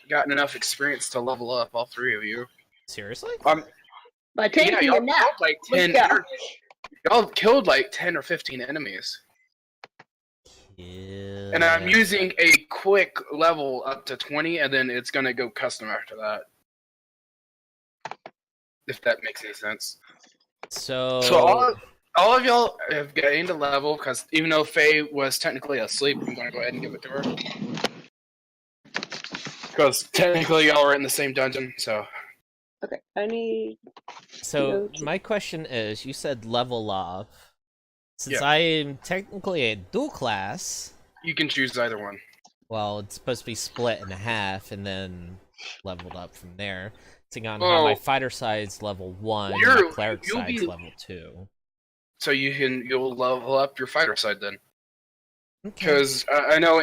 gotten enough experience to level up, all three of you. Seriously? By taking y'all a nap. killed like 10. Y'all killed like 10 or 15 enemies. Yeah. And I'm using a quick level up to 20, and then it's gonna go custom after that. If that makes any sense. So all of y'all have gained a level, because even though Faye was technically asleep, I'm gonna go ahead and give it to her. Because technically y'all are in the same dungeon, so... Okay, I need... So, my question is, you said level up. Since Yeah. I am technically a dual class... You can choose either one. Well, it's supposed to be split in half, and then leveled up from there. Seeing on how my fighter side's level 1, and my cleric side's level 2. So you'll level up your fighter side then. Because I know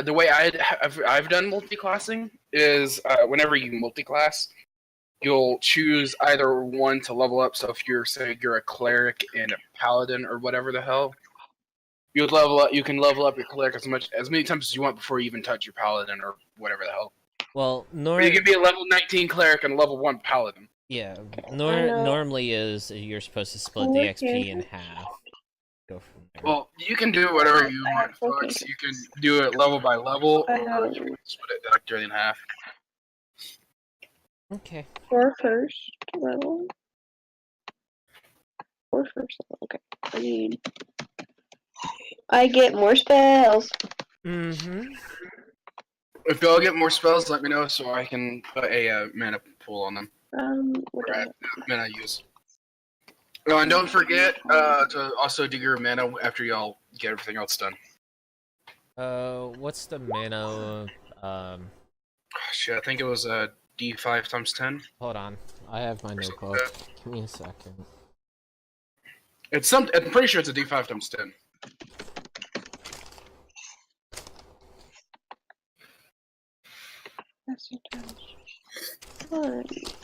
the way I've done multi-classing is whenever you multi-class, you'll choose either one to level up. So if you're a cleric and a paladin or whatever the hell, you can level up your cleric as many times as you want before you even touch your paladin or whatever the hell. Well, you can be a level 19 cleric and a level 1 paladin. Yeah, normally you're supposed to split the XP in half. Go from there. Well, you can do whatever you want, Fox. You can do it level by level, or you can split it directly in half. Okay. For first level. Okay. I get more spells. Mm-hmm. If y'all get more spells, let me know so I can put a mana pool on them. Mana use. Oh, and don't forget to also do your mana after y'all get everything else done. What's the mana? Shit, I think it was D5 times 10. Hold on, I have my notebook. Give me a second. I'm pretty sure it's a D5 times 10. That's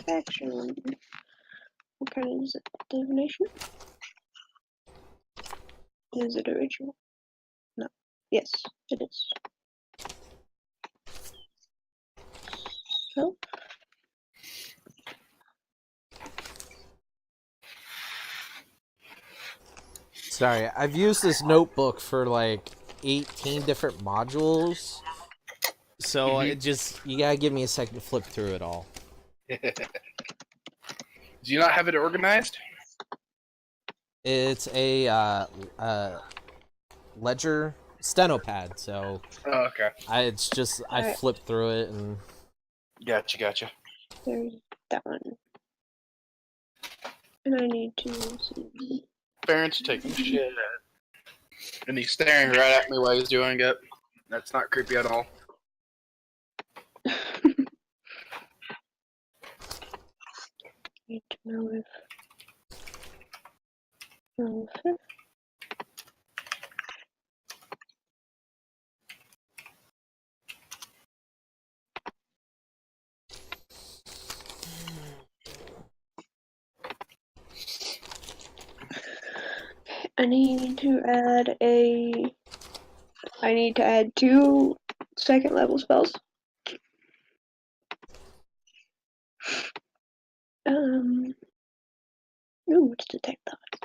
action. What kind is it? Divination? Is it a ritual? No. Yes, it is. So. Sorry, I've used this notebook for like 18 different modules. So you gotta give me a second to flip through it all. Do you not have it organized? It's a ledger stenopad, so okay. I flip through it and Gotcha. There's that one. And I need to see. Parents taking shit. And he's staring right at me while he's doing it. That's not creepy at all. Need to know if I need to add 2 second level spells. What's detect thoughts?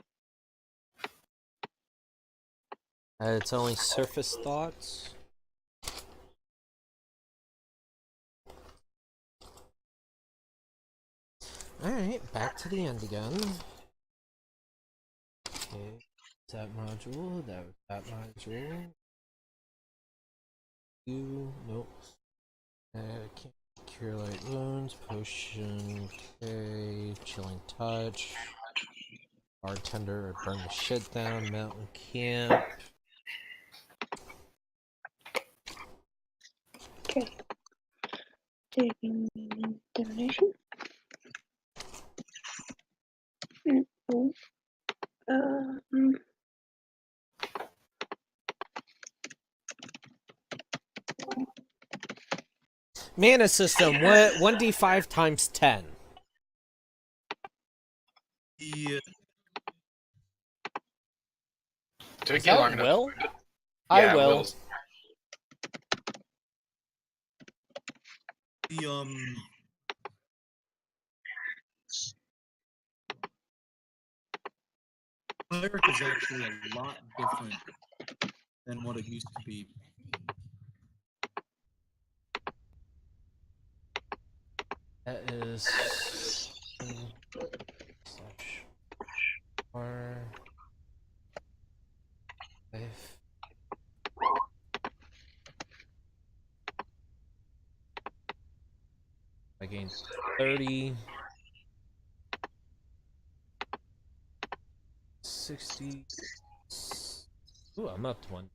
it's only surface thoughts. Alright, back to the end again. Okay, that module, that module. Nope. Can't cure light wounds, potion, okay, chilling touch. Bartender, burn the shit down, mountain camp. Okay. Taking divination. Mana system, 1d5 times 10. Yeah. Take you long enough. Will? Yeah, I will. The cleric is actually a lot different than what it used to be. That is /4 5. I gained 30. 60. Ooh, I'm up to 1.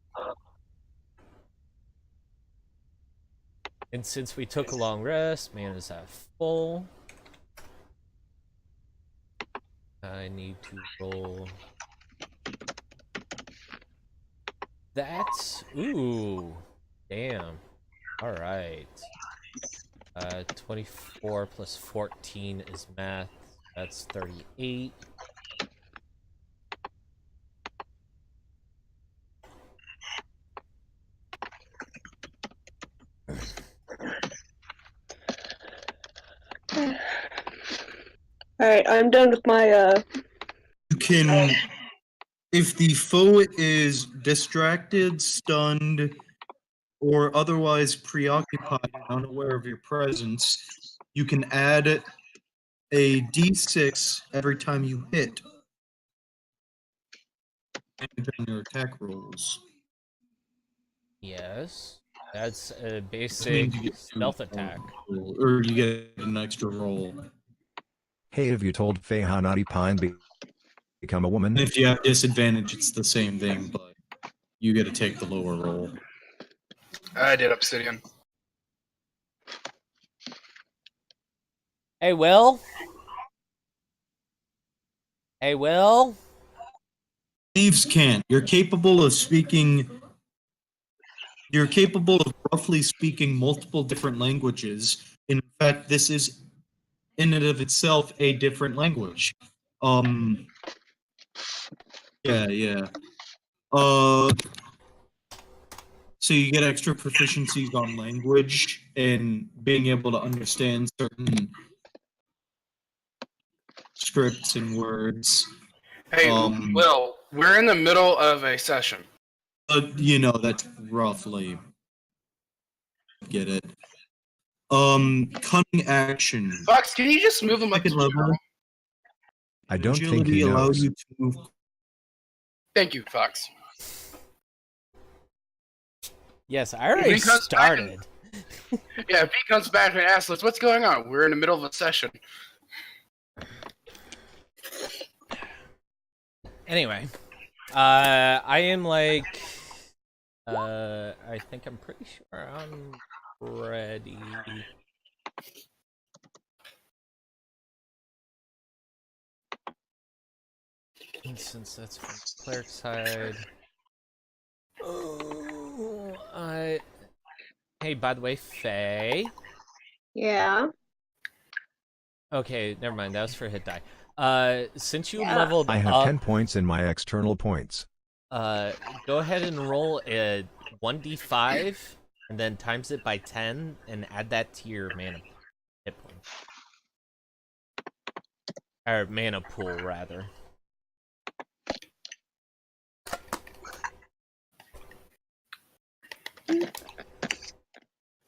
And since we took a long rest, man is at full. I need to roll that. Ooh, damn. All right. 24 plus 14 is math. That's 38. Alright, I'm done with my, You can, if the foe is distracted, stunned, or otherwise preoccupied and unaware of your presence, you can add a d6 every time you hit on your attack rolls. Yes. That's a This basic means you get stealth attack. or you get an extra roll. Hey, have you told Faye how Nottopain become a woman? And if you have disadvantage, it's the same thing, but you get to take the lower roll. I did Obsidian. Hey, Will? Hey, Will? Thieves can't. You're capable of speaking. You're capable of roughly speaking multiple different languages. In fact, this is in and of itself a different language. Yeah. So you get extra proficiencies on language and being able to understand certain scripts and words. Hey, Will, we're in the middle of a session. That's roughly. Get it. Cunning action. Fox, can you just move him up to Second level. I don't think Agility he allows knows. you to move. Thank you, Fox. Yes, I already started. Yeah, if he comes back and asks us, what's going on? We're in the middle of a session. Anyway, I am like, I think I'm pretty sure I'm ready. And since that's from the cleric side. Oh, Hey, by the way, Faye. yeah. Okay, never mind. That was for hit die. Since you leveled I have up, 10 points in my external points. go ahead and roll a 1d5, and then times it by 10, and add that to your mana hit point. Or mana pool, rather.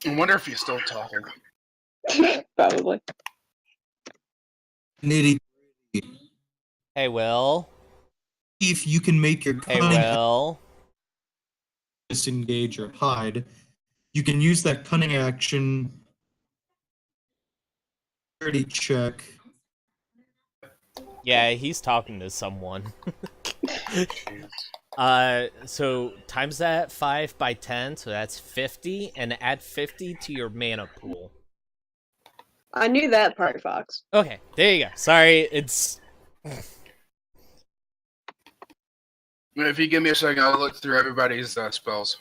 I wonder if he's still talking. Probably. Nitty. Hey, Will. If you can make your Hey, cunning Will. disengage or hide, you can use that cunning action. Check. Yeah, he's talking to someone. So times that 5 by 10, so that's 50, and add 50 to your mana pool. I knew that part, Fox. Okay, there you go. Sorry, it's... If you give me a second, I'll look through everybody's spells.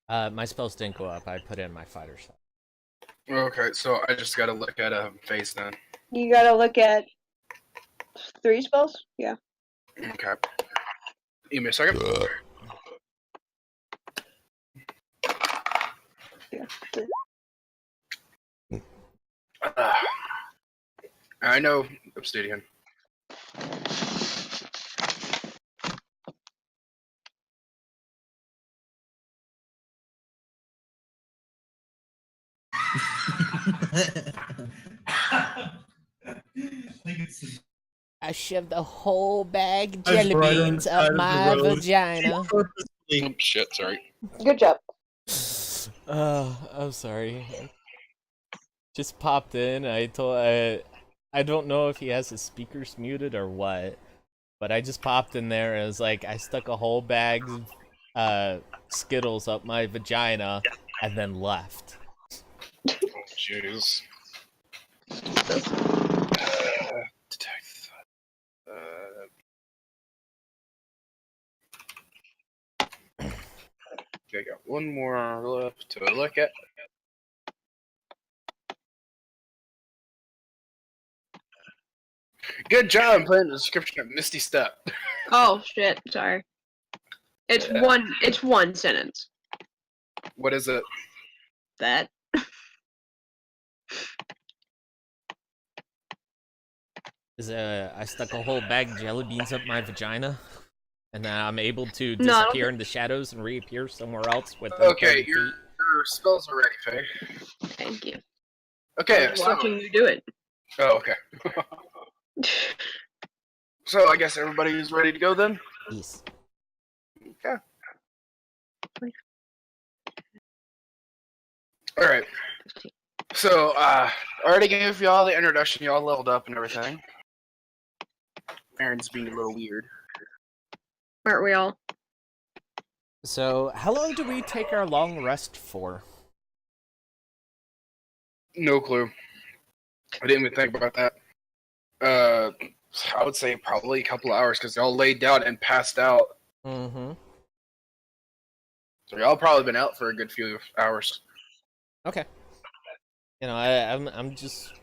My spells didn't go up. I put in my fighter stuff. Okay, so I just gotta look at a face then. You gotta look at 3 spells? Yeah. Okay. Give me a second. Yeah. I know Obsidian. I shoved a whole bag of I was jelly right on beans the up side of the my road. vagina. Purposely. Oh, shit, sorry. Good job. I'm sorry. Just popped in. I don't know if he has his speakers muted or what, but I just popped in there and it was like I stuck a whole bag of Skittles up my vagina and then left. Oh, jeez. Detect. Okay, got one more left to look at. Good job putting the description of Misty Step. Oh shit! Sorry. It's Yeah. one. It's one sentence. What is it? That. I stuck a whole bag of jelly beans up my vagina, and then I'm able to No, I don't disappear in the shadows and reappear somewhere else within Okay, 30 feet. your spells are ready, Faye. Thank you. Okay, I was so. watching you do it. Oh, okay. So I guess everybody is ready to go then? Yes. Okay. Alright. So, I already gave y'all the introduction, y'all leveled up and everything. Aaron's being a little weird. Aren't we all? So, how long do we take our long rest for? No clue. I didn't even think about that. I would say probably a couple hours because y'all laid down and passed out. Mm-hmm. So y'all probably been out for a good few hours. Okay. You know, I'm just,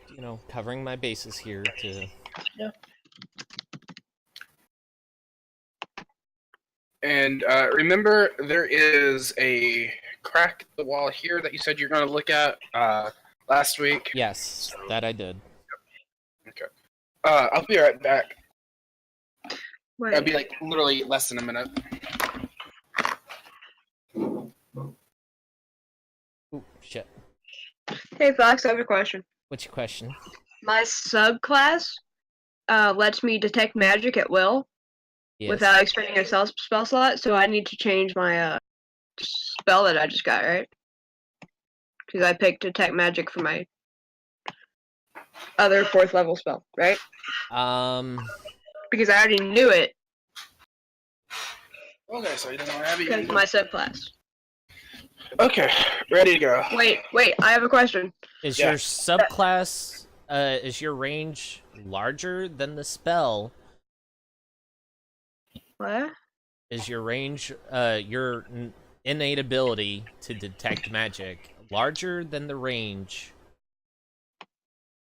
covering my bases here to... Yeah. And remember, there is a crack in the wall here that you said you're going to look at last week. Yes, that I did. Okay. I'll be right back. Wait. That'll be like literally less than a minute. Ooh, shit. Hey Fox, I have a question. What's your question? My subclass lets me detect magic at will Yes. without expending a spell slot, so I need to change my spell that I just got, right? Because I picked detect magic for my other 4th level spell, right? Because I already knew it Okay, so you don't have because any. of my subclass. Okay, ready to go. Wait, I have a question. Is Yeah. your subclass, is your range larger than the spell? What? Is your range, your innate ability to detect magic larger than the range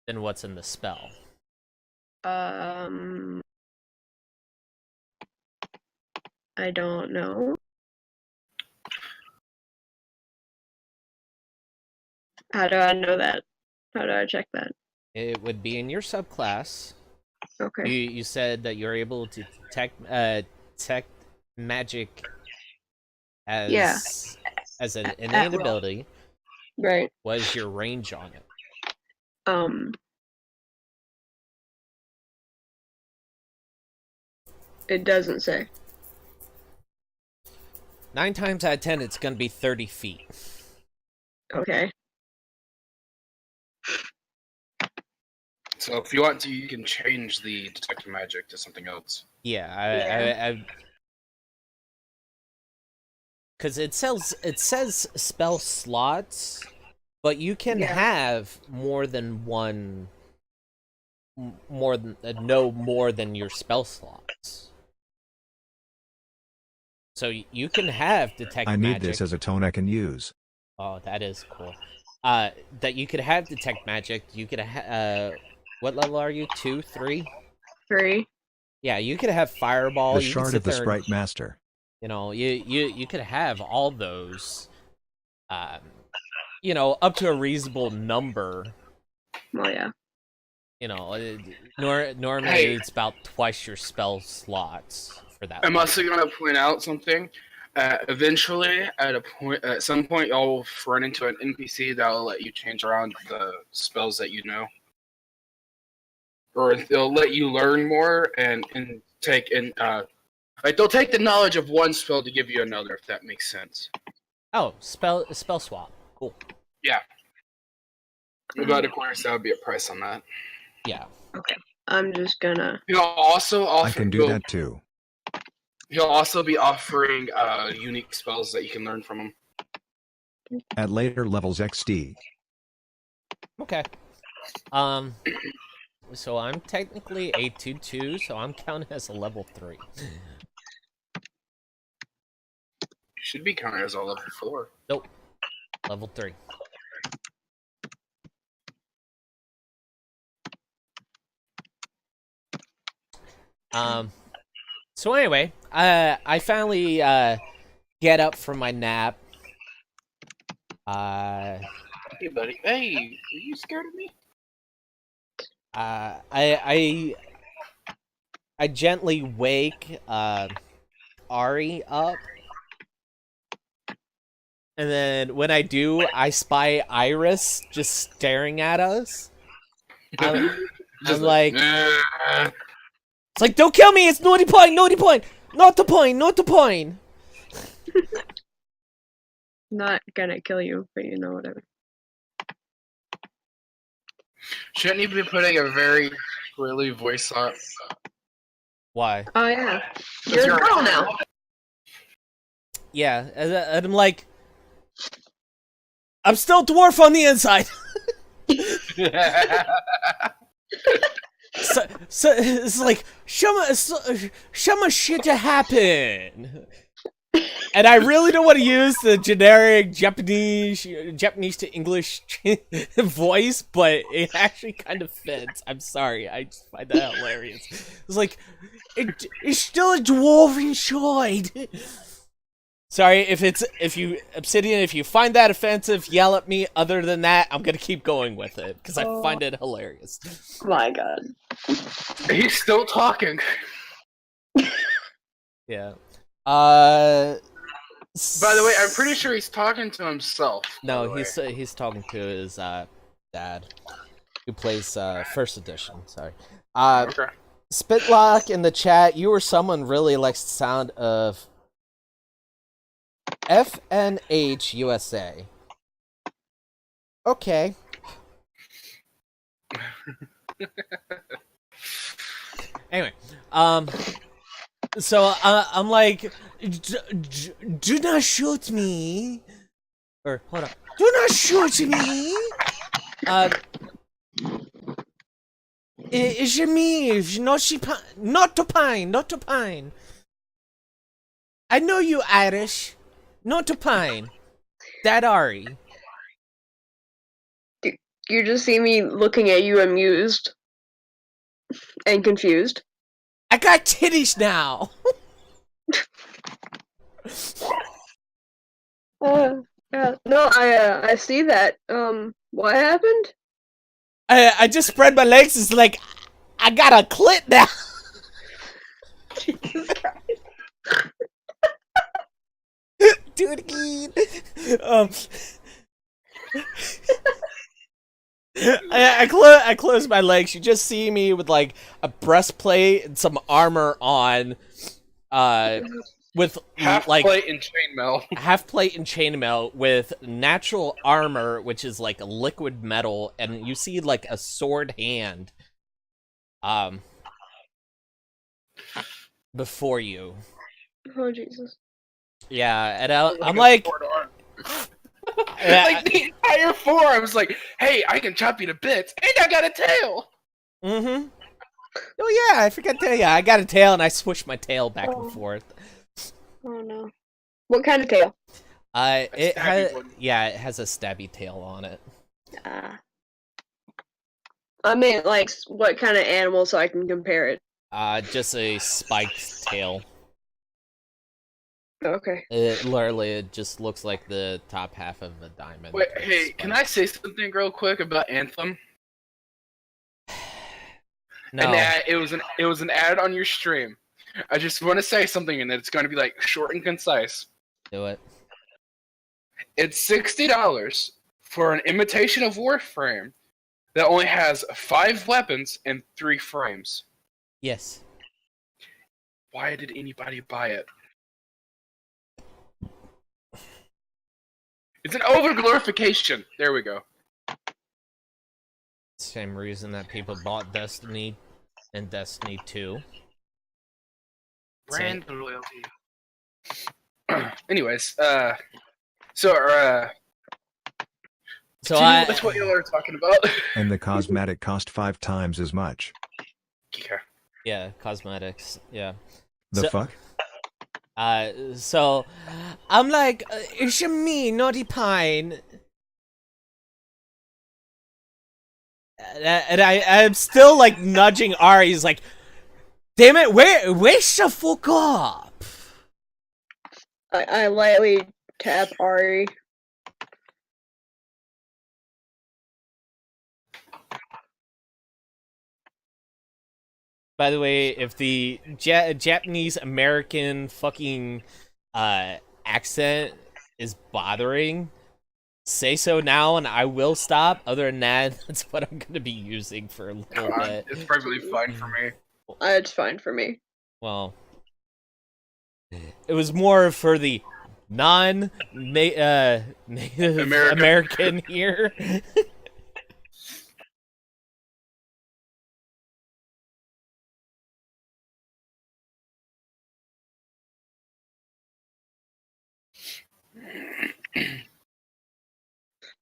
than what's in the spell? I don't know. How do I know that? How do I check that? It would be in your subclass. Okay. You said that you're able to detect magic as an innate will. ability. Right. What is your range on it? It doesn't say. 9 times out of 10, it's gonna be 30 feet. Okay. So if you want to, you can change the detect magic to something else. Yeah, because it says spell slots, but you can have more than one, more than your spell slots. So you can have detect I need magic. this as a tone I can use. Oh, that is cool. That you could have detect magic. You could what level are you? 2, 3? 3. Yeah, you could have fireball. The You could shard sit of the there and, sprite master. you could have all those, up to a reasonable number Well, yeah. You know, normally Hey. it's about twice your spell slots for that. I'm level. also gonna point out something. Eventually, at some point, y'all run into an NPC that'll let you change around the spells that you know, or they'll let you learn more and take and like they'll take the knowledge of one spell to give you another, if that makes sense. Oh, spell swap. Cool. Yeah. But of course, that would be a price on that. Yeah. Okay. I'm just gonna. He'll also offer. I can do that too. He'll also be offering unique spells that you can learn from him. At later levels XD. Okay. So I'm technically a 2/2, so I'm counted as a level 3. Should be counted as a level 4. Nope. Level 3. So anyway, I finally get up from my nap. Hey, buddy. Hey, are you scared of me? I gently wake Ari up. And then when I do, I spy Iris just staring at us. I'm like, it's like, don't kill me, it's Nottopain, Nottopain. Not gonna kill you, but you know, whatever. Shouldn't you be putting a very really voice on? Why? Oh, yeah. You're a girl now. Yeah, and I'm like, I'm still dwarf on the inside. So it's like, show me shit to happen. And I really don't want to use the generic Japanese to English voice, but it actually kind of fits. I'm sorry, I just find that hilarious. It's like, it's still a dwarf inside. Sorry, if you find that offensive, yell at me. Other than that, I'm gonna keep going with it because I find it hilarious. My God. He's still talking. Yeah. By the way, I'm pretty sure he's talking to himself. No, he's talking to his dad, who plays first edition. Sorry. Okay. Spitlock in the chat. You or someone really likes the sound of FNH USA. Okay. Anyway, so I'm like, do not shoot me. Or hold on, do not shoot me. It's me, Nottopain. I know you Irish. Nottopain. Dad Ari. You just see me looking at you amused and confused. I got titties now. Yeah. No, I see that. What happened? I just spread my legs. It's like, I got a clit now. Jesus Christ. Do it again. I close my legs. You just see me with like a breastplate and some armor on, with Half like plate and chainmail. half plate and chainmail with natural armor, which is like a liquid metal, and you see like a sword hand, before you. Oh, Jesus. Yeah, and I'm like, Like the entire forearm's like, hey, I can chop you to bits, and I got a tail. mm-hmm. Oh yeah, I forgot to tell you, I got a tail, and I swish my tail back and forth. Oh, no. What kind of tail? It has, one. yeah, it has a stabby tail on it. I mean, like, what kind of animal so I can compare it? Just a spiked tail. Okay. It just looks like the top half of a diamond. Wait, hey, can I say something real quick about Anthem? No. An ad. It was an ad on your stream. I just want to say something, and it's going to be like short and concise. Do it. It's $60 for an imitation of Warframe that only has 5 weapons and 3 frames. Yes. Why did anybody buy it? It's an overglorification. There we go. Same reason that people bought Destiny and Destiny 2. Brand loyalty. Anyways, so that's what y'all are talking about. And the cosmetic cost 5 times as much. Yeah. Yeah, cosmetics. Yeah. The So- fuck? So I'm like, it's me, Nottopain. And I'm still like nudging Ari. He's like, damn it, where's the fuck up? I lightly tap Ari. By the way, if the Japanese American fucking accent is bothering, say so now and I will stop. Other than that, that's what I'm gonna be using for a little bit. It's probably fine for me. It's fine for me. Well, it was more for the Native American here.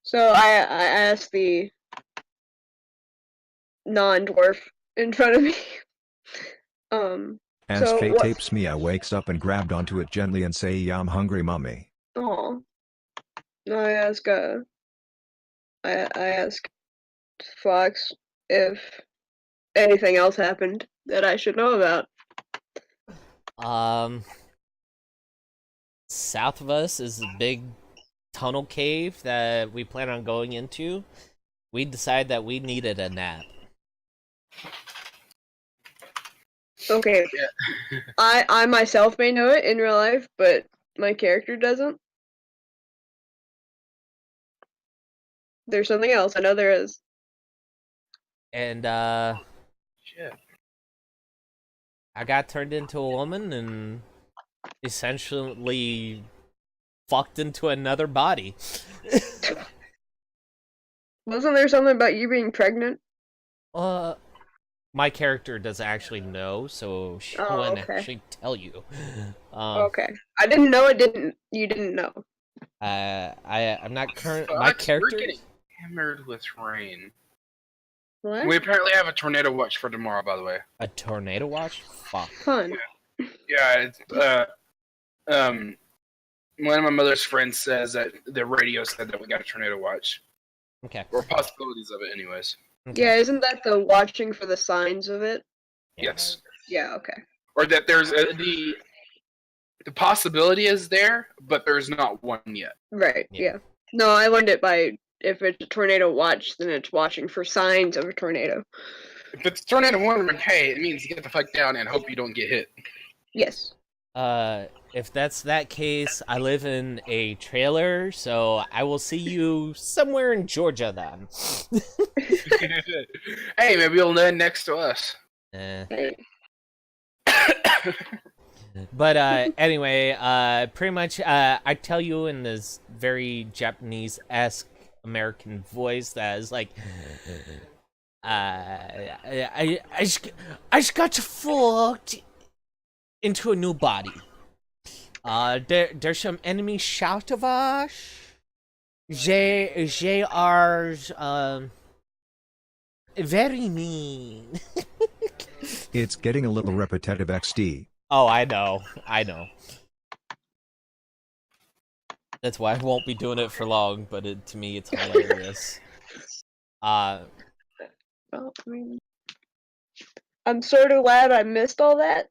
So I asked the non-dwarf in front of me. As So Fate what- tapes me, I wakes up and grabbed onto it gently and say, "Yeah, I'm hungry, mommy." Oh. I ask I ask Fox if anything else happened that I should know about. South of us is a big tunnel cave that we plan on going into. We decided that we needed a nap. Okay. Yeah. I myself may know it in real life, but my character doesn't. There's something else. I know there is. And Shit. I got turned into a woman and essentially fucked into another body. Wasn't there something about you being pregnant? My character doesn't actually know, so she Oh, wouldn't okay. actually tell you. Okay. I didn't know you didn't know. I'm not current. My Fox, we're character. getting hammered with rain. What? We apparently have a tornado watch for tomorrow, by the way. A tornado watch? Fuck. Fun. Yeah, it's, one of my mother's friends says that the radio said that we got a tornado watch. Okay. Or possibilities of it, anyways. Okay. Yeah, isn't that the watching for the signs of it? Yes. Yeah, okay. Or that there's the possibility is there, but there's not one yet. Right, Yeah. yeah. No, I learned it by if it's a tornado watch, then it's watching for signs of a tornado. If it's tornado warning, hey, it means get the fuck down and hope you don't get hit. Yes. If that's that case, I live in a trailer, so I will see you somewhere in Georgia then. Hey, maybe you'll land next to us. Hey. But anyway, pretty much I tell you in this very Japanese-esque American voice that is like, I just got fucked into a new body. There's some enemies shout of us. They are very mean. It's getting a little repetitive, XD. Oh, I know. That's why I won't be doing it for long, but to me it's hilarious. Well, I mean, I'm sort of glad I missed all that.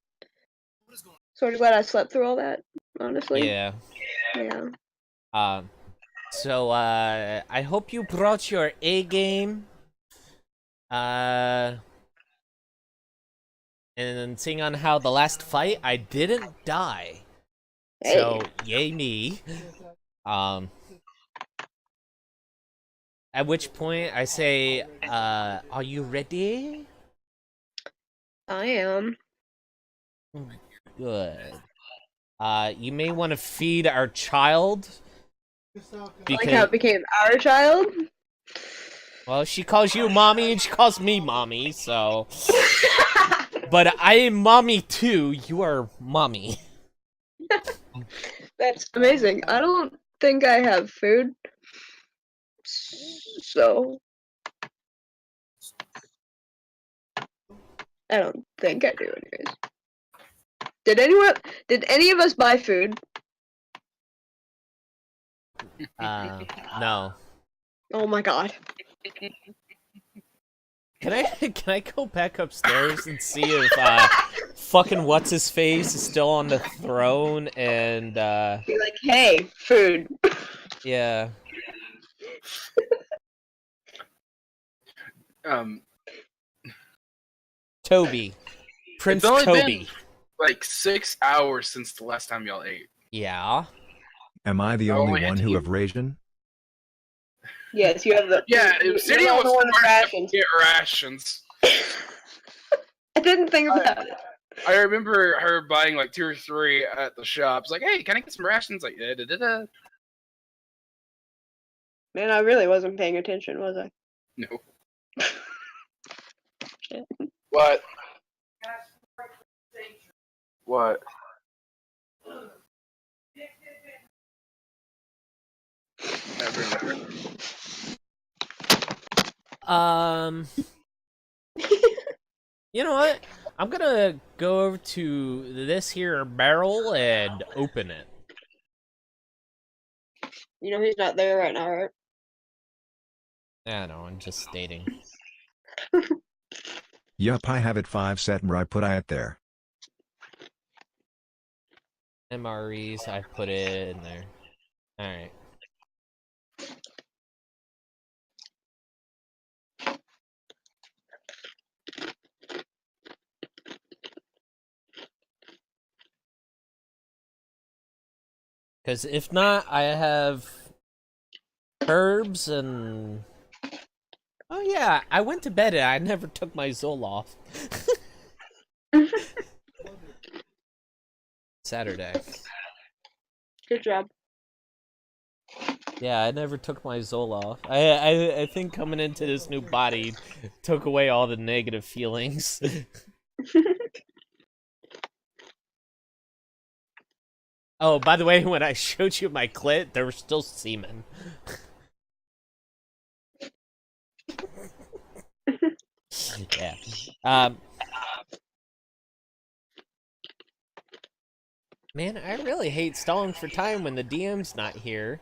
Sort of glad I slept through all that, honestly. Yeah. Yeah. So I hope you brought your A game. And seeing on how the last fight, I didn't die. Hey. So, yay me. At which point I say, are you ready? I am. Good. You may want to feed our child. Like how it became our child. Well, she calls you mommy and she calls me mommy, so... But I am mommy too, you are mommy. That's amazing. I don't think I have food. So... I don't think I do anyways. Did any of us buy food? No. Oh my god. Can I go back upstairs and see if, fucking what's-his-face is still on the throne and, Be like, hey, food. yeah. Toby. Prince It's only Toby. been like 6 hours since the last time y'all ate. Yeah. Am I the I only only had one to who eat- have ration? Yes, you have the. Yeah, you're City the was one with smart enough rations. to get rations. I didn't think about it. I remember her buying like 2 or 3 at the shops. Like, hey, can I get some rations? Like, da. Man, I really wasn't paying attention, was I? No. Shit. What? What? You know what? I'm gonna go over to this here barrel and open it. You know he's not there right now, right? I know, I'm just stating. Yup, I have it 5 set where I put it there. MREs, I put it in there. Alright. Because if not, I have herbs and... Oh yeah, I went to bed and I never took my Zoloft. Saturday. Good job. Yeah, I never took my Zoloft. I think coming into this new body took away all the negative feelings. Oh, by the way, when I showed you my clit, there was still semen. Yeah. Man, I really hate stalling for time when the DM's not here.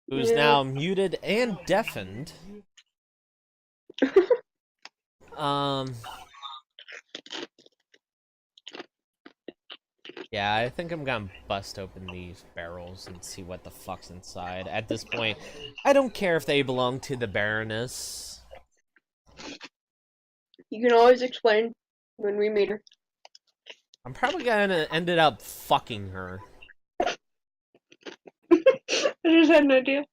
Who's now muted and deafened. Yeah, I think I'm gonna bust open these barrels and see what the fuck's inside. At this point, I don't care if they belong to the Baroness. You can always explain when we meet her. I'm probably gonna end up fucking her. I just had an idea.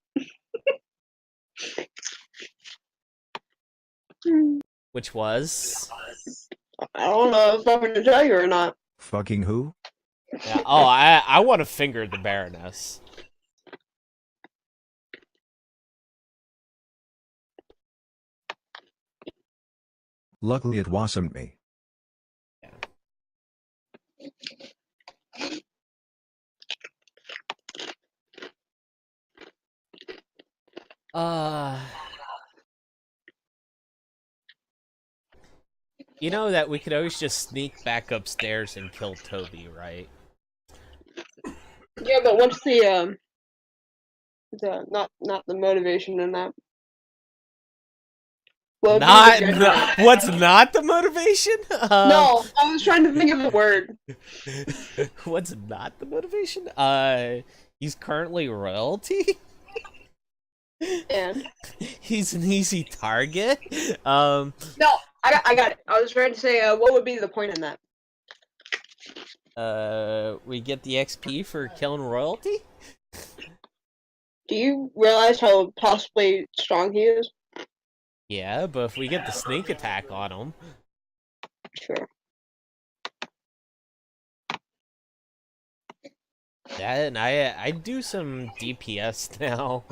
Which was? I don't know if I'm going to tell you or not. Fucking who? Yeah, oh, I want to finger the Baroness. Luckily it wasn't me. You know that we could always just sneak back upstairs and kill Toby, right? Yeah, but what's the not the motivation in that? Well, What's not the motivation? No, I was trying to think of a word. What's not the motivation? He's currently royalty? And he's an easy target? no, I got it. I was trying to say, what would be the point in that? We get the XP for killing royalty? Do you realize how possibly strong he is? Yeah, but if we get the sneak attack on him... Sure. That, and I do some DPS now.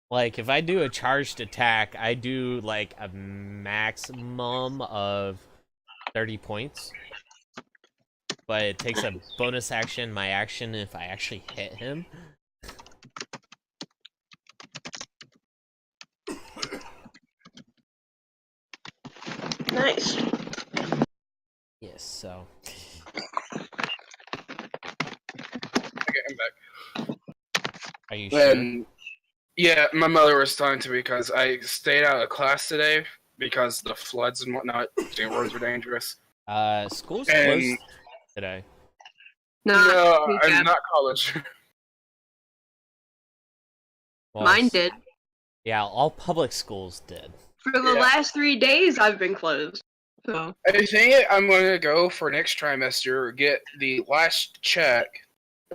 Like, if I do a charged attack, I do, like, a maximum of 30 points. But it takes a bonus action, my action, if I actually hit him. Nice. Yes, so... Okay, I'm back. Are you sure? And yeah, my mother was talking to me because I stayed out of class today because the floods and whatnot. The roads were dangerous. School's And- closed today. No, I'm not college. Well, Mine did. Yeah, all public schools did. For the Yeah. last 3 days, I've been closed. So I think I'm going to go for next trimester, get the last check,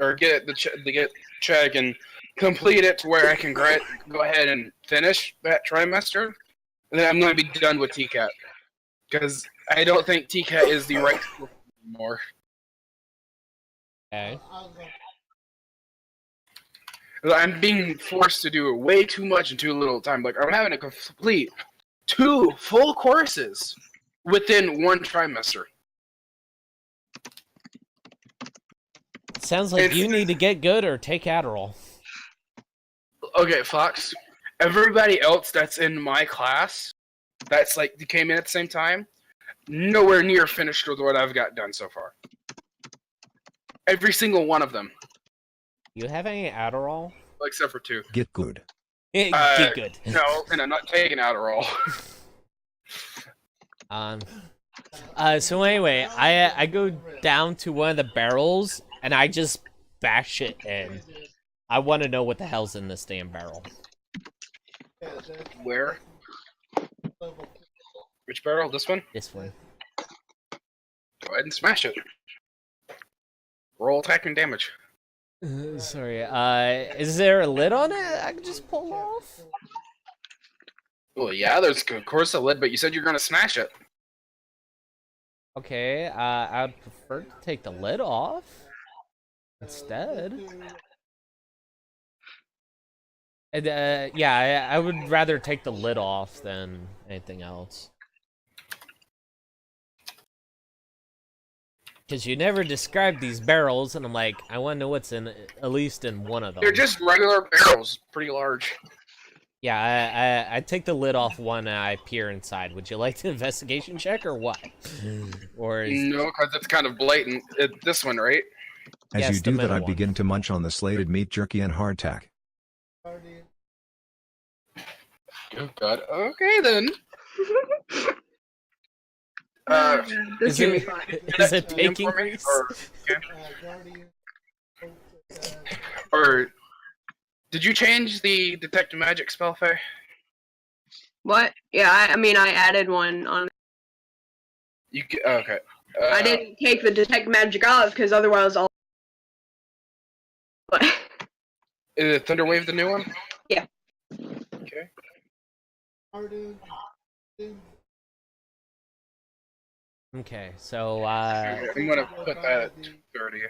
or get the check and complete it to where I can go ahead and finish that trimester. And then I'm going to be done with TCAT. Because I don't think TCAT is the right school anymore. Okay. I'm being forced to do way too much in too little time. Like, I'm having to complete 2 full courses within 1 trimester. Sounds like you need to get good or take Adderall. Okay, Fox. Everybody else that's in my class, that's like, they came in at the same time, nowhere near finished with what I've got done so far. Every single one of them. You have any Adderall? Except for 2. Get good. Get good. No, and I'm not taking Adderall. So anyway, I go down to one of the barrels and I just bash it in. I want to know what the hell's in this damn barrel. Where? Which barrel? This one? This one. Go ahead and smash it. Roll attack and damage. Sorry, is there a lid on it I can just pull off? Well, yeah, there's of course a lid, but you said you're gonna smash it. Okay, I'd prefer to take the lid off instead. And, yeah, I would rather take the lid off than anything else. Because you never described these barrels, and I'm like, I want to know what's in at least in one of them. They're just regular barrels, pretty large. Yeah, I take the lid off one and I peer inside. Would you like the investigation check or what? Or is... No, because it's kind of blatant. This one, right? As Yes, you the do that, middle I one. begin to munch on the slated meat jerky and hardtack. Oh God. Okay then. this Is should be it, fun. is it taking grease? Or did you change the detect magic spell, Faye? What? Yeah, I mean, I added one on. Okay. I didn't take the detect magic off because otherwise I'll. But Is Thunderwave the new one? Yeah. Okay. Okay, so, Okay, I'm gonna put that at 30.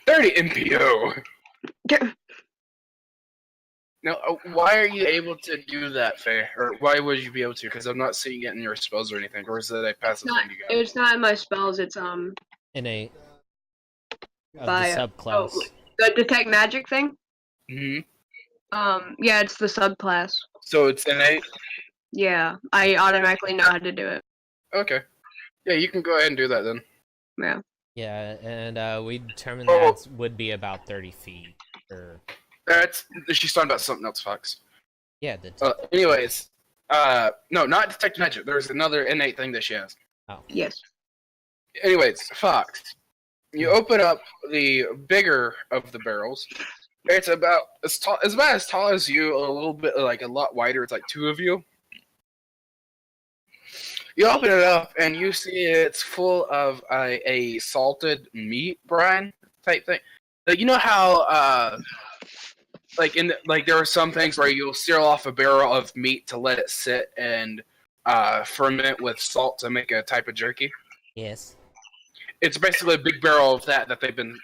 30 MPO. Now, why are you able to do that, Faye? Or why would you be able to? Because I'm not seeing it in your spells or anything. Or is it a passive thing you got? it's not in my spells. It's innate of by the subclass. the detect magic thing. Mm-hmm. Yeah, it's the subclass. So it's innate? Yeah, I automatically know how to do it. Okay. Yeah, you can go ahead and do that then. Yeah. Yeah, and we determined Oh. that would be about 30 feet. Or... She's talking about something else, Fox. Yeah, the Anyways, no, not detect magic. There's another innate thing that she has. Yes. Anyways, Fox, you open up the bigger of the barrels, It's about as tall. It's about as tall as you. A little bit, like a lot wider. It's like two of you. You open it up and you see it's full of a salted meat brine type thing. Like, you know how like there are some things where you'll seal off a barrel of meat to let it sit and ferment with salt to make a type of jerky. Yes. It's basically a big barrel of that they've been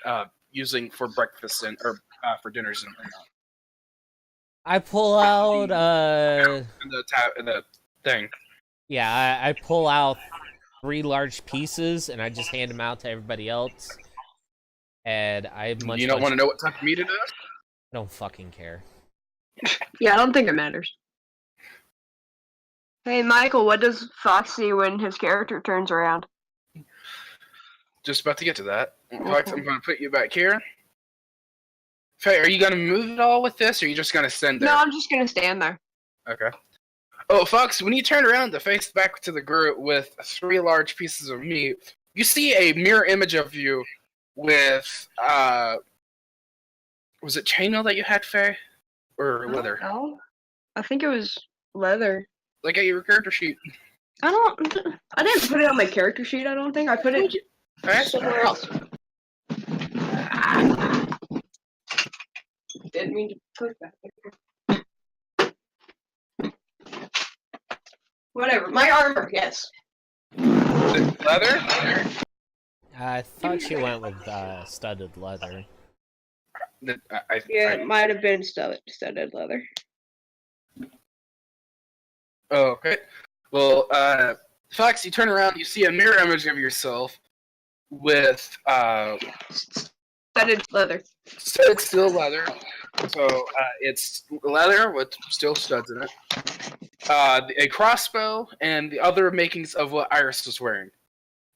using for breakfast or for dinners and whatnot. I pull out In the thing. Yeah, I pull out 3 large pieces and I just hand them out to everybody else. And I munch. You don't want to know what type of meat it is? I don't fucking care. Yeah, I don't think it matters. Hey, Michael, what does Fox see when his character turns around? Just about to get to that. Fox, I'm going to put you back here. Faye, are you going to move at all with this, or are you just going to stand there? No, I'm just gonna stand there. Okay. Oh, Fox, when you turn around to face back to the group with 3 large pieces of meat, you see a mirror image of you with, was it chainmail that you had, Faye? Or leather? No, I think it was leather. Like at your character sheet. I didn't put it on my character sheet, I don't think. I put it Alright. somewhere else. Didn't mean to put that there. Whatever. My armor, yes. Leather? I thought she went with studded leather. Yeah, it might have been studded leather. Oh, okay. Well, Fox, you turn around, you see a mirror image of yourself with Studded leather. studded steel leather. So it's leather with steel studs in it. A crossbow and the other makings of what Iris was wearing.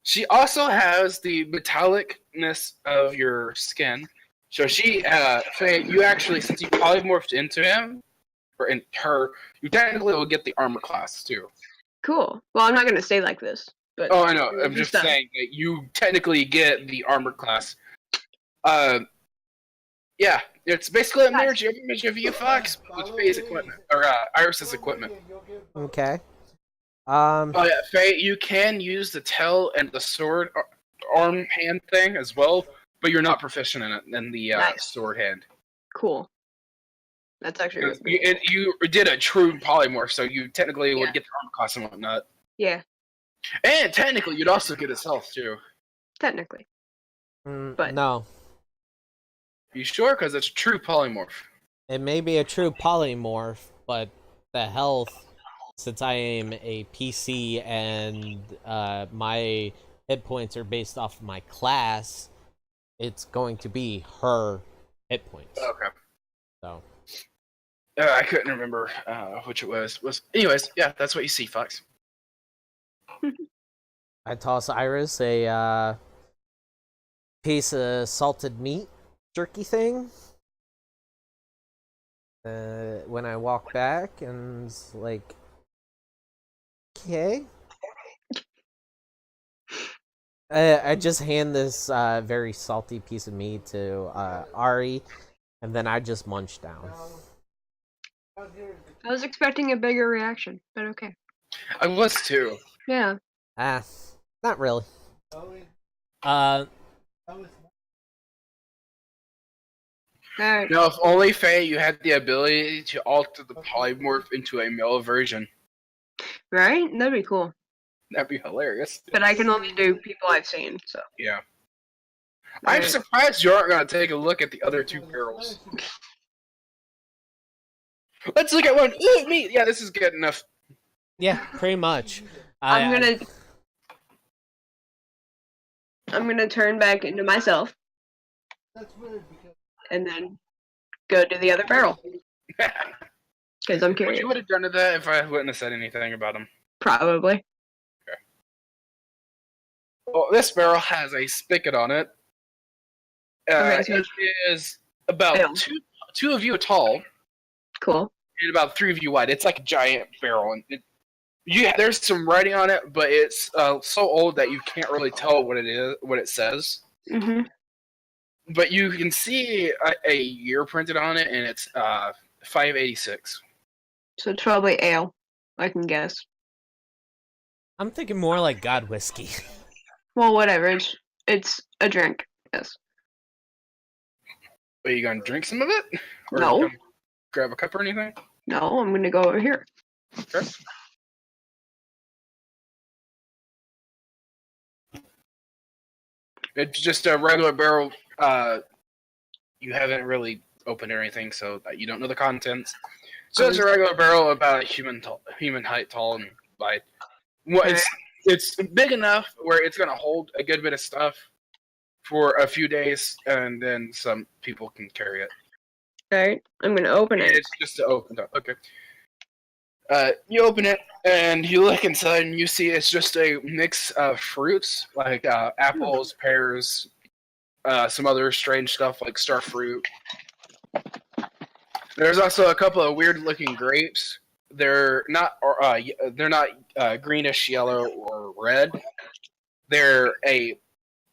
She also has the metallicness of your skin. So she, Faye, you actually, since you polymorphed into him, or in her, you technically will get the armor class too. Cool. Well, I'm not gonna say like this, but Oh, I know. I'm just saying that you technically get the armor class. Yeah, it's basically a mirror image of you, Fox, with Faye's equipment, or Iris's equipment. Okay. Oh yeah, Faye, you can use the tail and the sword arm hand thing as well, but you're not proficient in it in the sword hand. Cool. That's actually really cool. You did a true polymorph, so you technically would get the armor class and whatnot. Yeah. And technically, you'd also get his health too. Technically. But no. You sure? Because it's a true polymorph. It may be a true polymorph, but the health, since I am a PC and my hit points are based off of my class, it's going to be her hit points. Okay. So. I couldn't remember which it was. Anyways, yeah, that's what you see, Fox. I toss Iris a piece of salted meat jerky thing. When I walk back and like, okay. I just hand this very salty piece of meat to Ari, and then I just munch down. I was expecting a bigger reaction, but okay. I was too. Yeah. Not really. Alright. No, if only Faye, you had the ability to alter the polymorph into a male version. Right? That'd be cool. That'd be hilarious. But I can only do people I've seen, so. Yeah. I'm surprised you aren't going to take a look at the other 2 barrels. Let's look at one. Ooh, me. Yeah, this is good enough. Yeah, pretty much. I'm gonna turn back into myself. And then go to the other barrel. Because I'm curious. You would have done to that if I wouldn't have said anything about him. Probably. Okay. Well, this barrel has a spigot on it. Okay, so it is about two of you tall. Cool. And about 3 of you wide. It's like a giant barrel. And there's some writing on it, but it's so old that you can't really tell what it is, what it says. Mm-hmm. but you can see a year printed on it, and it's 586. So it's probably ale, I can guess. I'm thinking more like God whiskey. Well, whatever. It's a drink. Yes. Are you gonna drink some of it, or No. you gonna grab a cup or anything? No, I'm gonna go over here. Okay. It's just a regular barrel. You haven't really opened or anything, so you don't know the contents. So it's a regular barrel about human height tall and wide. Well, it's big enough where it's gonna hold a good bit of stuff for a few days, and then some people can carry it. Alright, I'm gonna open it. It's just to open up. Okay. You open it and you look inside and you see it's just a mix of fruits like apples, pears, some other strange stuff like star fruit. There's also a couple of weird-looking grapes. They're not greenish yellow or red. They're a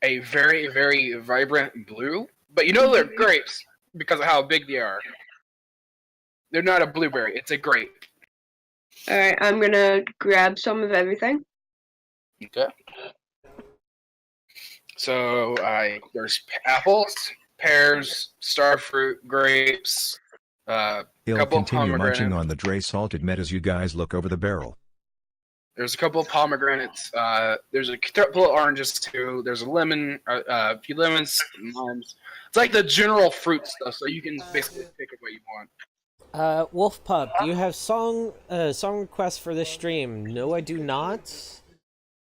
very very vibrant blue, but you know they're grapes because of how big they are. They're not a blueberry; it's a grape. Alright, I'm gonna grab some of everything. Okay. So there's apples, pears, starfruit, grapes, He'll couple of continue munching pomegranates. on the Dre salted met as you guys look over the barrel. There's a couple of pomegranates. There's a couple of oranges too. There's a lemon, a few lemons, limes. It's like the general fruit stuff, so you can basically pick up what you want. Wolf Pup, do you have song requests for this stream? No, I do not.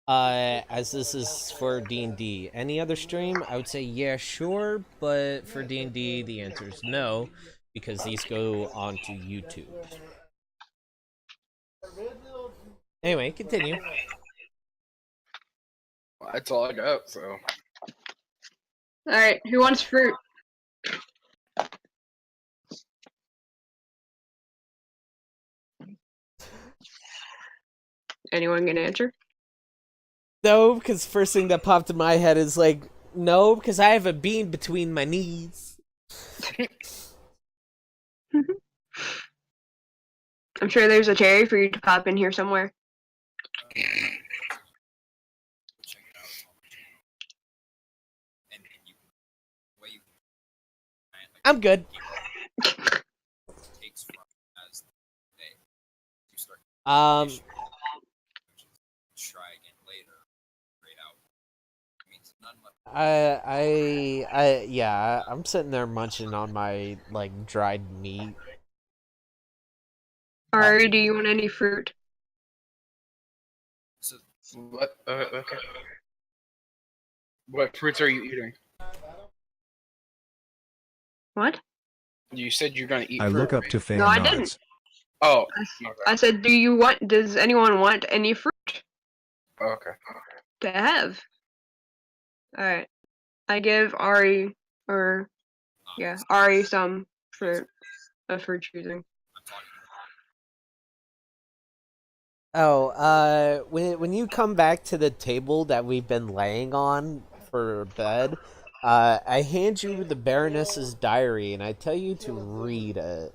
As this is for D&D. Any other stream? I would say yeah, sure, but for D&D, the answer is no, because these go onto YouTube. Anyway, continue. Well, that's all I got. So. Alright, who wants fruit? Anyone gonna answer? No, because first thing that popped in my head is like, no, because I have a bean between my knees. I'm sure there's a cherry for you to pop in here somewhere. I'm good. Yeah, I'm sitting there munching on my, like, dried meat. Ari, do you want any fruit? What? Okay. What fruits are you eating? What? You said you're gonna eat I fruit. look up to Faye No, and I nods. didn't. Oh. Okay. I said, does anyone want any fruit Okay. to have? Alright. I give Ari, Ari some fruit of her choosing. Oh, when you come back to the table that we've been laying on for bed, I hand you the Baroness's diary and I tell you to read it,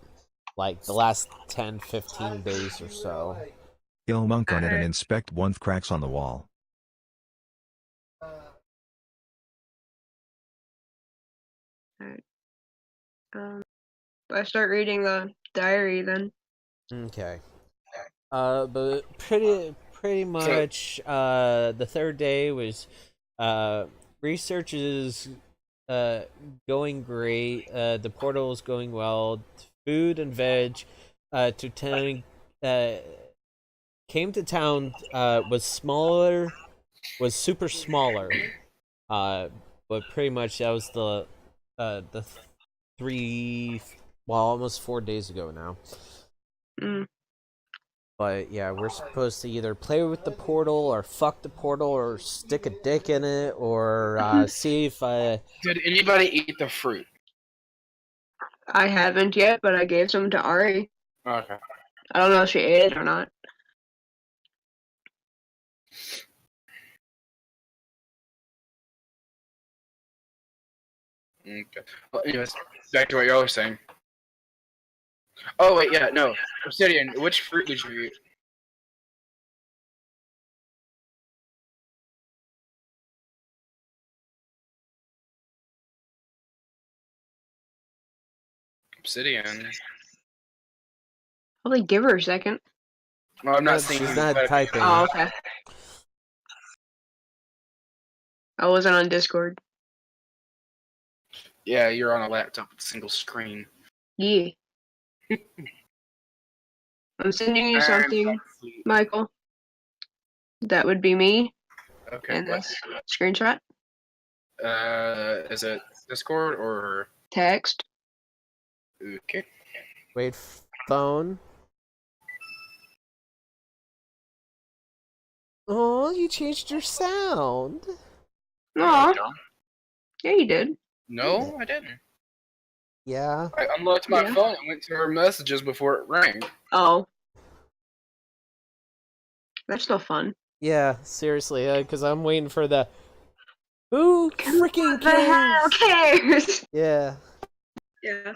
like the last 10, 15 days or so. He'll monk on it and inspect one cracks on the wall. Alright. I start reading the diary then. Okay. But pretty much, the third day was, research is, going great. The portal is going well. Food and veg, to town, came to town, was super smaller. But pretty much that was the almost 4 days ago now. But yeah, we're supposed to either play with the portal or fuck the portal or stick a dick in it or see if Did anybody eat the fruit? I haven't yet, but I gave some to Ari. Okay. I don't know if she ate it or not. Okay. Well, anyways, back to what y'all were saying. Oh wait, yeah, no. Obsidian, which fruit did you eat? Obsidian. Probably give her a second. Well, I'm not But saying she's not typing. Oh, okay. I wasn't on Discord. Yeah, you're on a laptop with a single screen. Yeah. I'm sending you something, Michael. That would be me Okay. in What? this screenshot. Is it Discord or Text. okay? Wait, phone. Oh, you changed your sound. Aw. Yeah, you did. No, I didn't. Yeah. I unlocked my Yeah. phone and went to her messages before it rang. Oh. That's still fun. Yeah, seriously, because I'm waiting for the... Who freaking The hell cares? cares? Yeah. Yeah.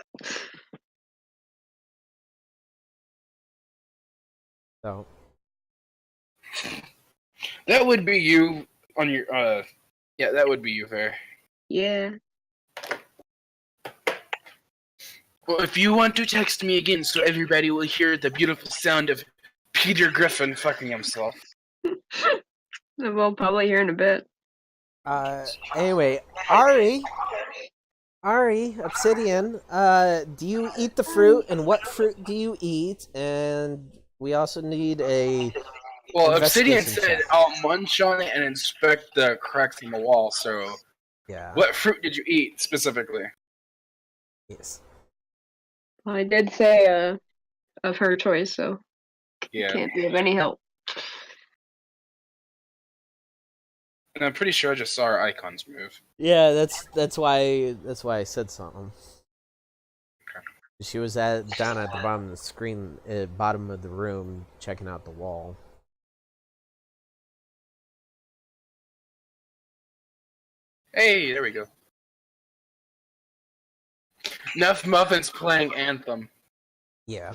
So. That would be you on your yeah, that would be you there. Yeah. Well, if you want to text me again so everybody will hear the beautiful sound of Peter Griffin fucking himself. We'll probably hear in a bit. Anyway, Ari, Obsidian, do you eat the fruit, and what fruit do you eat? And we also need a... Well, Obsidian investigation said check. I'll munch on it and inspect the cracks in the wall, so... Yeah. What fruit did you eat, specifically? Yes. I did say of her choice, so Yeah. can't be of any help. And I'm pretty sure I just saw our icons move. Yeah, that's why I said something. Okay. She was down at the bottom of the screen, bottom of the room, checking out the wall. Hey, there we go. Enough Muffins playing Anthem. Yeah.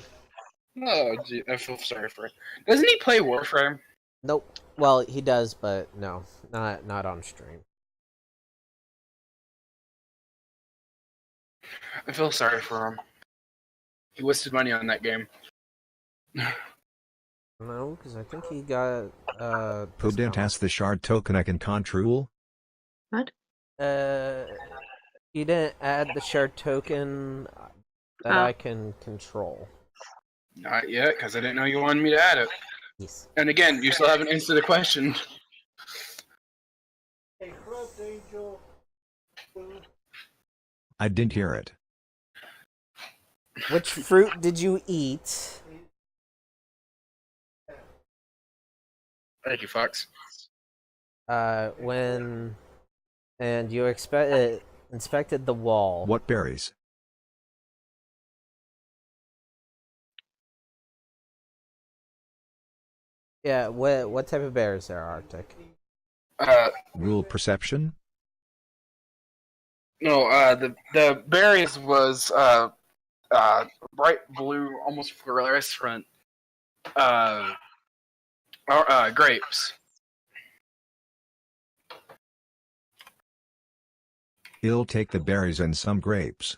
Oh, gee, I feel sorry for it. Doesn't he play Warframe? Nope. Well, he does, but no, not on stream. I feel sorry for him. He wasted money on that game. No, because I think he got Who didn't ask the shard token I can control? What? You didn't add the shared token that I can control. Not yet, because I didn't know you wanted me to add it. Yes. And again, you still haven't answered the question. I didn't hear it. Which fruit did you eat? Thank you, Fox. When and you inspected the wall. What berries? Yeah, what type of bears there are, Arctic? Rule perception? No, the berries was bright blue, almost fluorescent grapes. He'll take the berries and some grapes.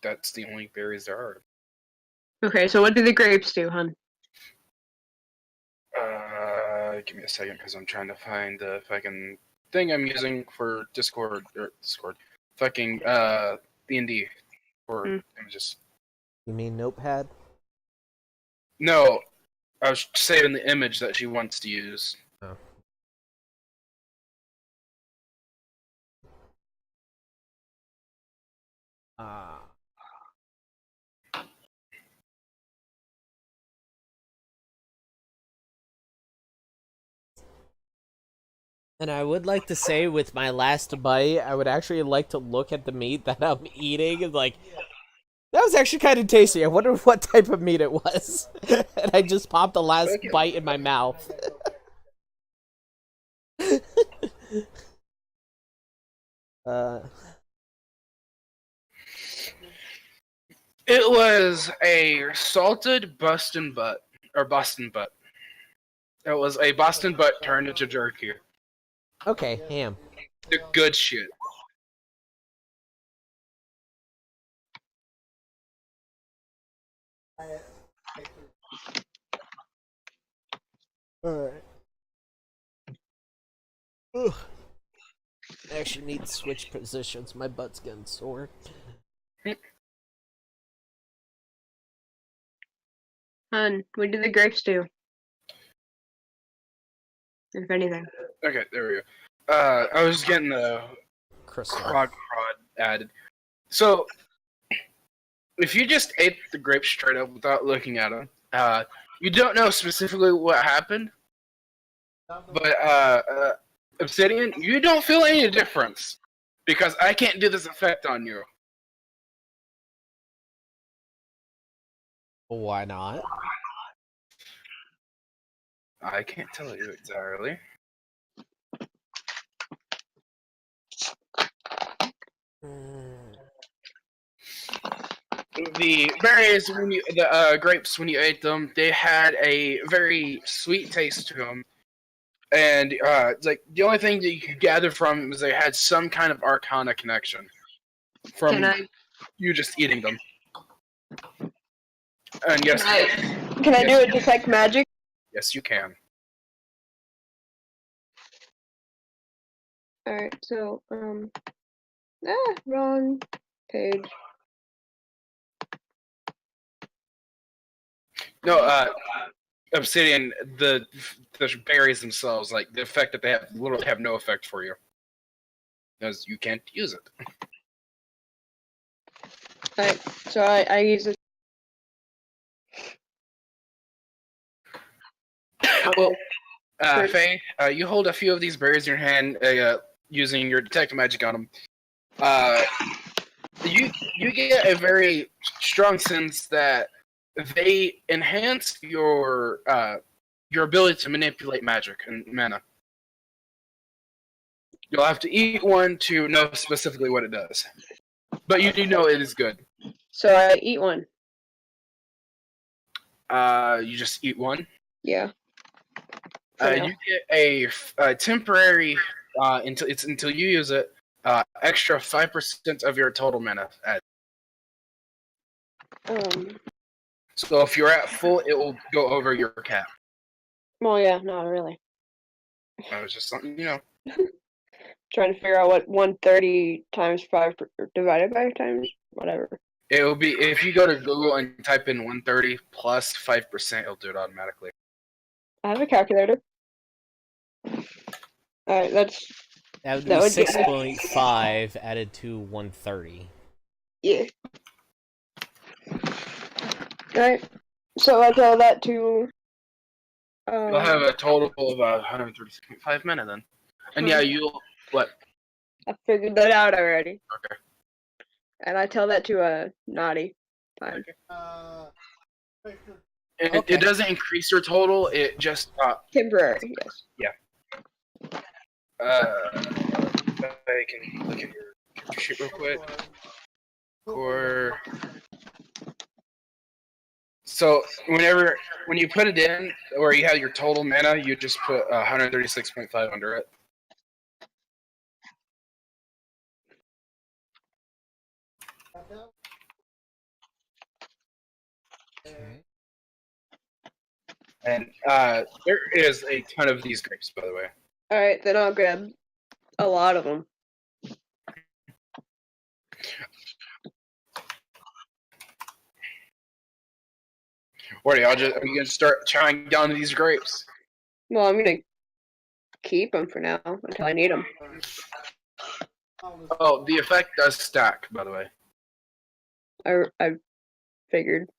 That's the only berries there are. Okay, so what do the grapes do, hun? Give me a second, because I'm trying to find the fucking thing I'm using for Discord. Fucking D&D for images. You mean notepad? No, I was saving the image that she wants to use. Oh. And I would like to say, with my last bite, I would actually like to look at the meat that I'm eating and like, that was actually kind of tasty. I wonder what type of meat it was. And I just popped the last bite in my mouth. It was a salted Boston butt. It was a Boston butt turned into jerky. Okay, ham. The good shit. Alright. Ugh. I actually need to switch positions. My butt's getting sore. Hun, what do the grapes do? If anything. Okay, there we go. I was getting the Crystal. crod added. So, if you just ate the grapes straight up without looking at them, you don't know specifically what happened. But Obsidian, you don't feel any difference because I can't do this effect on you. Why not? I can't tell you entirely. The berries, the grapes, when you ate them, they had a very sweet taste to them, and it's like the only thing that you could gather from it was they had some kind of arcana connection from you just eating them. And yes, Can I do a detect magic? yes, you can. Alright, so, wrong page. No, Obsidian, the berries themselves, like the effect that they have, literally have no effect for you, because you can't use it. Alright, so I use it. Well, Faye, you hold a few of these berries in your hand, using your detect magic on them. You get a very strong sense that they enhance your ability to manipulate magic and mana. You'll have to eat one to know specifically what it does, but you do know it is good. So I eat one. You just eat one. Yeah. You get a temporary until you use it. Extra 5% of your total mana. So if you're at full, it will go over your cap. Well, yeah, not really. That was just something, you know. Trying to figure out what 130 times 5 divided by times whatever. It will be if you go to Google and type in 130 plus 5%, it'll do it automatically. I have a calculator. Alright, That would be That would get 6.5 added to 130. yeah. Alright, so I tell that to. You'll have a total of 136.5 mana then. And yeah, you'll what? I figured that out already. Okay. And I tell that to Naughty. Fine. It doesn't increase your total. It just Temporary, yes. Yeah. I can look at your character sheet real quick. So when you put it in, where you have your total mana, you just put 136.5 under it. And there is a ton of these grapes, by the way. Alright, then I'll grab a lot of them. What are you gonna start chowing down these grapes? Well, I'm gonna keep them for now until I need them. Oh, the effect does stack, by the way. I figured.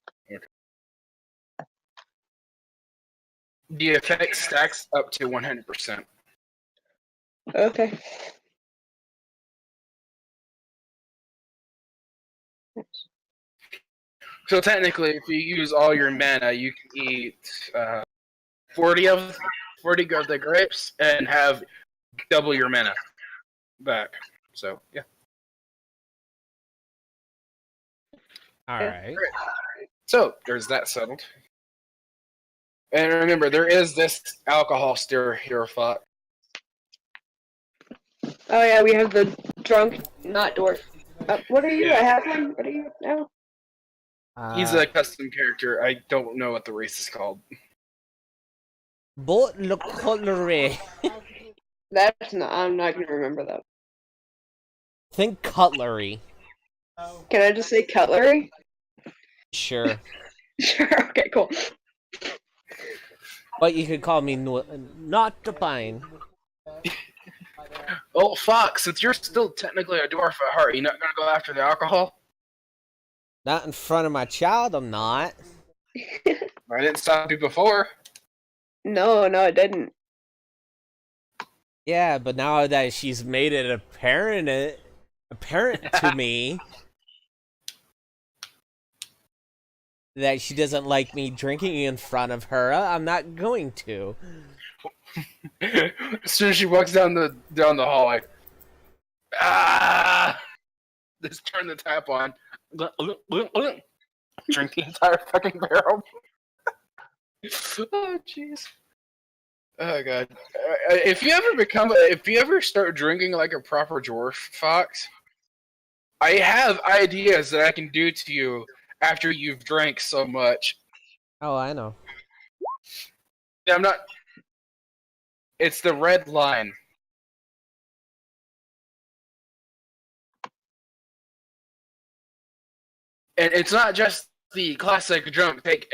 The effect stacks up to 100%. Okay. So technically, if you use all your mana, you can eat 40 of the grapes and have double your mana back. So yeah. All right. So there's that settled. And remember, there is this alcohol stir here, Fox. Oh yeah, we have the drunk, not dwarf. What are you? Yeah. I have one. What are you now? He's a custom character. I don't know what the race is called. But le cutlery. That's not. I'm not gonna remember that. Think cutlery. Can I just say cutlery? Sure. Sure. Okay. Cool. But you could call me Nottopain. Oh, Fox, since you're still technically a dwarf at heart, you not gonna go after the alcohol? Not in front of my child, I'm not. I didn't stop you before. No, it didn't. Yeah, but now that she's made it apparent to me that she doesn't like me drinking in front of her, I'm not going to. As soon as she walks down the hall, like, just turn the tap on. Drink the entire fucking barrel. Oh jeez. Oh god. If you ever start drinking like a proper dwarf, Fox, I have ideas that I can do to you after you've drank so much. Oh, I know. Yeah, I'm not. It's the red line. And it's not just the classic drunk take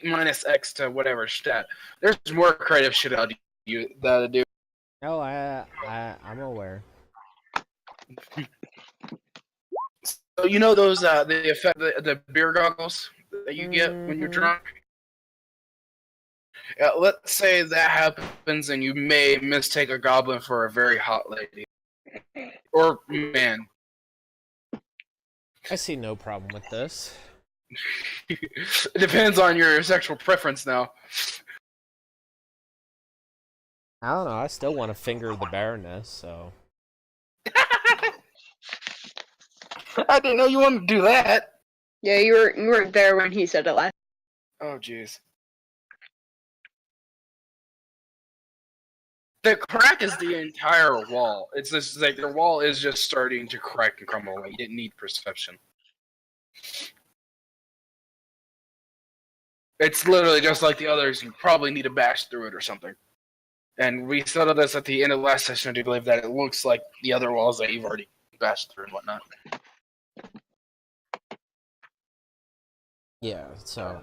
minus X to whatever stat. There's more creative shit I'll do. Oh, I'm aware. So you know those the beer goggles that you get when you're drunk? Yeah, let's say that happens and you may mistake a goblin for a very hot lady. Or man. I see no problem with this. It depends on your sexual preference now. I don't know, I still want to finger the Baroness, so... I didn't know you wanted to do that. Yeah, you weren't there when he said it last. Oh jeez. The crack is the entire wall. It's just like the wall is just starting to crack and crumble away. You didn't need perception. It's literally just like the others. You probably need to bash through it or something. And we settled this at the end of the last session. I do believe that it looks like the other walls that you've already bashed through and whatnot. Yeah, so...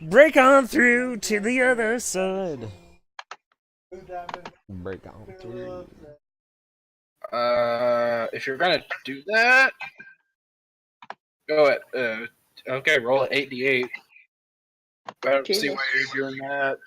break on through to the other side. Break on through. If you're gonna do that, go at okay, roll at 8d8. I don't see why you're doing that.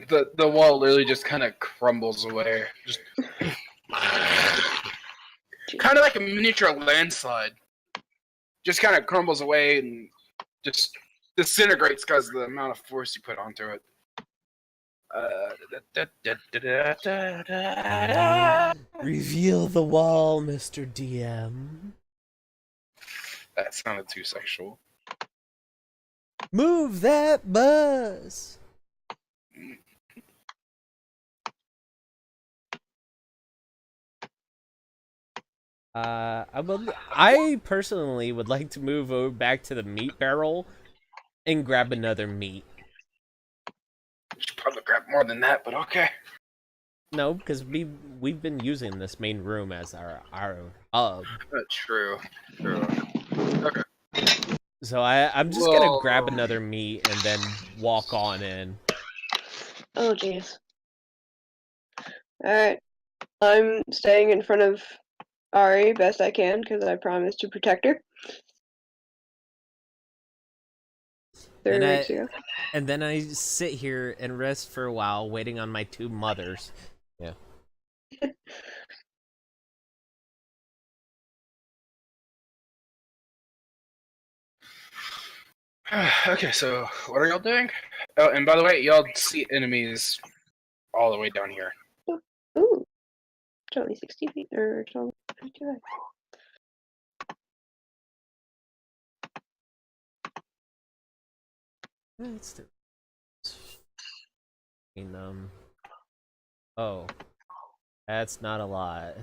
The wall literally just kind of crumbles away, just kind of like a miniature landslide. Just kind of crumbles away and just disintegrates because of the amount of force you put onto it. Reveal the wall, Mr. DM. That sounded too sexual. Move that bus. I personally would like to move over back to the meat barrel and grab another meat. Should probably grab more than that, but okay. No, because we've been using this main room as our hub. True. Okay. So I'm just gonna grab another meat and then walk on in. Oh jeez. Alright. I'm staying in front of Ari best I can because I promised to protect her. 3 weeks ago. And then I sit here and rest for a while, waiting on my two mothers. Yeah. Okay, so what are y'all doing? Oh, and by the way, y'all see enemies all the way down here. Ooh, it's only 60 feet or it's only 55. Let's do. Oh, that's not a lot.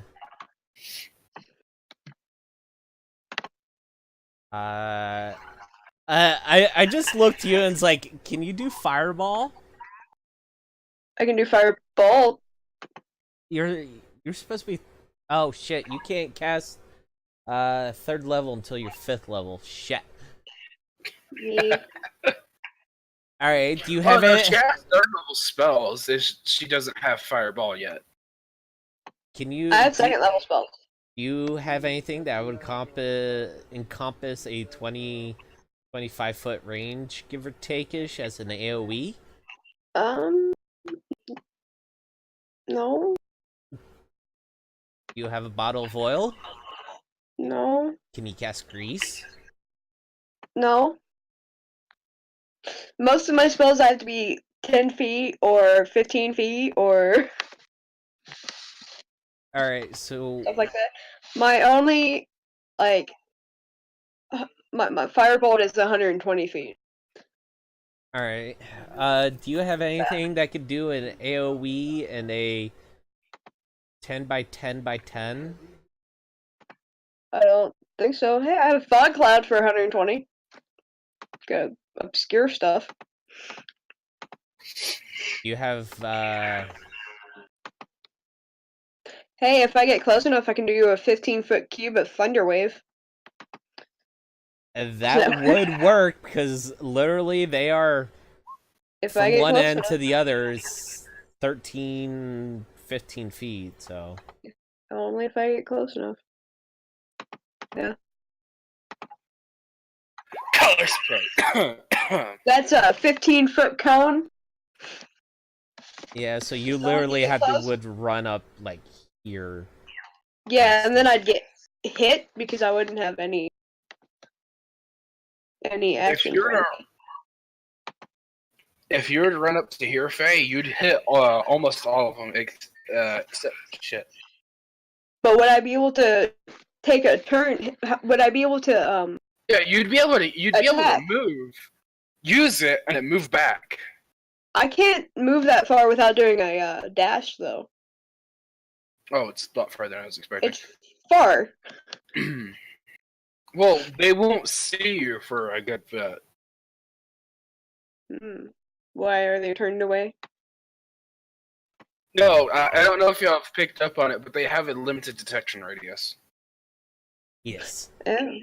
I just looked to you and was like, can you do fireball? I can do fireball. You're supposed to be. Oh shit! You can't cast 3rd level until you're 5th level. Shit. Me. All right. Do you Oh have no, it? she has 3rd level spells. She doesn't have fireball yet. Can you? I have 2nd level spells. Do you have anything that would encompass a 25-foot range, give or take-ish, as an AoE? No, Do you have a bottle of oil? no, Can you cast grease? no. Most of my spells have to be 10 feet or 15 feet or All right. So stuff like that. My only, like, my firebolt is 120 feet. all right. Do you have anything that could do an AoE and a 10 by 10 by 10? I don't think so. Hey, I have fog cloud for 120. Good obscure stuff. You have Hey, if I get close enough, I can do a 15-foot cube of thunder wave. that would work because literally they are If I from get one close end enough. to the other is 13, 15 feet. So Only if I get close enough. Yeah. Color spray. That's a 15-foot cone. yeah, so you So when literally get have to close- would run up like here. Yeah, and then I'd get hit because I wouldn't have any if action. you were to run up to here, Faye, you'd hit almost all of them except shit. But would I be able to take a turn? Would I be able to Yeah, you'd be able to Attack. move, use it, and then move back. I can't move that far without doing a dash though. Oh, it's a lot further than I was expecting. It's far. Well, they won't see you for a good bit. Why are they turned away? No, I don't know if y'all have picked up on it, but they have a limited detection radius. Yes. Oh.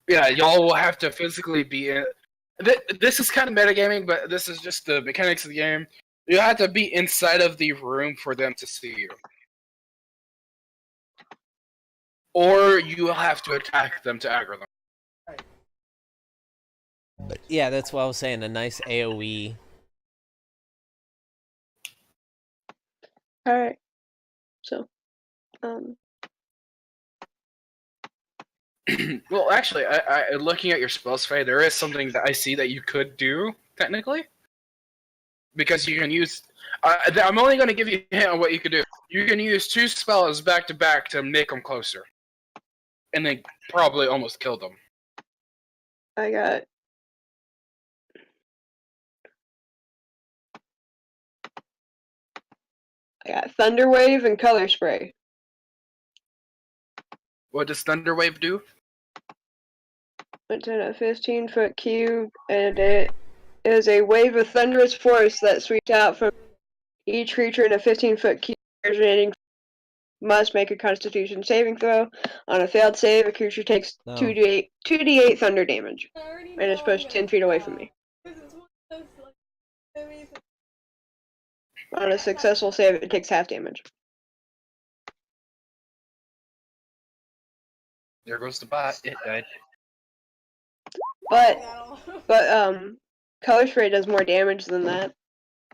Yeah, y'all will have to physically be in. This is kind of metagaming, but this is just the mechanics of the game. You have to be inside of the room for them to see you. Or you will have to attack them to aggro them. Yeah, that's what I was saying. A nice AoE. All right. So, Well, actually, I looking at your spells, Faye, there is something that I see that you could do, technically. Because you can use... I'm only going to give you a hint on what you could do. You can use 2 spells back to back to make them closer. And then probably almost kill them. I got Thunder Wave and Color Spray. What does Thunder Wave do? It's in a 15-foot cube, and it is a wave of thunderous force that sweeps out from each creature in a 15-foot cube. Originating must make a Constitution saving throw. On a failed save, a creature takes 2d8 thunder damage, and is pushed 10 feet away from me. On a successful save, it takes half damage. There goes the bot. It died. But Color Spray does more damage than that.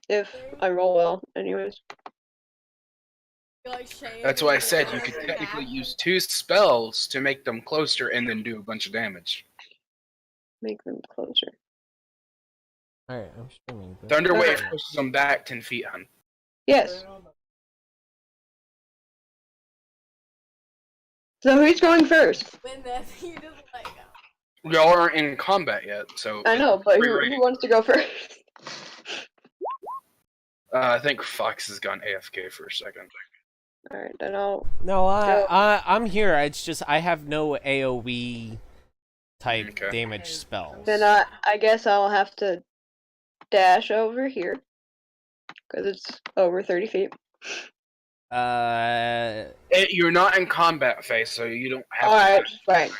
If I roll well, anyways. That's why I said you could technically use 2 spells to make them closer and then do a bunch of damage. Make them closer. Alright, I'm streaming. But... Thunder Wave pushes them back 10 feet, hon. Yes. So who's going first? Y'all aren't in combat yet, so... I know, but free who reign. wants to go first? I think Fox has gone AFK for a second. Alright, then I'll... No, I'm here. It's just I have no AoE type damage spells. Then I guess I'll have to dash over here. Because it's over 30 feet. You're not in combat phase, so you don't have Alright, right.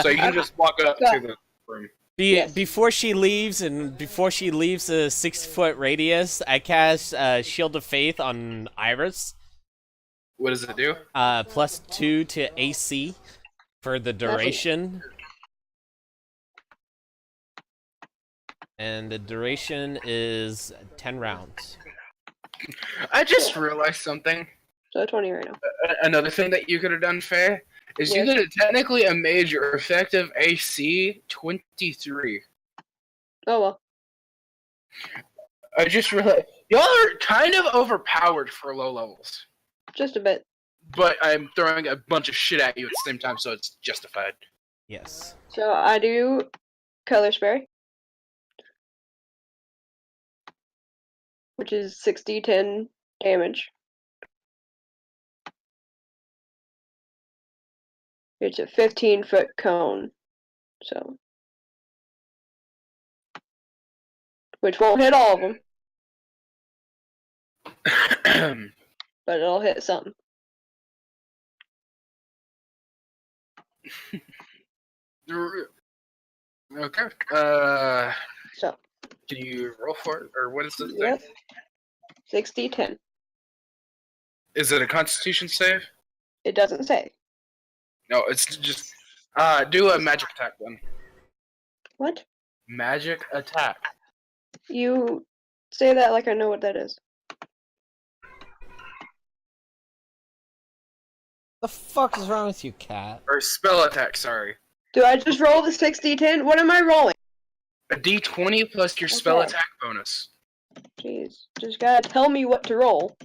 So you can just walk up to the room. Yes. Before she leaves the 6-foot radius, I cast Shield of Faith on Iris. What does it do? +2 to AC for the duration. And the duration is 10 rounds. I just realized something. So 20 right now. Another thing that you could have done, Faye, is you could have technically made your effective AC 23. Oh well. I just realized y'all are kind of overpowered for low levels. Just a bit. But I'm throwing a bunch of shit at you at the same time, so it's justified. Yes. So I do color spray. Which is 60-10 damage. It's a 15-foot cone. So. Which won't hit all of them. But it'll hit something. Okay. So. Can you roll for it, or what is this Yep. thing? 60-10. Is it a Constitution save? It doesn't say. No, it's just do a magic attack then. What? Magic attack. You say that like I know what that is. The fuck is wrong with you, cat? Or spell attack, sorry. Do I just roll the 60-10? What am I rolling? A D20 plus your spell attack bonus. Jeez. Just gotta tell me what to roll.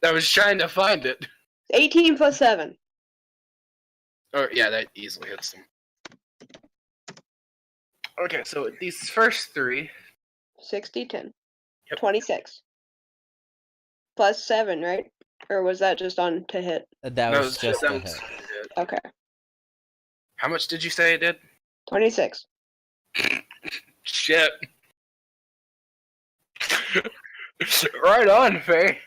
I was trying to find it. 18 plus 7. Oh, yeah, that easily hits them. Okay, so these first three. 60-10. Yep. 26. Plus 7, right? Or was that just on to hit? That No, was just a that hit. was- Okay. How much did you say it did? 26. Shit. Right on, Faye.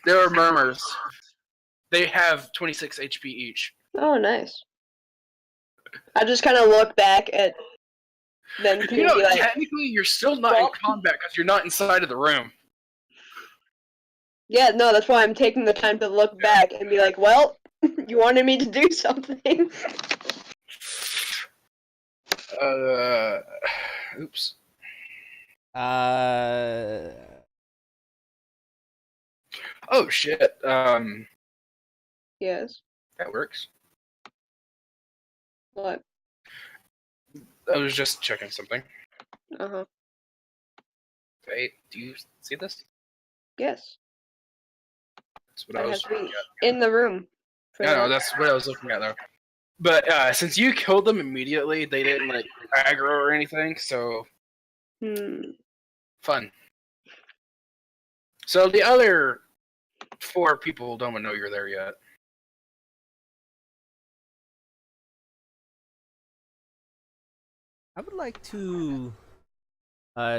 There are murmurs. They have 26 HP each. Oh, nice. I just kind of look back at them to You know, be like, technically, you're still not in Well- combat because you're not inside of the room. yeah, no, that's why I'm taking the time to look back and be like, well, you wanted me to do something. Oops. Oh shit. Yes. That works. What? I was just checking something. Uh-huh. Wait, do you see this? Yes. That's what I I have was to be looking at. in the room. for No, no, that. that's what I was looking at though. But since you killed them immediately, they didn't like aggro or anything, so fun. So the other 4 people don't know you're there yet. I would like to,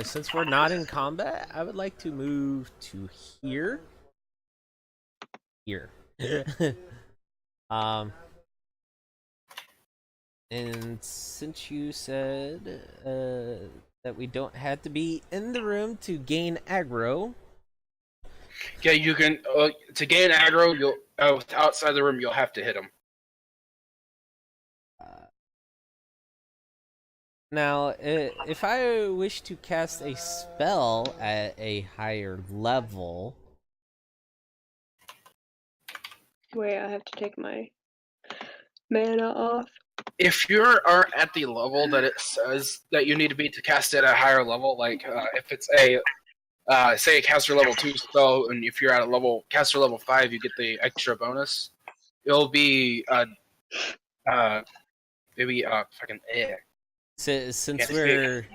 since we're not in combat, I would like to move to here. Here. And since you said that we don't have to be in the room to gain aggro. Yeah, you can to gain aggro. You'll outside the room. You'll have to hit them. Now, if I wish to cast a spell at a higher level, Wait, I have to take my mana off. If you are at the level that it says that you need to be to cast it at a higher level, like if it's a say a caster level 2 spell, and if you're at a level caster level 5, you get the extra bonus. It'll be maybe fucking since we're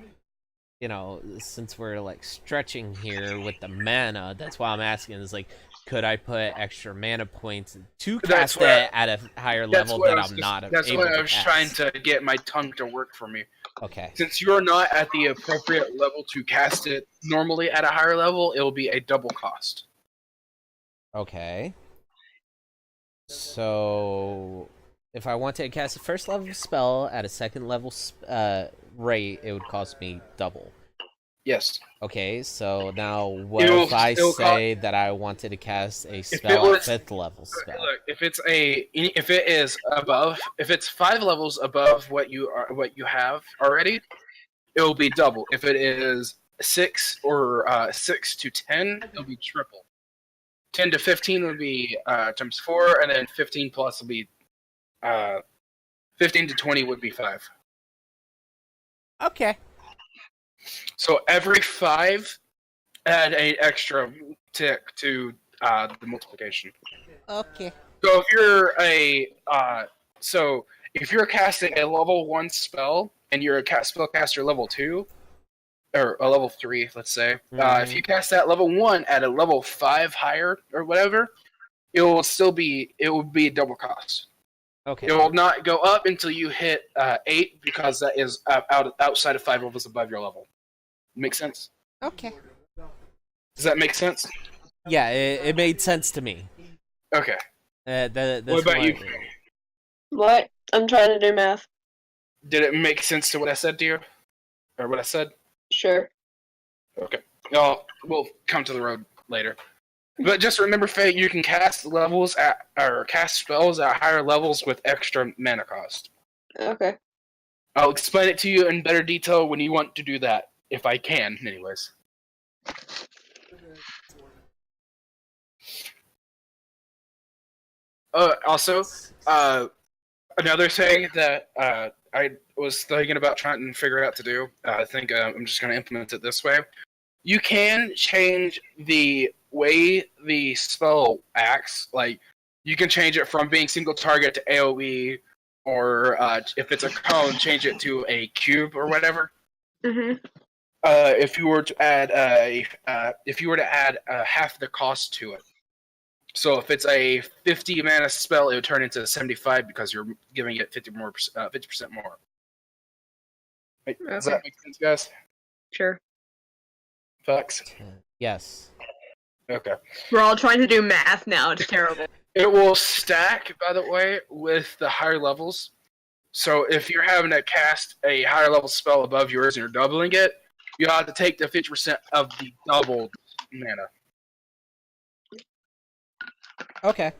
since we're like stretching here with the mana, that's why I'm asking is like, could I put extra mana points to cast it at a higher level that I'm not That's able what I to was cast? trying to get my tongue to work for me. Okay. Since you're not at the appropriate level to cast it normally at a higher level, it'll be a double cost. Okay. So, if I want to cast a first level spell at a second level rate, it would cost me double. Yes. Okay, so now what if I say that I wanted to cast a spell at fifth level spell? Look, if it is above, if it's 5 levels above what you have already, it will be double. If it is 6 or 6 to 10, it'll be triple. 10 to 15 would be times 4, and then 15 plus will be 15 to 20 would be 5. Okay. So every 5, add an extra tick to the multiplication. Okay. So if you're casting a level 1 spell and you're a spellcaster level 2 or a level 3, let's say, if you cast that level 1 at a level 5 higher or whatever, it will be double cost. Okay. It will not go up until you hit 8 because that is outside of 5 levels above your level. Make sense? Okay. Does that make sense? Yeah, it made sense to me. Okay. That's what about you? What? I'm trying to do math. Did it make sense to what I said to you? Or what I said? Sure. Okay. No, we'll come to the road later. But just remember, Faye, you can cast spells at higher levels with extra mana cost. Okay. I'll explain it to you in better detail when you want to do that, if I can, anyways. Also, another thing that I was thinking about trying to figure out to do, I think I'm just going to implement it this way. You can change the way the spell acts. Like, you can change it from being single target to AoE, or if it's a cone, change it to a cube or whatever. Mm-hmm. If you were to add half the cost to it. So if it's a 50 mana spell, it would turn into 75 because you're giving it 50% more. Wait, Okay. does that make sense, guys? Sure. Facts? Yes. Okay. We're all trying to do math now. It's terrible. It will stack, by the way, with the higher levels. So if you're having to cast a higher level spell above yours and you're doubling it, you have to take the 50% of the doubled mana. Okay.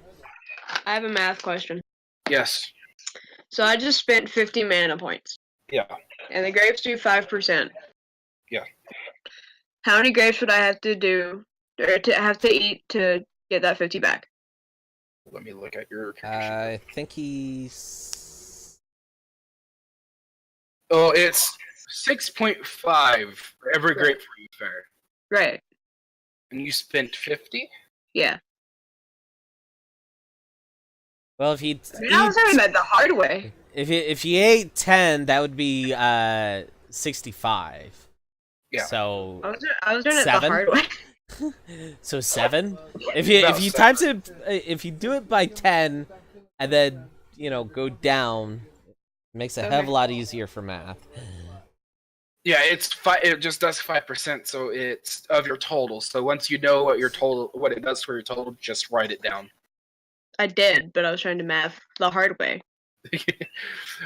I have a math question. Yes. So I just spent 50 mana points. Yeah. And the grapes do 5%. Yeah. How many grapes would I have to do, or to have to eat to get that 50 back? Let me look at your I think he's... Oh, it's 6.5 for every grape for you, fair. Right. And you spent 50? Yeah. Well, if he I was doing that the hard way. if he ate 10, that would be 65. Yeah. So I was doing 7? It the hard way. So 7? If you times it, if you do it by 10, and then go down, it makes it a hell of a lot easier for math. Yeah, it just does 5%, so it's of your total. So once you know what it does for your total, just write it down. I did, but I was trying to math the hard way.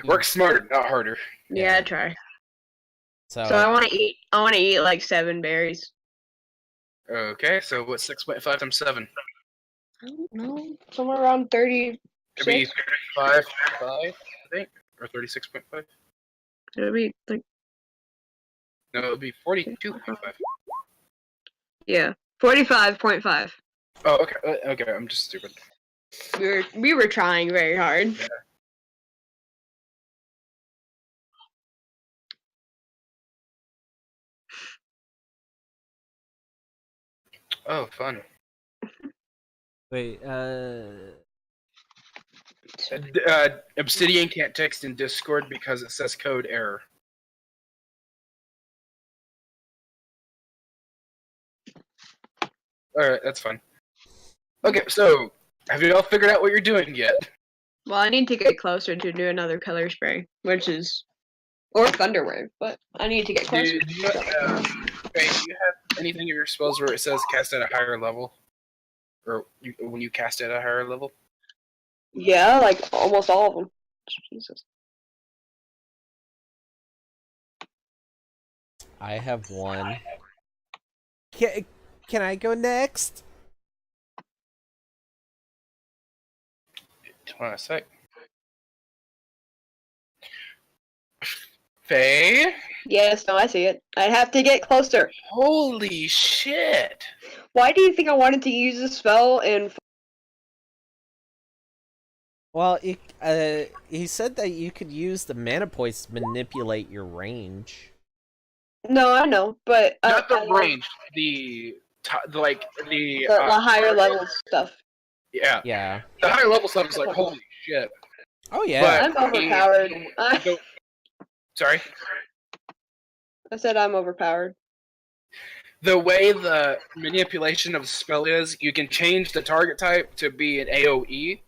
Work smarter, not harder. Yeah, I try. So I want to eat like 7 berries. Okay, so what's 6.5 times 7? I don't know. Somewhere around 30. It'd be 35, I think, or 36.5. It'll be like No, it would be 42.5. Yeah, 45.5. Oh, okay. Okay, I'm just stupid. We were trying very hard. Yeah. Oh, fun. Wait, Obsidian can't text in Discord because it says code error. Alright, that's fine. Okay, so, have you all figured out what you're doing yet? Well, I need to get closer to do another color spray, which is... Or Thunderwave, but I need to get closer. Do you have anything in your spells where it says cast at a higher level? Or when you cast at a higher level? Yeah, like almost all of them. Jesus. I have one. Can I go next? Hold on a sec. Faye? Yes, no, I see it. I have to get closer. Holy shit! Why do you think I wanted to use this spell in... Well, he said that you could use the mana points to manipulate your range. No, I know, but... Not the range, the higher level stuff. Yeah. Yeah. The higher level stuff is like, holy shit. Oh, yeah. I'm overpowered. Sorry? I said I'm overpowered. The way the manipulation of the spell is, you can change the target type to be an AoE.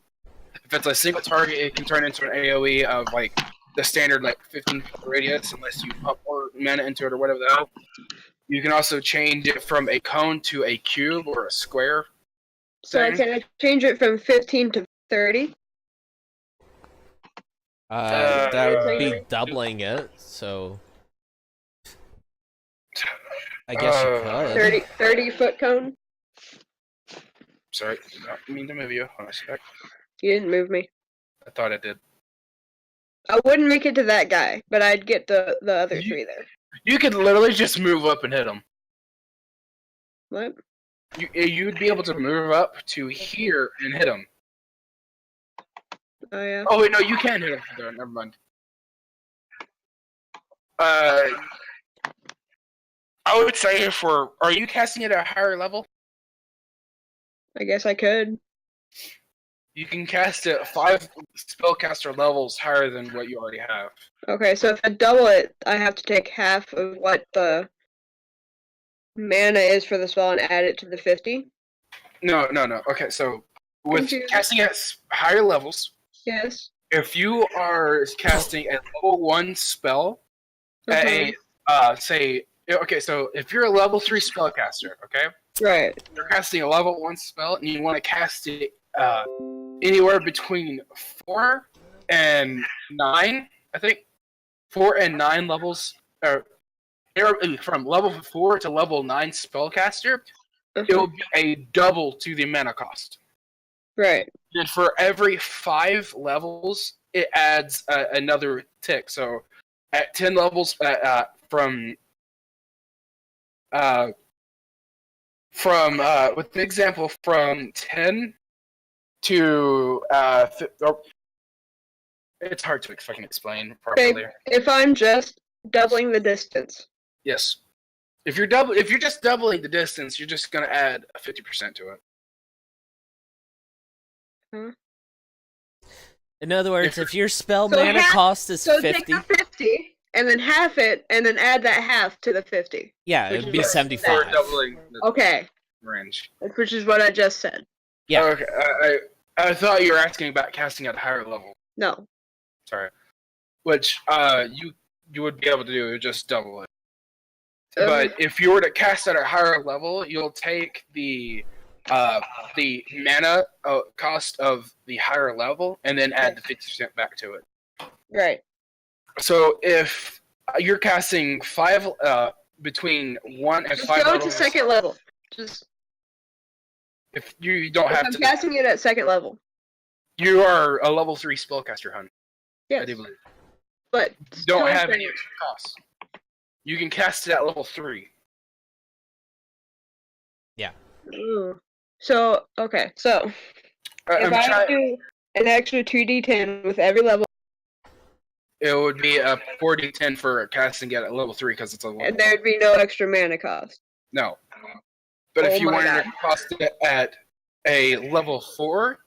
If it's a single target, it can turn into an AoE of like the standard like 15 radius, unless you put more mana into it or whatever the hell. You can also change it from a cone to a cube or a square. So can I change it from 15 to 30? That would be doubling it, so... I guess you could. 30 foot cone? Sorry, did not mean to move you. Hold on a sec. You didn't move me. I thought I did. I wouldn't make it to that guy, but I'd get the other three there. You could literally just move up and hit him. What? You'd be able to move up to here and hit him. Oh, yeah. Oh, wait, no, you can hit him from there. Never mind. I would say are you casting it at a higher level? I guess I could. You can cast it 5 spellcaster levels higher than what you already have. Okay, so if I double it, I have to take half of what the mana is for the spell and add it to the 50? No. Okay, so with Confused. casting at higher levels, Yes. if you are casting a level 1 spell, at a, so if you're a level 3 spellcaster, okay? Right. You're casting a level 1 spell, and you want to cast it anywhere between 4 and 9, I think. 4 and 9 levels, or from level 4 to level 9 spellcaster, it will be a double to the mana cost. Right. And for every 5 levels, it adds another tick. So at 10 levels, with the example, from 10 to it's hard to fucking explain properly. Okay, if I'm just doubling the distance. Yes. If you're just doubling the distance, you're just gonna add a 50% to it. In other words, if your spell mana cost is 50... take the 50, and then half it, and then add that half to the 50. Yeah, it would be 75. Or doubling the Okay. range. Which is what I just said. Yeah. Okay, I thought you were asking about casting at a higher level. No. Sorry. Which you would be able to do, just double it. But if you were to cast at a higher level, you'll take the mana cost of the higher level and then add the 50% back to it. Right. So if you're casting 5 between 1 and 5 go levels, to second level. Just if you don't have I'm to, casting it at second level. you are a level 3 spellcaster, hun. Yes. I do believe. But You don't have any extra costs. You can cast it at level 3. Ooh. So okay, so if I'm I trying. do an extra 2d10 with every level, It would be a 4d10 for casting it at level 3 because it's a level. and there'd be no extra mana cost. No. But Oh if you my wanted God. to cost it at a level 4,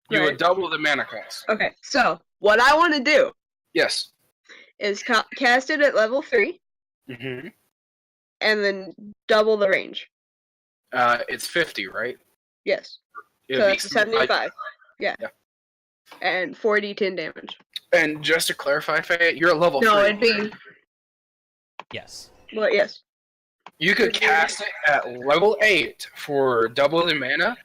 you Right. would double the mana cost. Okay, so what I want to do Yes. is cast it at level 3, Mm-hmm. and then double the range. It's 50, right? Yes. It'd So be it's 75. Yeah. And 4d10 damage. And just to clarify, Faye, you're at level 3. No, it'd be. Yes. Well, yes. You could cast it at level 8 for double the mana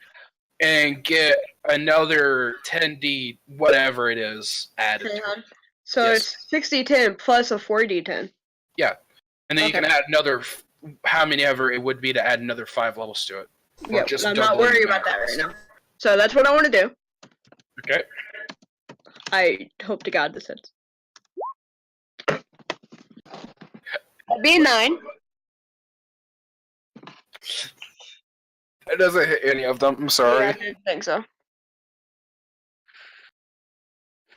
and get another 10d whatever it is added to it. So Yes. it's 60-10 plus a 4d10. Yeah. And then you Okay. can add another, how many ever it would be to add another 5 levels to it. Or Yeah, just I'm not doubling worried the about that mana right cost. now. So that's what I want to do. Okay. I hope to God this hits. That'd be a 9. It doesn't hit any of them, I'm Yeah, I sorry. didn't think so.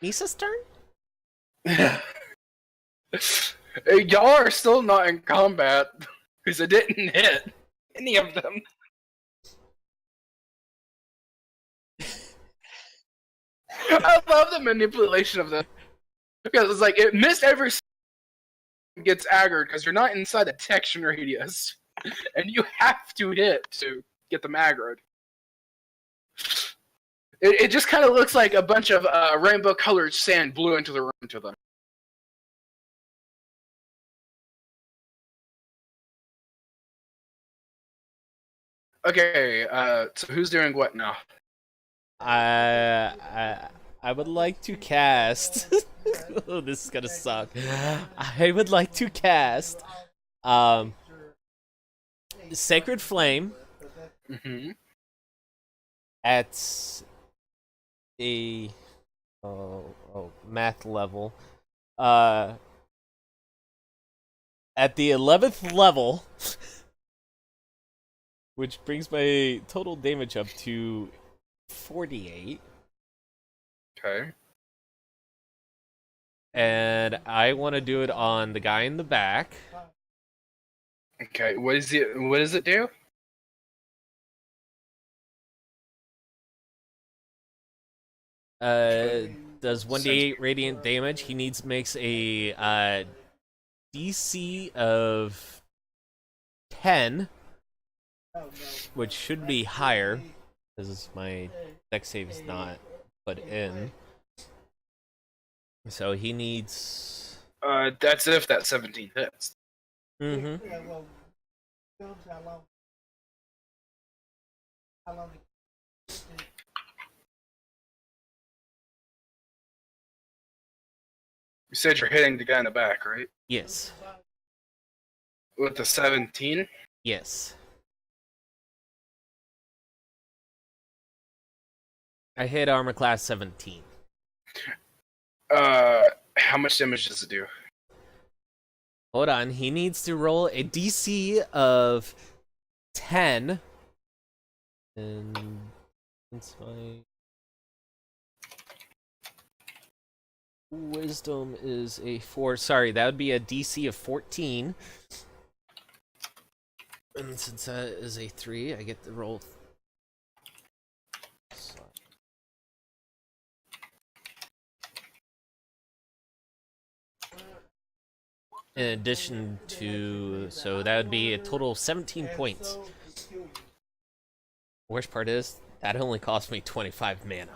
Misa's turn? Hey, y'all are still not in combat because it didn't hit any of them. I love the manipulation of this because it's like it missed every gets aggroed because you're not inside the detection radius, and you have to hit to get them aggroed. It just kind of looks like a bunch of rainbow-colored sand blew into the room to them. Okay, so who's doing what now? I would like to cast. Oh, this is gonna suck. I would like to cast Sacred Flame Mm-hmm. at a math level. At the 11th level, which brings my total damage up to 48. Okay. And I want to do it on the guy in the back. Okay. What does it do? Does 1d8 radiant damage. He makes a DC of 10, which should be higher because my dex save is not put in. So he needs. That's if that 17 hits. Mm-hmm. You said you're hitting the guy in the back, right? Yes. With the 17? Yes. I hit armor class 17. How much damage does it do? Hold on, he needs to roll a DC of 10. And since my wisdom is a 4, sorry, that would be a DC of 14. And since that is a 3, I get to roll. In addition to, so that would be a total of 17 points. Worst part is, that only cost me 25 mana.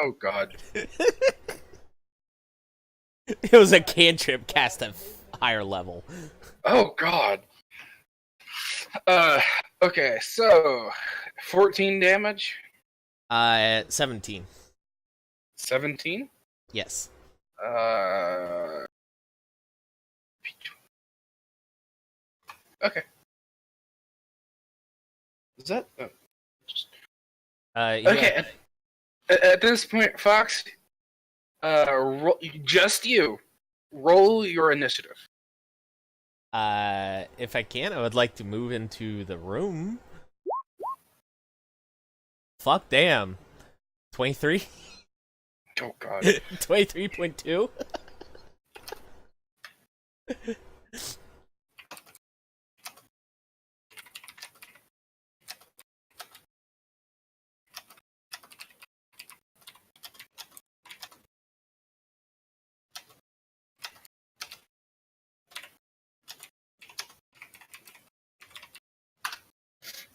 Oh god. It was a cantrip cast at higher level. Oh god. Okay, so 14 damage? 17. 17? Yes. Okay. Is that Yeah. okay? At this point, Fox, just you roll your initiative. If I can, I would like to move into the room. Fuck, damn. 23? Oh god. 23.2?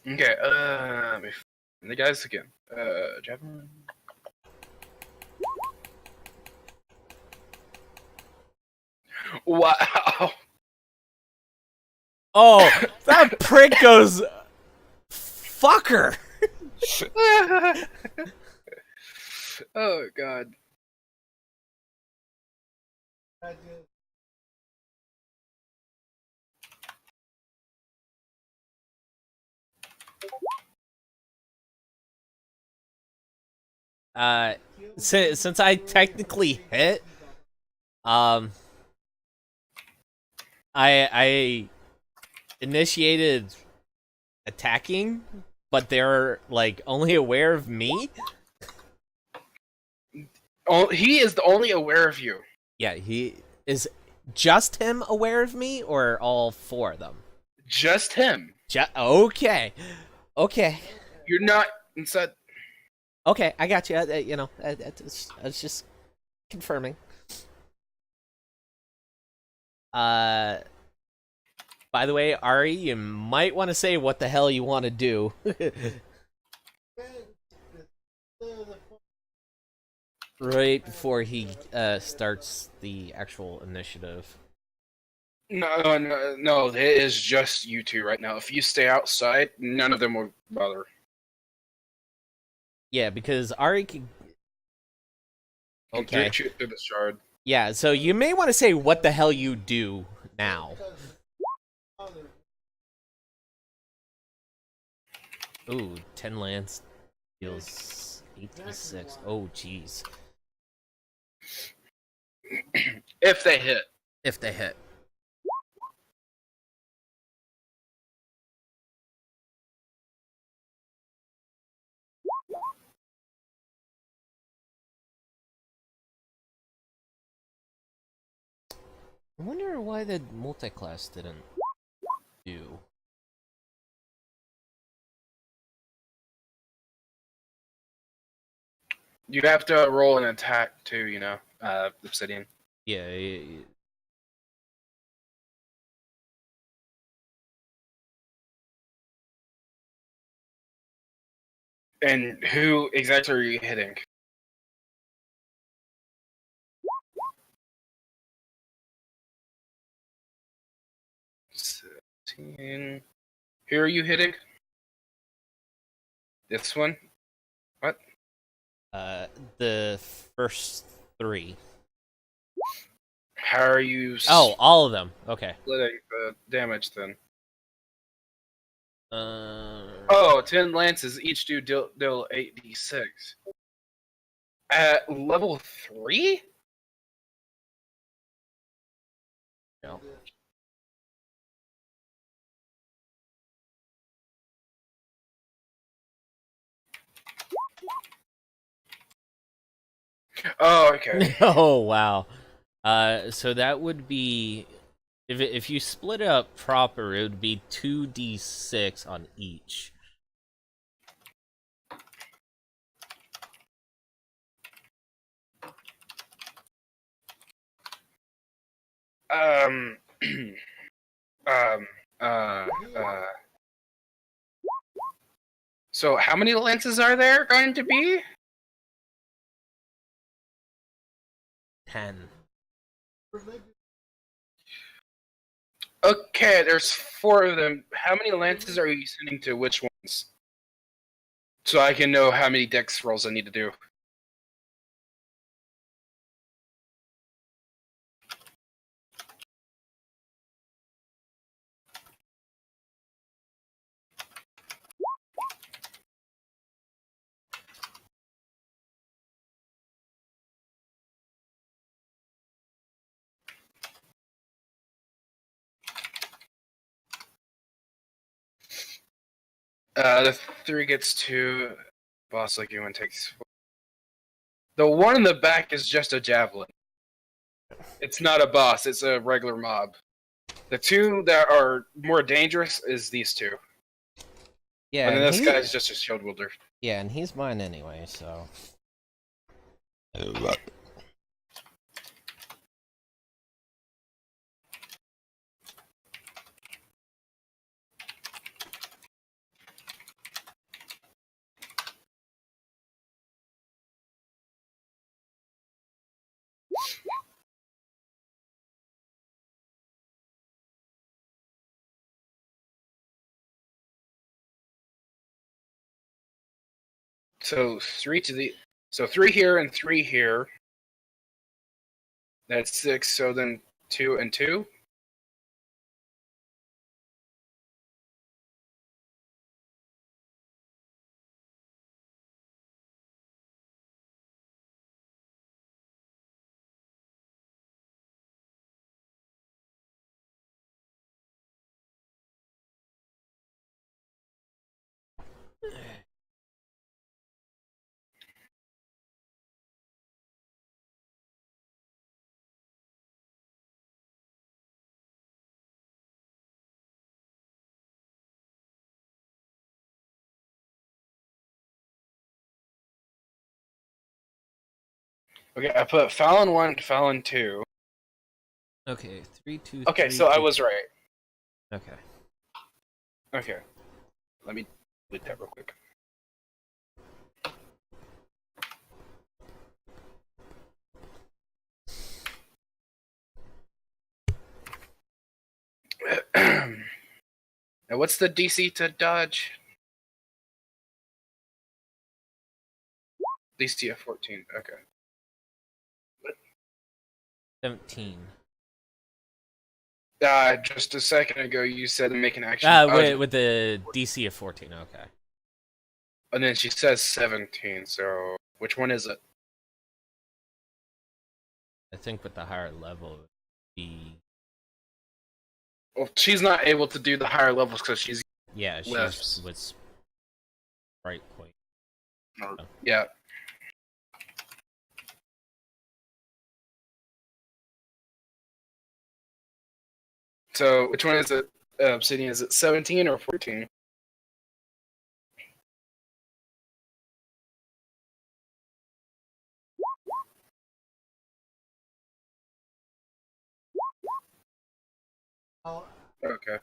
Okay, let me find the guys again. Javelin. Wow. Oh, that prick goes... Fucker! Oh god. Since I technically hit, I initiated attacking, but they're like only aware of me. Oh, he is the only aware of you. Yeah, he is. Just him aware of me, or all four of them? Just him. Okay, okay, You're not inside. okay. I got you. You know, I was just confirming. By the way, Ari, you might want to say what the hell you want to do. Right before he starts the actual initiative. No, it is just you two right now. If you stay outside, none of them will bother. Yeah, because Ari can... Okay. Shoot through the shard. Yeah, so you may want to say what the hell you do now. Ooh, 10 lance deals 8d6. Oh, jeez. If they hit. If they hit. I wonder why the multi-class didn't do. You'd have to roll an attack too, you know, Obsidian. Yeah, And who exactly are you hitting? Who are you hitting? This one? What? the first three. How are you Oh, all of them. Okay. splitting the damage then? Uh, Oh, 10 lances each deal 8d6. At level 3? no. Oh, okay. Oh, wow. So that would be... If you split it up proper, it would be 2d6 on each. Um, um, uh, uh. So how many lances are there going to be? 10. Okay, there's 4 of them. How many lances are you sending to which ones? So I can know how many dex rolls I need to do. The 3 gets 2. Boss like you and takes 4. The one in the back is just a javelin. It's not a boss, it's a regular mob. The 2 that are more dangerous is these 2. Yeah, And then and this guy's just a shield wielder. yeah, and he's mine anyway, so. So 3 here and 3 here. That's 6, so then 2 and 2. Okay, I put Fallon 1, Fallon 2. Okay, 3, 2, Okay, 3, so I 2. was right. Okay. Okay. Let me delete that real quick. Now, what's the DC to dodge? DC of 14. Okay. 17. Just a second ago, you said to make an action dodge, With the DC of 14, okay. and then she says 17. So, which one is it? I think with the higher level, it would be. Well, she's not able to do the higher levels because she's Yeah, she lifts. was right point. Yeah. So, which one is it? Obsidian, is it 17 or 14? Okay.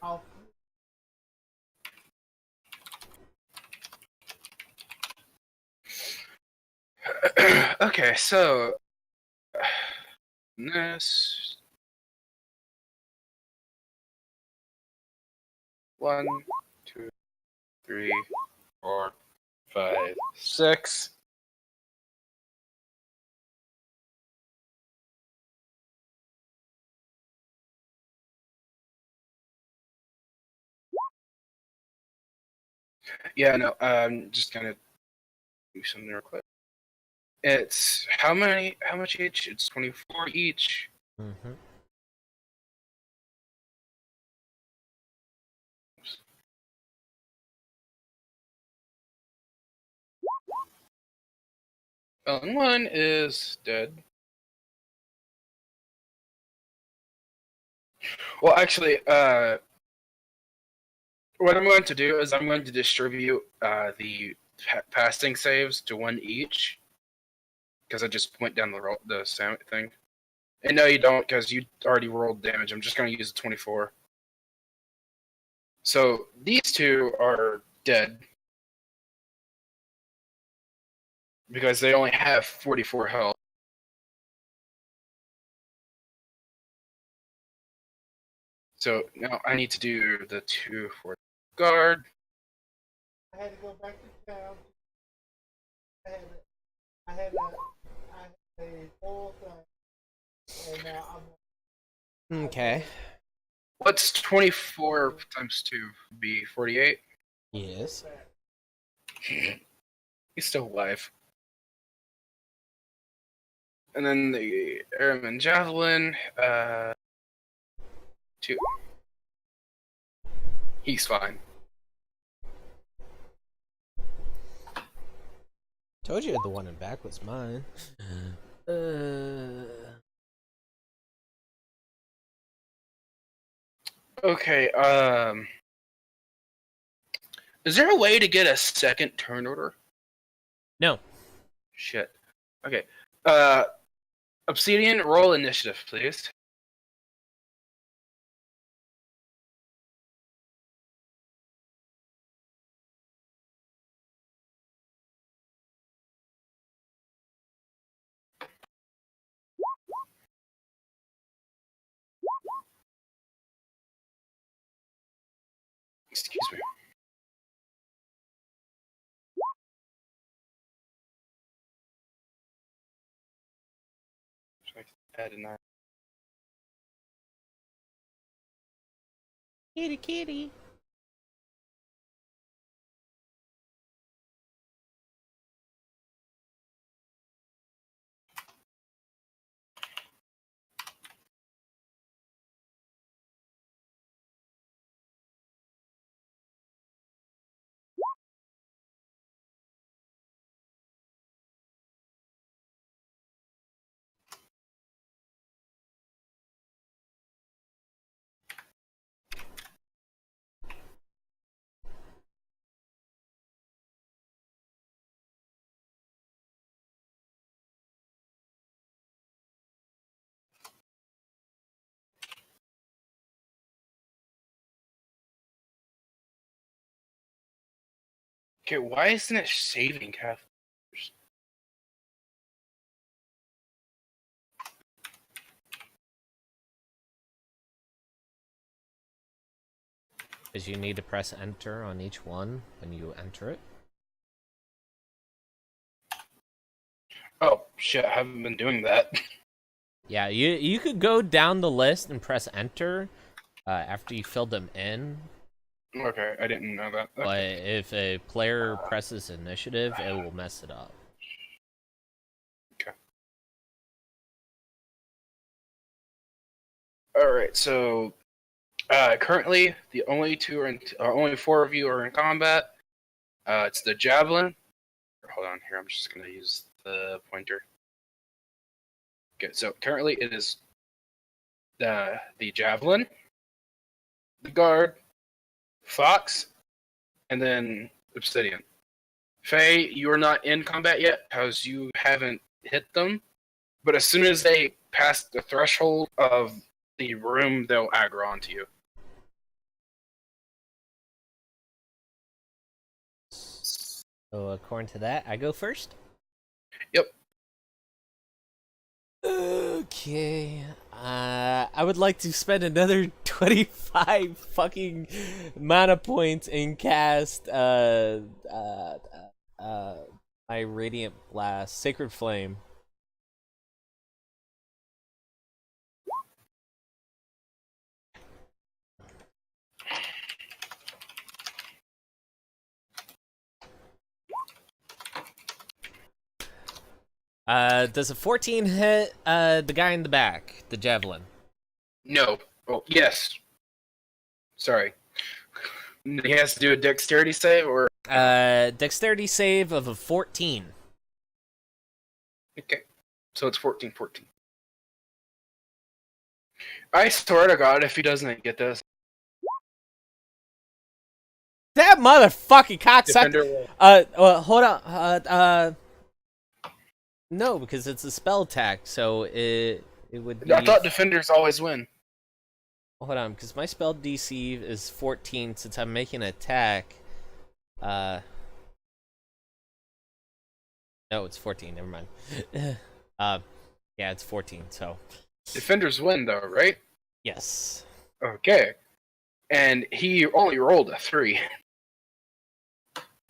Okay, so this 1, 2, 3, 4, 5, 6. Yeah, no, I'm just gonna do something real quick. It's how much each? It's 24 each. Mm-hmm. One is dead. Well, actually, what I'm going to do is I'm going to distribute the passing saves to 1 each, because I just went down the same thing. And no, you don't, because you already rolled damage. I'm just going to use the 24. So these 2 are dead because they only have 44 health. So now I need to do the 2 for guard. I had to go back to town. I had a whole thing, and now I'm. Okay. What's 24 times 2? Be 48? Yes. He's still alive. And then the Airman Javelin, 2. He's fine. Told you the one in back was mine. Okay. Is there a way to get a second turn order? No. Shit. Okay. Obsidian, roll initiative, please. Excuse me. Should I add a 9? Kitty, kitty. Okay, why isn't it saving Catholic? Because you need to press enter on each one when you enter it. Oh, shit, I haven't been doing that. Yeah, you could go down the list and press enter after you filled them in. Okay, I didn't know that. Okay. But if a player presses initiative, it will mess it up. Okay. Alright, so currently the only only 4 of you are in combat. It's the javelin. Hold on here, I'm just gonna use the pointer. Okay, so currently it is the javelin, the guard, fox, and then obsidian. Faye, you are not in combat yet because you haven't hit them. But as soon as they pass the threshold of the room, they'll aggro onto you. So according to that, I go first? Yep. Okay. I would like to spend another 25 fucking mana points and cast my Radiant Blast, Sacred Flame. Does a 14 hit the guy in the back, the javelin? No. Oh, yes. Sorry. He has to do a dexterity save, or Dexterity save of a 14. okay. So it's 14-14. I swear to God, if he doesn't get this, That motherfucking cocksucker. defender will. Hold on. No, because it's a spell attack, so it would be... I thought defenders always win. Hold on, because my spell DC is 14 since I'm making an attack. No, it's 14, never mind. Yeah, it's 14, so... Defenders win, though, right? Yes. Okay. And he only rolled a 3.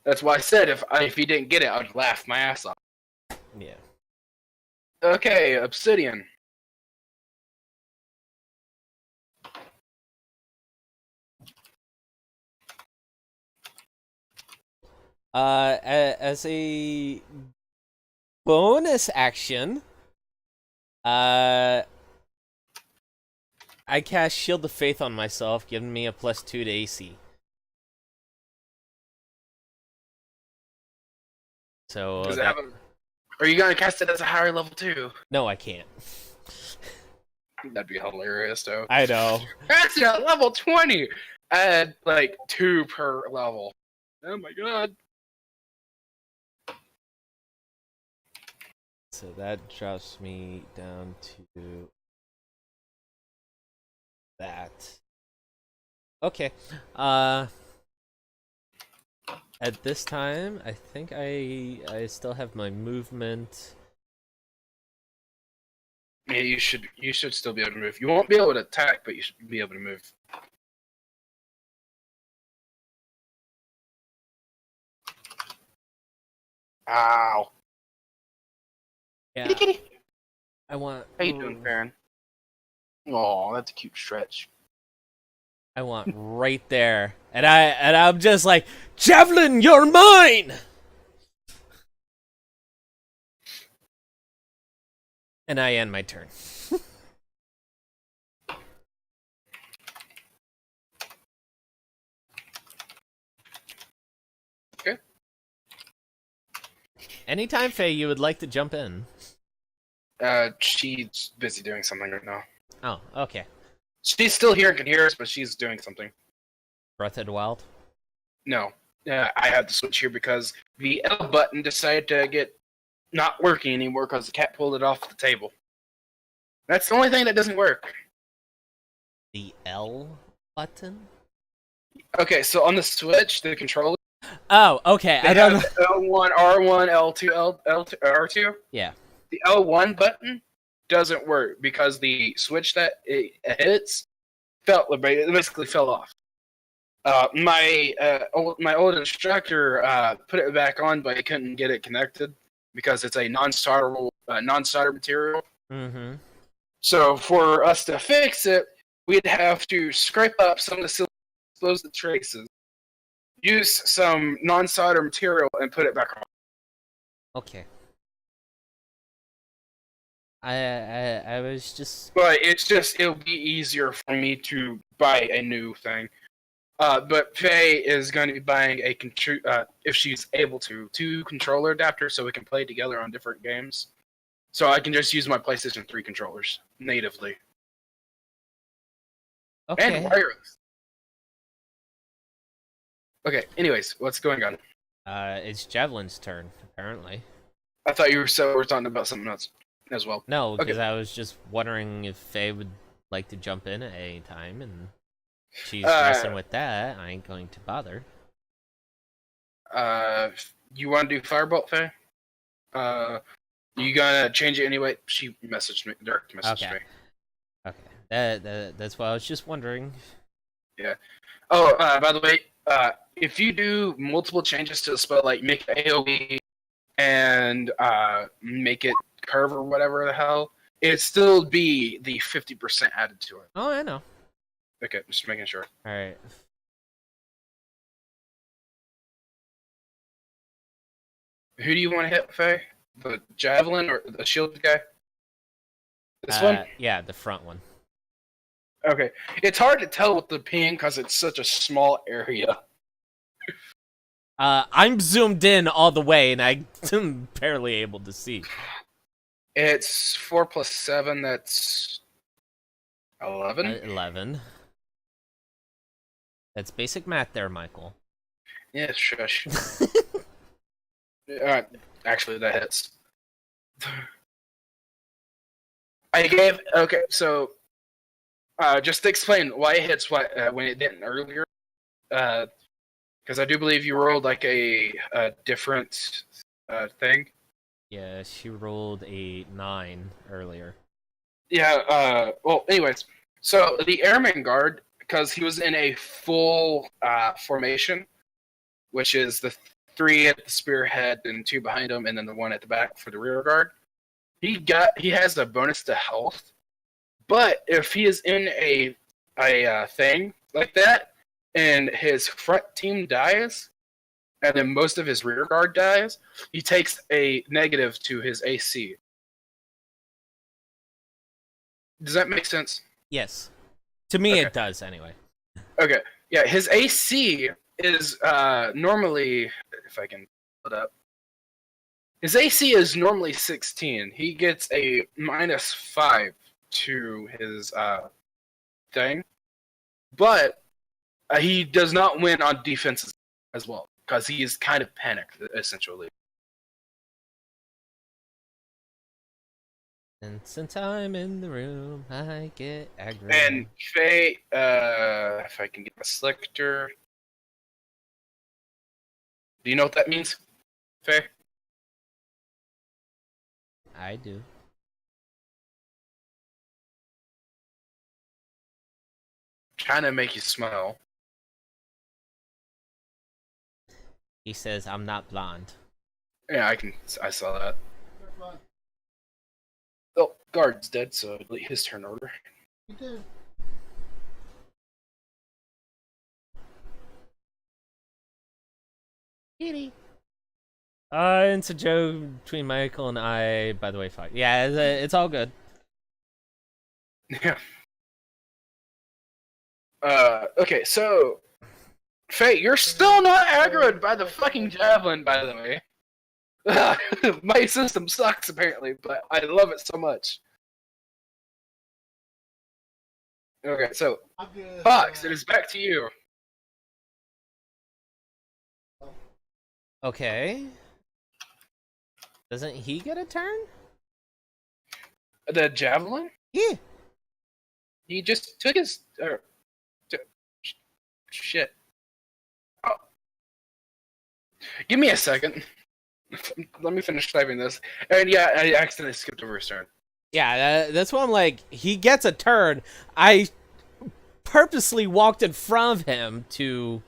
That's why I said if he didn't get it, I'd laugh my ass off. Yeah. Okay, Obsidian. As a bonus action, I cast Shield of Faith on myself, giving me a +2 to AC. So Does it have a, are you gonna cast it as a higher level too? no, I can't. That'd be hilarious, though. I know. That's at level 20. I had like 2 per level. Oh my god. So that drops me down to that. Okay. At this time, I think I still have my movement. Yeah, you should still be able to move. You won't be able to attack, but you should be able to move. Ow. Yeah. Kitty, kitty. I want. How you doing, Farron? Oh, that's a cute stretch. I want right there, and I'm just like, Javelin, you're mine. And I end my turn. Okay. Anytime, Faye, you would like to jump in. She's busy doing something right now. Oh, okay. She's still here and can hear us, but she's doing something. Breath of the Wild. No. I had to switch here because the L button decided to get not working anymore because the cat pulled it off the table. That's the only thing that doesn't work. The L button. Okay, so on the Switch, the controller, Oh, okay. I don't know. L1, R1, L2, L2, R2. Yeah. The L1 button doesn't work because the switch that it hits basically fell off. My old instructor put it back on, but he couldn't get it connected because it's a non-starter material. Mm-hmm. So for us to fix it, we'd have to scrape up some of the silicone, expose the traces, use some non-solder material, and put it back on. Okay. I was just. But it'll be easier for me to buy a new thing. But Faye is going to be buying if she's able to, 2 controller adapters so we can play together on different games. So I can just use my PlayStation 3 controllers natively. Okay. And wireless. Okay, anyways, what's going on? It's Javelin's turn, apparently. I thought you were talking about something else as well. No, because Okay. I was just wondering if Faye would like to jump in at any time, and she's Uh, messing with that. I ain't going to bother. You want to do Firebolt, Faye? You gonna change it anyway? She messaged me, direct messaged Okay. me. Okay, that's what I was just wondering. Yeah. Oh, by the way, if you do multiple changes to the spell, like make it AoE and make it curve or whatever the hell, it'd still be the 50% added to it. Oh, I know. Okay, just making sure. All right. Who do you want to hit, Faye? The javelin or the shield guy? This one? Yeah, the front one. Okay. It's hard to tell with the ping because it's such a small area. I'm zoomed in all the way, and I'm barely able to see. It's 4 plus 7, that's 11? 11. That's basic math there, Michael. Yeah, shush. Actually, that hits. Okay, so just to explain why it hits when it didn't earlier, because I do believe you rolled like a different thing. Yeah, she rolled a 9 earlier. Yeah, well, anyways, so the Airman Guard, because he was in a full formation, which is the 3 at the spearhead and 2 behind him, and then the 1 at the back for the rear guard. He has a bonus to health, but if he is in a thing like that, and his front team dies, and then most of his rear guard dies, he takes a negative to his AC. Does that make sense? Yes. To me, Okay. it does, anyway. Okay. Yeah, his AC is normally, if I can pull it up, His AC is normally 16. He gets a -5 to his thing, but he does not win on defenses as well because he is kind of panicked essentially. And since I'm in the room, I get aggro. And Faye, if I can get a selector, do you know what that means, Faye? I do. Trying to make you smile. He says I'm not blonde. Yeah, I saw that. Oh, guard's dead, so his turn order. You do. Kitty. It's a joke between Michael and I. By the way, fuck. Yeah, it's all good. Yeah. Okay, so Faye, you're still not aggroed by the fucking javelin, by the way. My system sucks apparently, but I love it so much. Okay, so I'm good. Fox, it is back to you. Okay. Doesn't he get a turn? The javelin? Yeah. He just took his shit. Oh. Give me a second. Let me finish typing this. And yeah, I accidentally skipped over his turn. Yeah, that's why I'm like, he gets a turn. I purposely walked in front of him to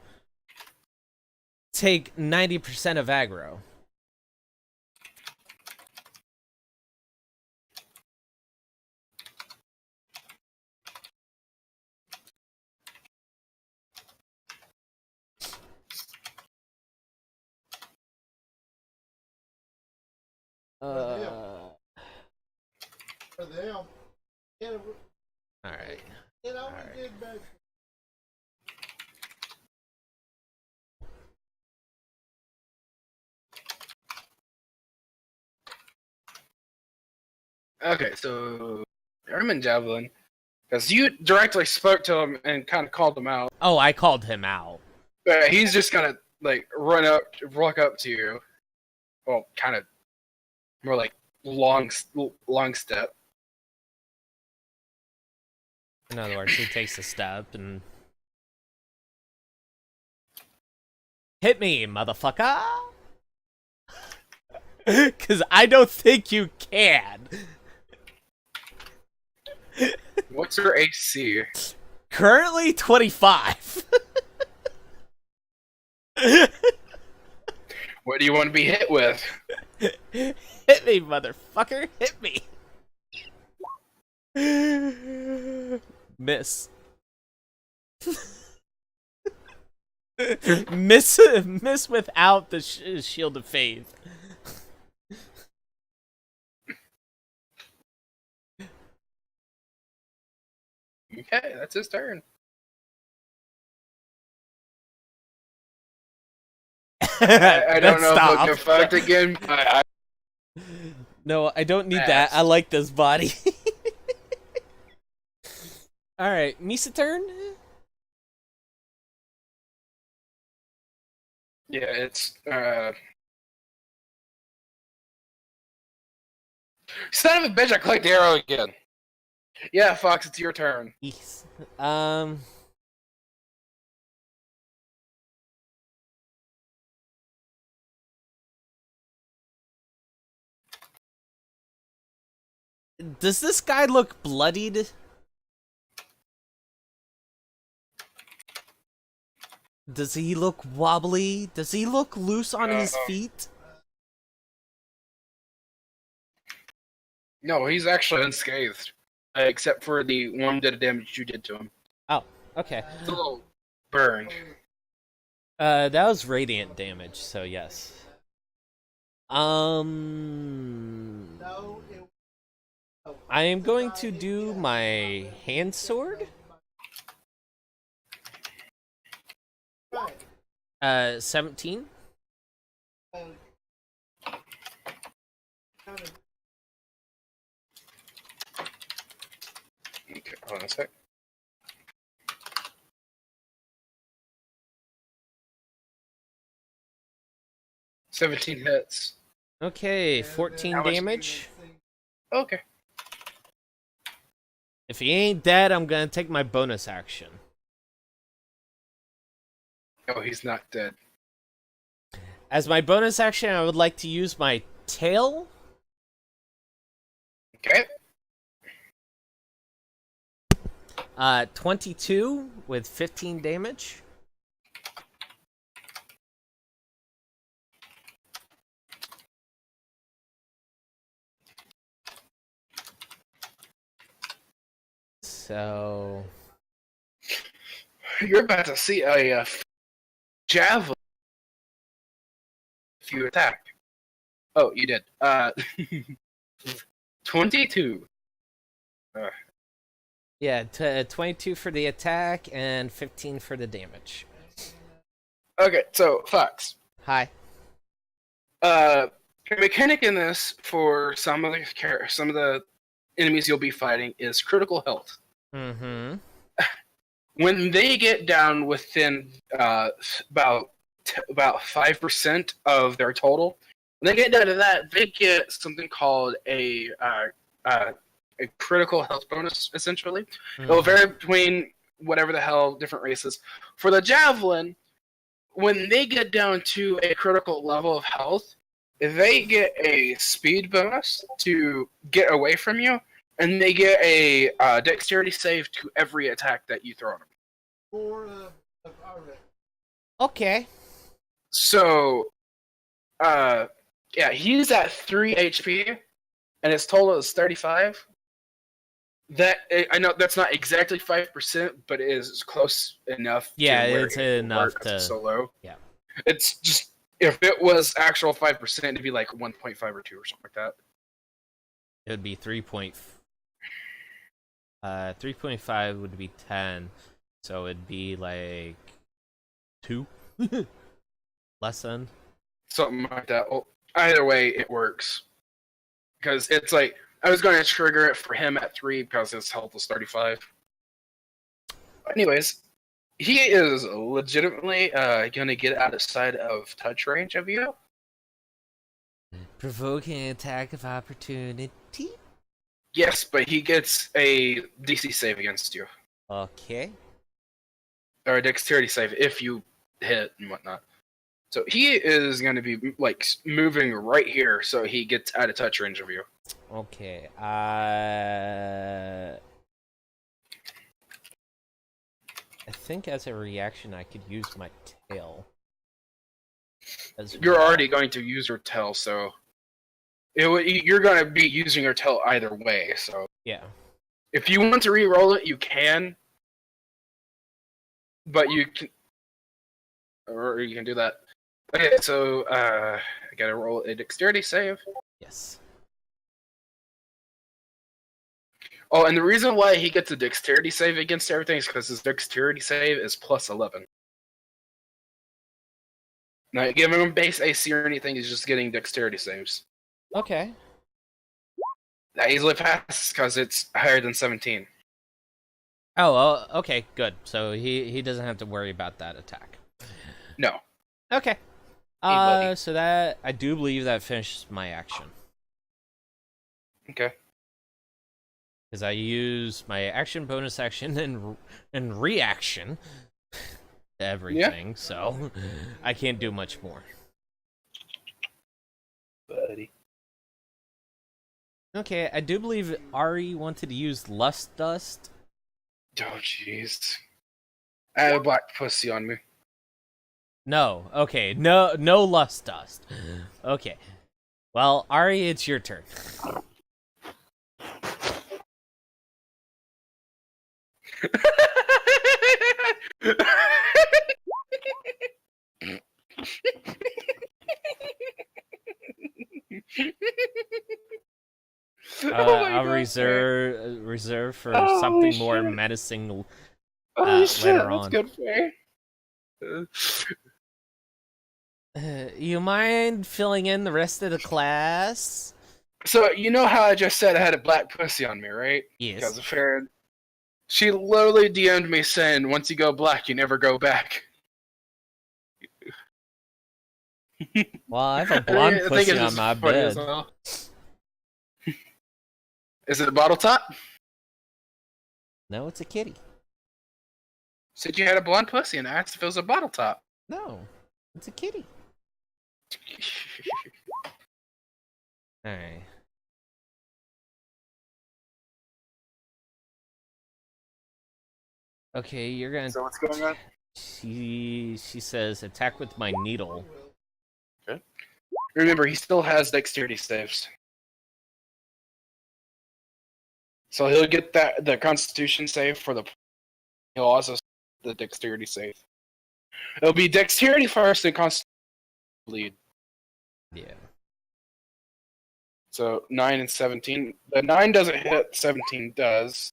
take 90% of aggro. For them. Alright. It always Alright. did better. Okay, so Airman Javelin, because you directly spoke to him and kind of called him out. Oh, I called him out. He's just gonna like walk up to you. Well, kind of more like long step. In other words, he takes a step and... Hit me, motherfucker! Because I don't think you can. What's your AC? Currently 25. What do you want to be hit with? Hit me, motherfucker. Hit me. Miss. miss without the shield of faith. Okay, that's his turn. I don't know if I'll get fucked again. No, I don't need that. I like this body. Alright, Misa turn? Yeah, it's son of a bitch, I clicked the arrow again. Yeah, Fox, it's your turn. Yes. Does this guy look bloodied? Does he look wobbly? Does he look loose on his feet? No, he's actually unscathed. Except for the one bit of damage you did to him. Oh, okay. It's a little burn. That was radiant damage, so yes. No, it, I am going to do my hand sword. right. 17. on a sec. "17 hits." Okay, 14 How much- damage. Okay. If he ain't dead, I'm gonna take my bonus action. Oh, he's not dead. As my bonus action, I would like to use my tail. Okay. 22 with 15 damage. So You're about to see a javelin if you attack. Oh, you did. 22. yeah, 22 for the attack and 15 for the damage. Okay, so Fox. Hi. The mechanic in this for some of the enemies you'll be fighting is critical health. Mm-hmm. When they get down within about 5% of their total, when they get down to that, they get something called a critical health bonus. Essentially, Mm-hmm. it'll vary between whatever the hell different races. For the javelin, when they get down to a critical level of health, they get a speed bonus to get away from you, and they get a dexterity save to every attack that you throw at them. Okay. So, yeah, he's at 3 HP, and his total is 35. That I know that's not exactly 5%, but it is close enough. Yeah, to where it's it will enough work 'cause to. it's so low. Yeah. It's just if it was actual 5%, it'd be like 1.5 or 2 or something like that. It would be 3.5 would be 10, so it'd be like 2 less than. Something like that. Well, either way, it works because it's like I was going to trigger it for him at 3 because his health was 35. Anyways, he is legitimately going to get out of sight of touch range of you. Provoking attack of opportunity. Yes, but he gets a DC save against you. Okay. Or a dexterity save if you hit and whatnot. So he is going to be like moving right here, so he gets out of touch range of you. Okay. I think as a reaction, I could use my tail. You're already going to use your tail, so you're going to be using your tail either way. So yeah. If you want to re-roll it, you can, but you can, or you can do that. Okay, so I gotta roll a dexterity save. Yes. Oh, and the reason why he gets a dexterity save against everything is because his dexterity save is plus 11. Not giving him base AC or anything, he's just getting dexterity saves. Okay. That easily passes because it's higher than 17. Oh, okay, good. So he doesn't have to worry about that attack. No. Okay. buddy. So that I do believe that finishes my action. Okay. Because I use my action, bonus action, and reaction to everything, so I can't do much more. Buddy. Okay, I do believe Ari wanted to use Lust Dust. Oh, jeez. I have a black pussy on me. No, okay, no Lust Dust. Okay. Well, Ari, it's your turn. I'll reserve for something more menacing later on. That's good for You mind filling in the rest of the class? So, you know how I just said I had a black pussy on me, right? Yes. Because of Farron. She literally DM'd me saying, once you go black, you never go back. Well, I have a blonde I think pussy it's on just my funny as bed. hell. Is it a bottle top? No, it's a kitty. Said you had a blonde pussy and I asked if it was a bottle top. No, it's a kitty. Alright. Okay, you're gonna. So what's going on? She says attack with my needle. Okay. Remember, he still has dexterity saves. So he'll get the Constitution save for the. He'll also the dexterity save. It'll be dexterity first and Constitution lead. Yeah. So 9 and 17. The 9 doesn't hit. 17 does.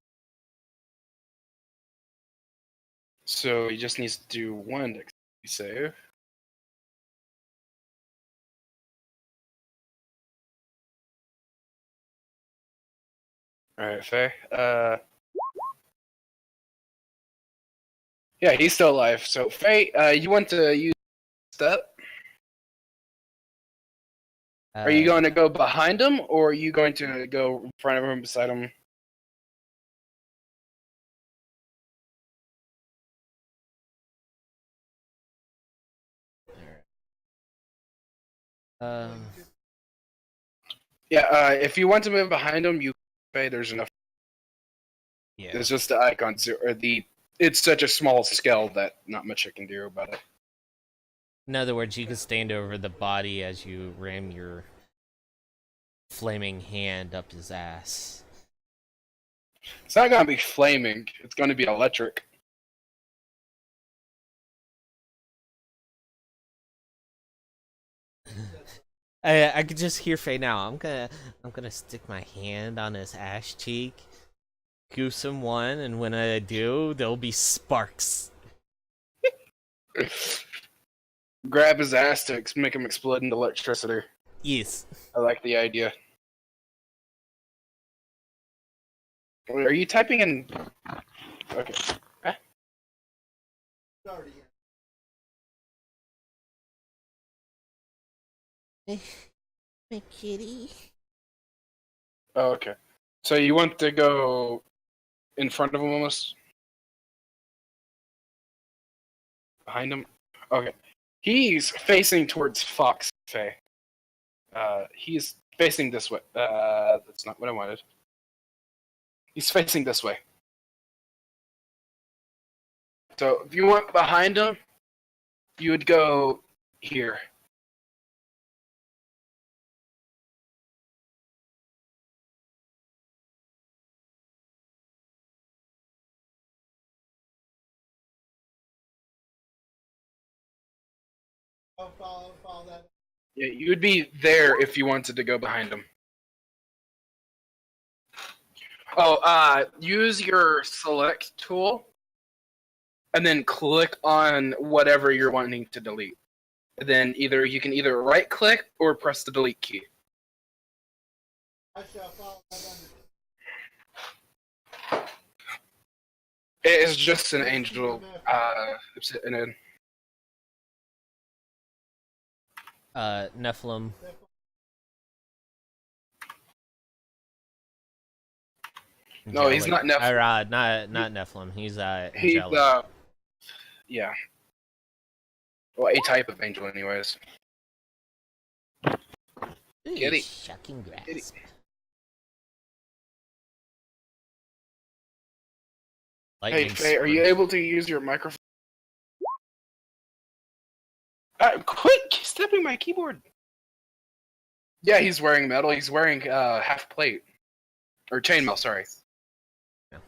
So he just needs to do one dexterity save. Alright, Faye. Yeah, he's still alive. So, Faye, you want to use step? Are you going to go behind him, or are you going to go in front of him, beside him? Yeah, if you want to move behind him, you Faye, there's enough. Yeah. It's just the icons, or it's such a small scale that not much I can do about it. In other words, you can stand over the body as you ram your flaming hand up his ass. It's not going to be flaming. It's going to be electric. I could just hear Faye now. I'm gonna stick my hand on his ass cheek, goose him one, and when I do, there'll be sparks. Grab his ass to make him explode into electricity. Yes. I like the idea. Are you typing in? Okay. Huh? My kitty. Oh, okay. So you want to go in front of him almost? Behind him? Okay. He's facing towards Fox, Faye. He's facing this way. That's not what I wanted. He's facing this way. So if you went behind him, you would go here. Follow that. Yeah, you would be there if you wanted to go behind him. Oh, use your select tool, and then click on whatever you're wanting to delete. And then you can either right click or press the delete key. I shall follow that under. It is just an angel. Nephilim. No, he's not Nephilim. Not Nephilim. He's He's angelic. yeah. Well, a type of angel, anyways. Kitty. Shocking grasp. Kitty. Hey, Faye, are you able to use your microphone? Quit stepping my keyboard. Yeah, he's wearing metal. He's wearing half plate. Or chainmail, sorry. Yeah.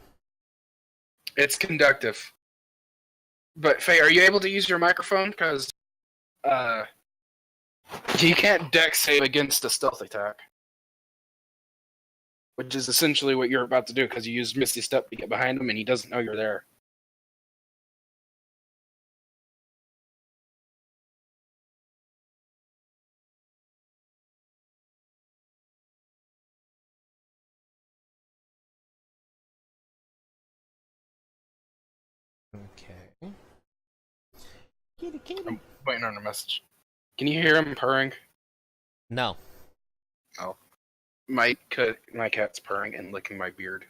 It's conductive. But, Faye, are you able to use your microphone? Because he can't dex save against a stealth attack. Which is essentially what you're about to do, because you used Misty Step to get behind him, and he doesn't know you're there. Okay. Kitty, kitty. I'm waiting on a message. Can you hear him purring? No. Oh, my cat's purring and licking my beard.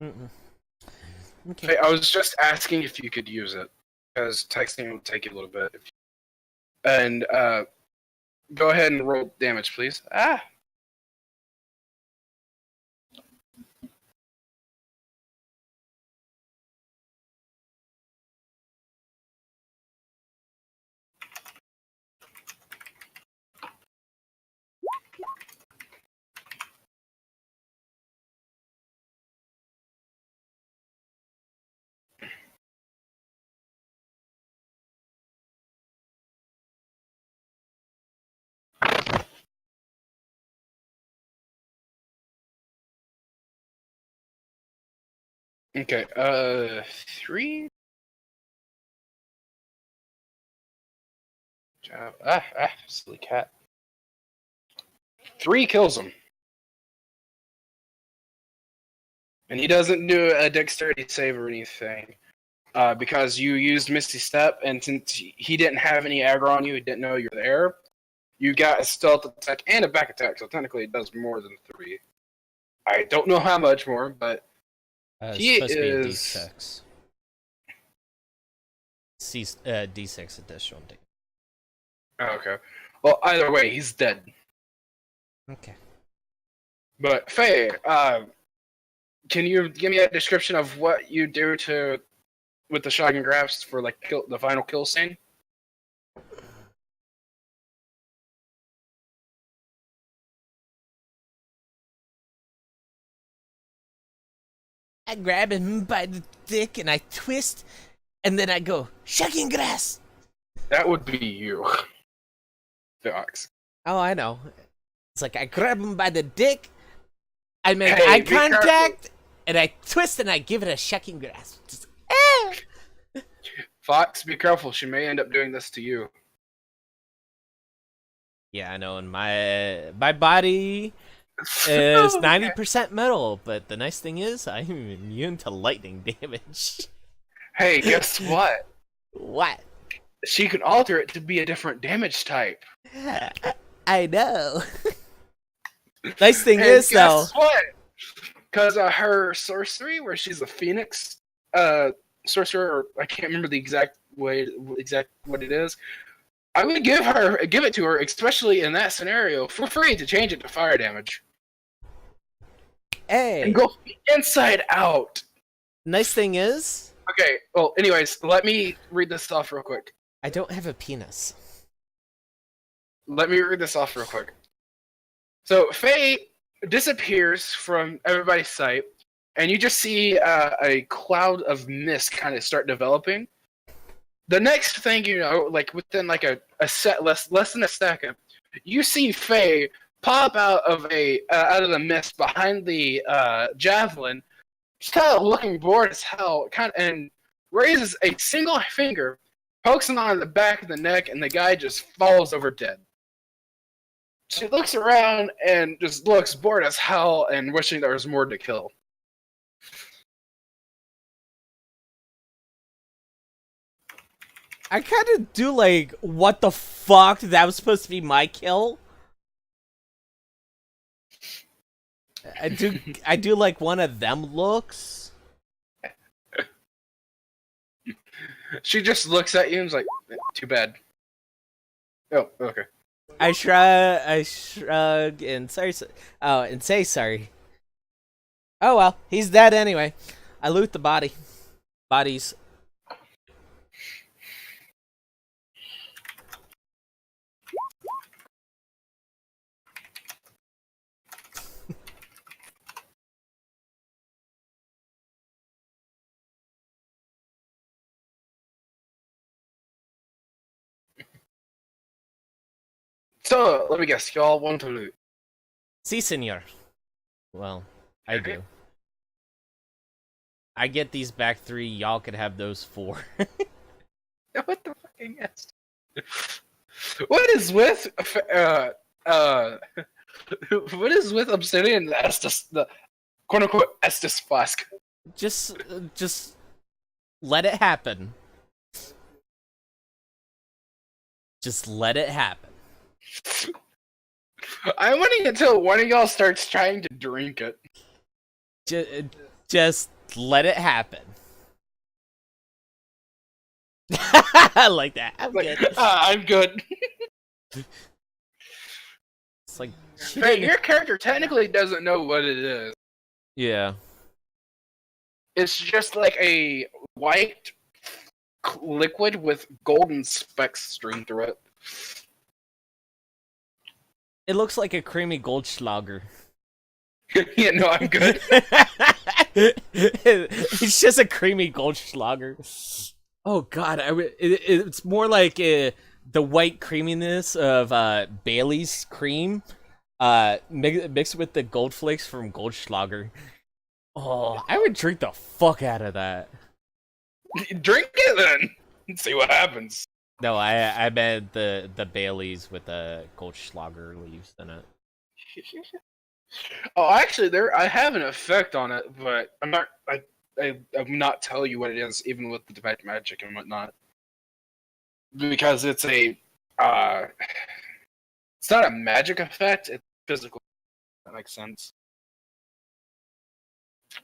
Mm-mm. Okay. Hey, I was just asking if you could use it, because texting will take you a little bit. And go ahead and roll damage, please. Ah. Okay, 3? Silly cat. 3 kills him. And he doesn't do a dexterity save or anything. Because you used Misty Step, and since he didn't have any aggro on you, he didn't know you were there, you got a stealth attack and a back attack, so technically it does more than 3. I don't know how much more, but It's he supposed to be is... D6. D6 additional damage. Oh, okay. Well, either way, he's dead. Okay. But, Faye, can you give me a description of what you do with the shotgun grasp for like the final kill scene? I grab him by the dick and I twist, and then I go, shaking grass! That would be you. Fox. Oh, I know. It's like I grab him by the dick, I make Hey, eye be careful. contact, and I twist and I give it a shaking grasp. Just, Fox, be careful. She may end up doing this to you. Yeah, I know, and my body is 90% metal, but the nice thing is I'm immune to lightning damage. Hey, guess what? What? She can alter it to be a different damage type. I know. Nice thing And is, though, guess what? Because her sorcery, where she's a phoenix sorcerer, or I can't remember the exact what it is. I would give it to her, especially in that scenario, for free to change it to fire damage hey, and go inside out. nice thing is, Okay. Well, anyways, let me read this off real quick. I don't have a penis. Let me read this off real quick. So Faye disappears from everybody's sight, and you just see a cloud of mist kind of start developing. The next thing you know, like within like a set less than a second, you see Faye pop out of the mist behind the javelin, just kind of looking bored as hell, and raises a single finger, pokes him on the back of the neck, and the guy just falls over dead. She looks around and just looks bored as hell and wishing there was more to kill. I kind of do like, what the fuck? That was supposed to be my kill? I do like one of them looks. She just looks at you and is like, too bad. Oh, okay. I shrug and and say sorry. Oh well, he's dead anyway. I loot the bodies. So, let me guess, y'all want to loot? Si, senor. Well, I Okay. do. I get these back 3, y'all could have those 4. What the fucking yes? What is with What is with Obsidian? The Estus, the quote unquote Estus flask. Just let it happen. Just let it happen. I'm waiting until one of y'all starts trying to drink it. Just let it happen. I like that. I'm Like, good. I'm good. It's like Hey, your character technically doesn't know what it is. yeah. It's just like a white liquid with golden specks strewn through it. It looks like a creamy Goldschlager. Yeah, no, I'm good. It's just a creamy Goldschlager. Oh God, it's more like the white creaminess of Bailey's cream, mixed with the gold flakes from Goldschlager. Oh, I would drink the fuck out of that. Drink it then. And see what happens. No, I meant the Baileys with the Goldschlager leaves in it. Oh, actually, I have an effect on it, but I'm not tell you what it is, even with the detect magic and whatnot, because it's a it's not a magic effect; it's physical. That makes sense.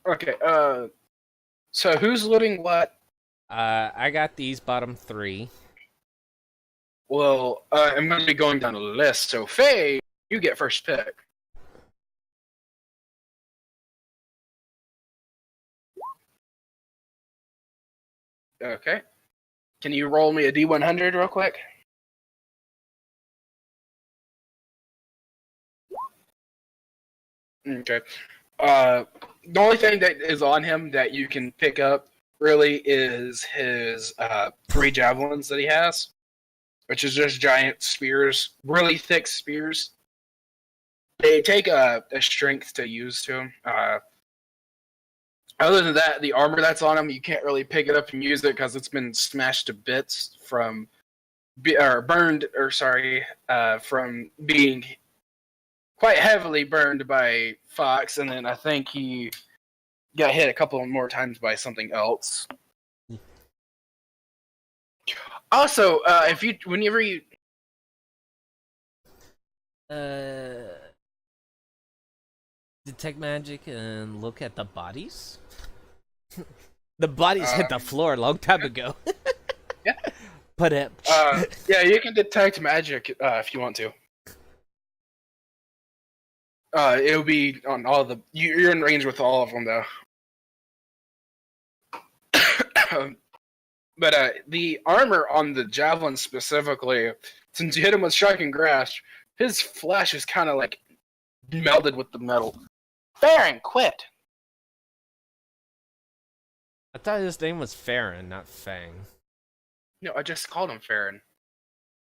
Okay. So who's looting what? I got these bottom three. Well, I'm going to be going down the list. So Faye, you get first pick. Okay. Can you roll me a D100 real quick? Okay. The only thing that is on him that you can pick up really is his 3 javelins that he has, which is just giant spears, really thick spears. They take a strength to use to him. Other than that, the armor that's on him, you can't really pick it up and use it because it's been smashed to bits from, from being quite heavily burned by Fox, and then I think he got hit a couple more times by something else. Also, whenever you detect magic and look at the bodies. The bodies hit the floor a long time ago. Yeah. But yeah, you can detect magic if you want to. It'll be on all the. You're in range with all of them, though. But the armor on the javelin specifically, since you hit him with striking grasp, his flesh is kind of like melded with the metal. Farron, quit. I thought his name was Farron, not Fang. No, I just called him Farron.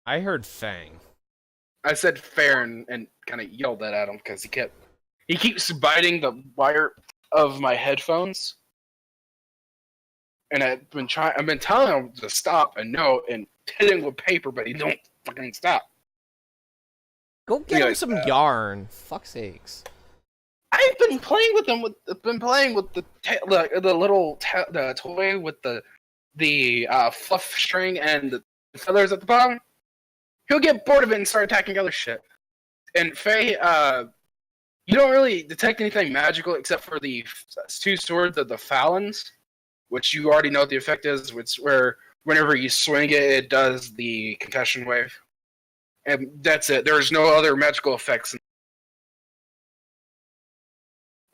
I heard Fang. I said Farron and kind of yelled that at him because he keeps biting the wire of my headphones. And I've been telling him to stop and no, and hitting with paper, but he don't fucking stop. Go get him some yarn. Fuck's sakes. I've been playing with him. The little the toy with the fluff string and the feathers at the bottom. He'll get bored of it and start attacking other shit. And Faye, you don't really detect anything magical except for the 2 swords of the Fallons, which you already know what the effect is, which where whenever you swing it, it does the concussion wave. And that's it. There's no other magical effects.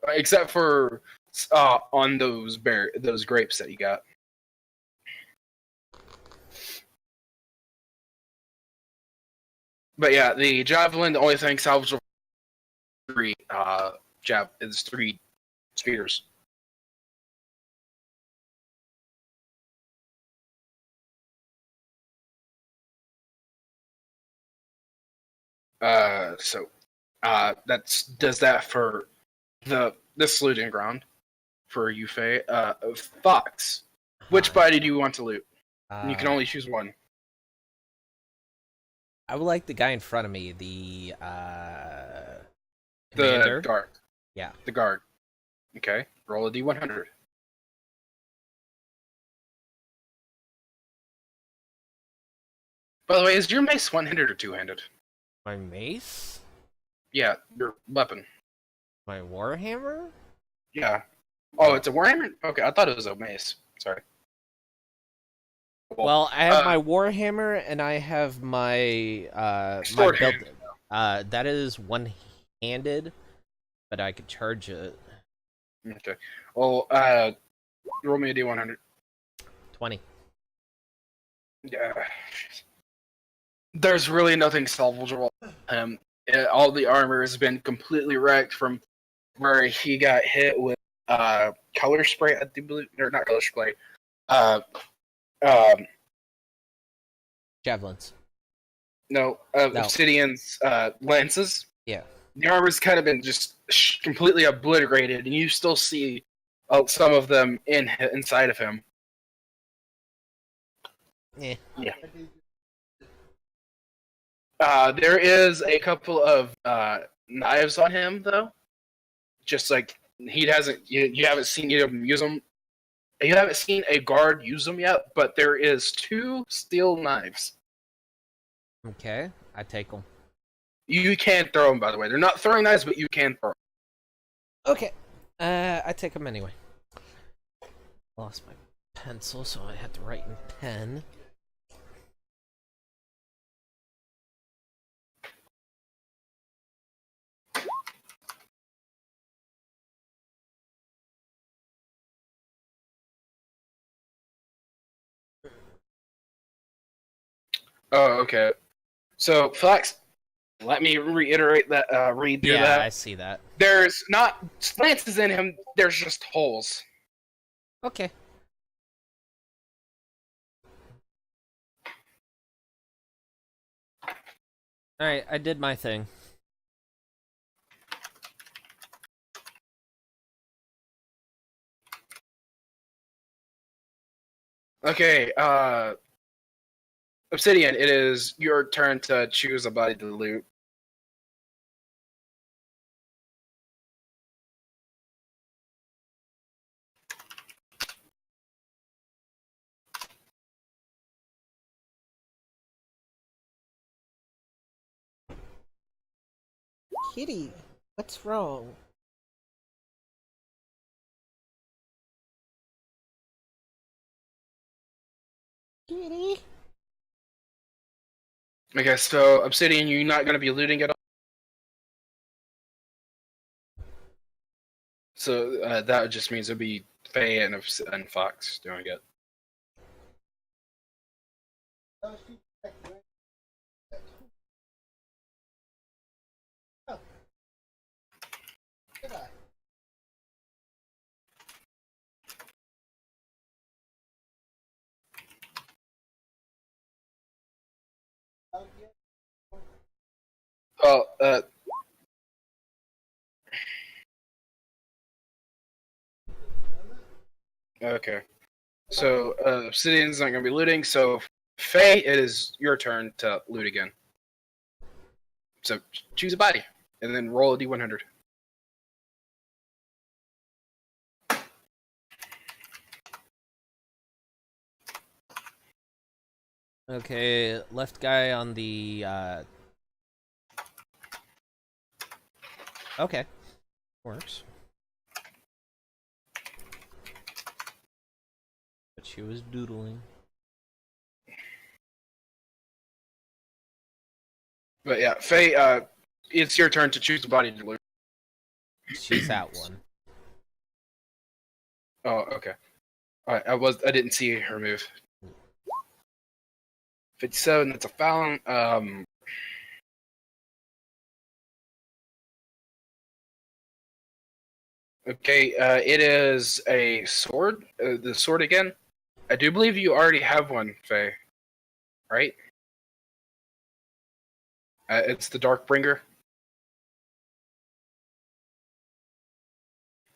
Except for on those grapes that you got. But yeah, the javelin, the only thing salvageable is 3 spears. Does that for this looting ground for you, Faye. Fox, which body do you want to loot? You can only choose one. I would like the guy in front of me, the Commander? The guard. Yeah. The guard. Okay. Roll a d100. By the way, is your mace one-handed or two-handed? My mace? Yeah, your weapon. My warhammer? Yeah. Oh, it's a warhammer? Okay, I thought it was a mace. Sorry. Well, I have my warhammer and I have my my sword belt. hand. That is one-handed, but I could charge it. Okay. Well, roll me a d100. 20. Yeah. There's really nothing salvageable. All the armor has been completely wrecked from where he got hit with color spray. I do believe, or not color spray. Um, Javelins. no, No. Obsidian's lances. Yeah. The armor's kind of been just completely obliterated, and you still see some of them inside of him. Yeah. Yeah. There is a couple of knives on him, though. Just like he hasn't, you haven't seen him use them. You haven't seen a guard use them yet, but there is 2 steel knives. Okay, I take them. You can throw them, by the way. They're not throwing knives, but you can throw them. Okay. I take them anyway. Lost my pencil, so I had to write in pen. Oh, okay. So, Flex, let me reiterate that. Read through that. Yeah, I see that. There's not lances in him. There's just holes. Okay. Alright, I did my thing. Okay. Obsidian, it is your turn to choose a body to loot. Kitty, what's wrong? Kitty? Okay, so Obsidian, you're not going to be looting at all. So that just means it'll be Faye and Fox doing it. Oh, okay. So Obsidian's not going to be looting. So Faye, it is your turn to loot again. So choose a body and then roll a d100. Okay, left guy on the, Okay. Works. But she was doodling. But yeah, Faye, it's your turn to choose a body to loot. She's that one. Oh, okay. All right, I didn't see her move. 57, that's a foul. Okay, it is a sword. The sword again. I do believe you already have one, Faye. Right? It's the Darkbringer.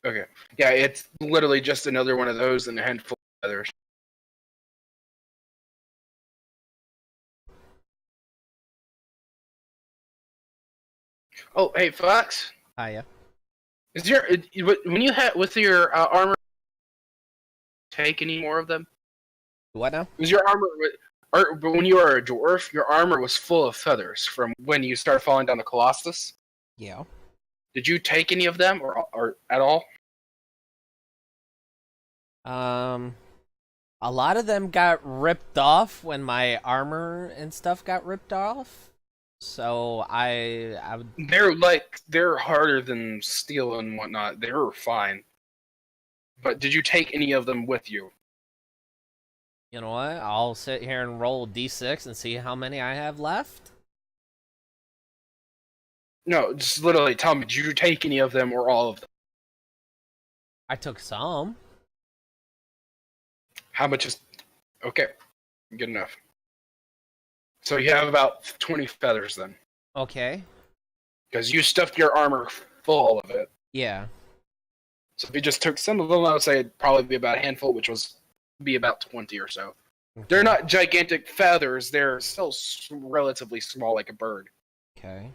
Okay. Yeah, it's literally just another one of those and a handful of others. Oh, hey, Fox. Hiya. Is your when you had with your armor take any more of them? What now? Was your armor? But when you were a dwarf, your armor was full of feathers from when you started falling down the Colossus. Yeah. Did you take any of them or at all? A lot of them got ripped off when my armor and stuff got ripped off. So I would. They're harder than steel and whatnot. They were fine. But did you take any of them with you? You know what? I'll sit here and roll d6 and see how many I have left. No, just literally tell me. Did you take any of them or all of them? I took some. How much is? Okay, good enough. So you have about 20 feathers then, Okay. because you stuffed your armor full of it. Yeah. So if you just took some of them, I would say it'd probably be about a handful, which was be about 20 or so. They're not gigantic feathers; they're still relatively small, like a bird. Okay.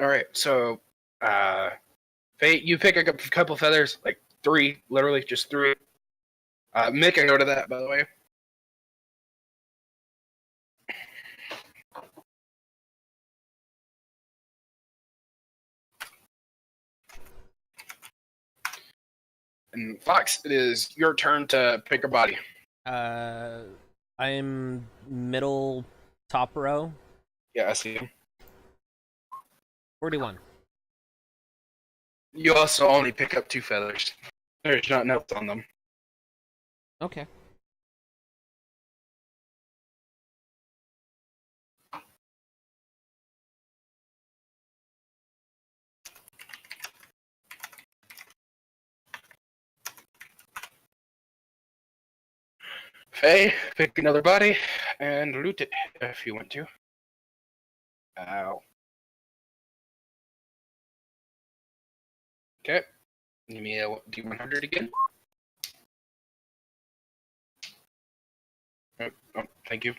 All right, so Fate, you pick a couple feathers, like 3, literally just 3. Make a note of that, by the way. And Fox, it is your turn to pick a body. I'm middle top row. Yeah, I see him. 41. You also only pick up 2 feathers. There's not notes on them. Okay. Faye, pick another body and loot it if you want to. Ow. Okay. Give me a D100 again. Oh, thank you.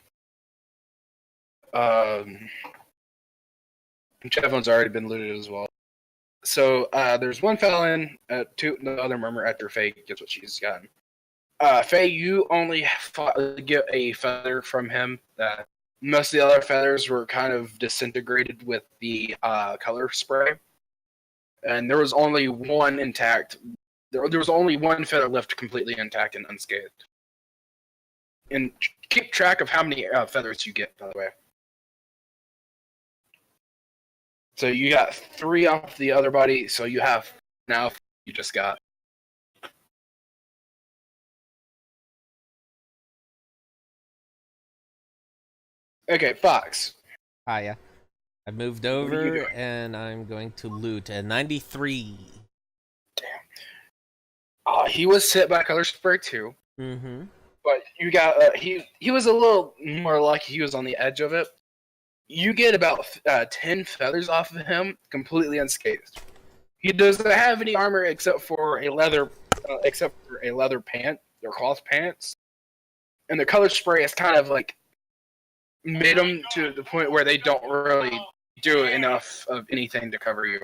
Javon's already been looted as well. So there's one felon, two the other murmur after Faye gets what she's gotten. Faye, you only get a feather from him. Most of the other feathers were kind of disintegrated with the color spray, and there was only one intact. There was only one feather left completely intact and unscathed. And keep track of how many feathers you get, by the way. So you got 3 off the other body, so you have now you just got. Okay, Fox. Hiya. I've moved are you over doing? and I'm going to loot at 93. Damn. He was hit by color spray too. Mm-hmm. But you got he was a little more lucky. He was on the edge of it. You get about 10 feathers off of him, completely unscathed. He doesn't have any armor except for a leather pant, or cloth pants, and the color spray has kind of like made them to the point where they don't really do enough of anything to cover you.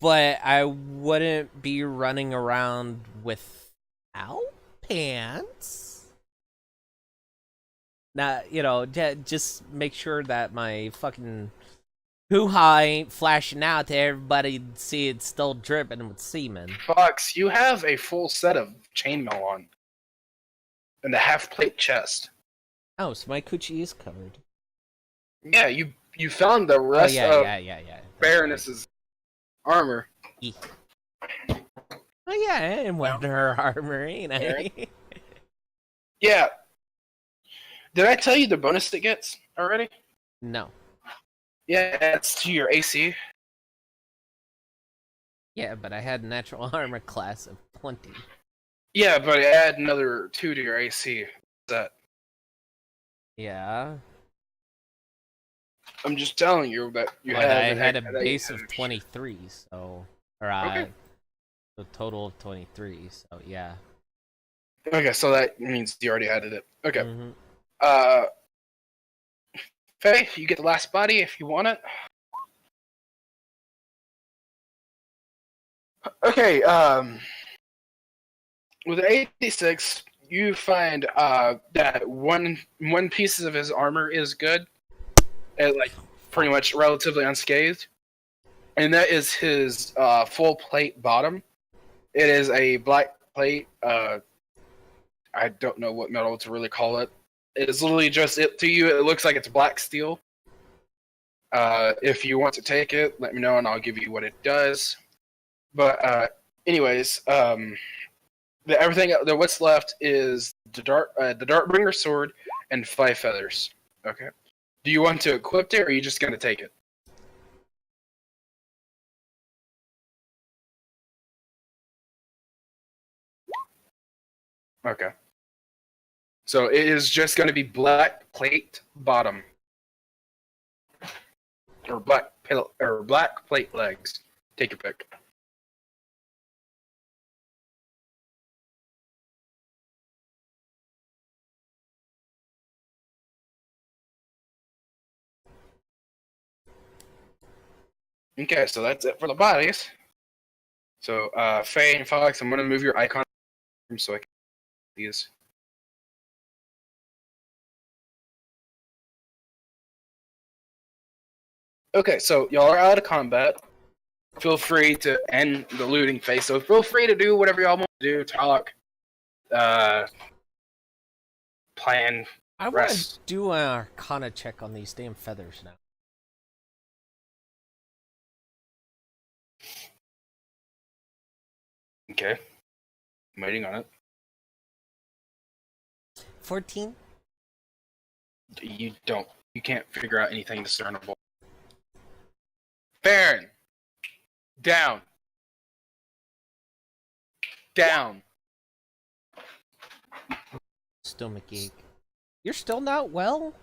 But I wouldn't be running around without pants. Now, just make sure that my fucking hoo-ha ain't flashing out to everybody to see it's still dripping with semen. Fox, you have a full set of chainmail on, and a half-plate chest. Oh, so my coochie is covered. Yeah, you found the rest of yeah. Baroness's armor. Oh yeah, I am wearing her armor, ain't I? Yeah. Did I tell you the bonus it gets already? No. Yeah, it's to your AC. Yeah, but I had natural armor class of 20. Yeah, but add another 2 to your AC. What's that? Yeah. I'm just telling you that you But have. I had a that base you of have. 23, so Or Okay. a total of 23. So yeah. Okay, so that means you already added it. Okay. Mhm. Uh, Faye, you get the last body if you want it. Okay. With 86, you find that one piece of his armor is good, and like pretty much relatively unscathed, and that is his full plate bottom. It is a black plate. I don't know what metal to really call it. It is literally just it to you. It looks like it's black steel. If you want to take it, let me know and I'll give you what it does. But anyways, everything that what's left is the Dartbringer sword and 5 feathers. Okay. Do you want to equip it, or are you just gonna take it? Okay. So it is just going to be black plate bottom, or black plate legs. Take your pick. Okay, so that's it for the bodies. So Faye and Fox, I'm going to move your icon so I can see these. Okay, so y'all are out of combat. Feel free to end the looting phase. So feel free to do whatever y'all want to do. Talk, plan, I want to rest. do an Arcana check on these damn feathers now. Okay, I'm waiting on it. 14. You can't figure out anything discernible. Baron, down. Down. Stomach ache. You're still not well?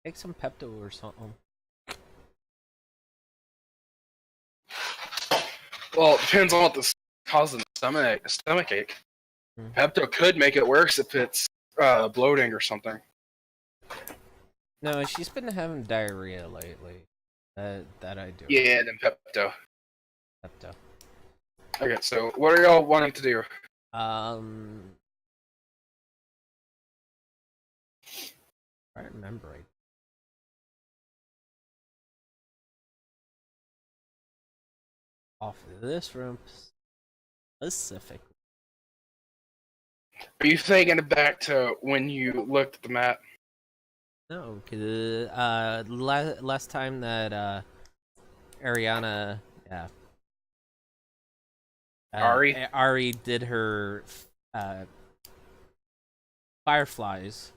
Take some Pepto or something. Well, it depends on what the causing stomach ache. Hmm. Pepto could make it worse if it's bloating or something. No, she's been having diarrhea lately. That I do. Yeah, then Pepto. Pepto. Okay, so what are y'all wanting to do? I remember it. Off of this room specifically. Are you thinking back to when you looked at the map? No, cause last time that Ariana, yeah, Ari did her fireflies.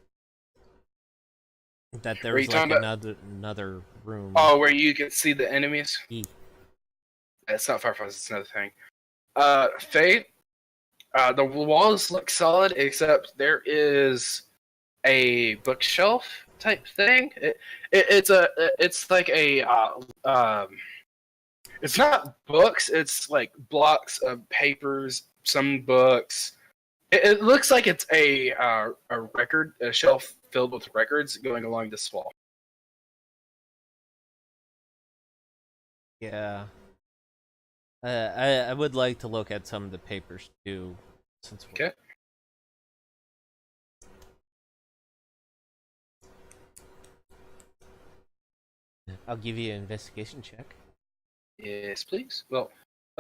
That there Are you was like talking another room. Oh, where you can see the enemies? E. It's not Fireflies, it's another thing. Faye, the walls look solid, except there is a bookshelf type thing. It's like a it's not books. It's like blocks of papers, some books. It looks like it's a shelf filled with records going along this wall. Yeah. I would like to look at some of the papers too, since Okay. I'll give you an investigation check. Yes, please. Well,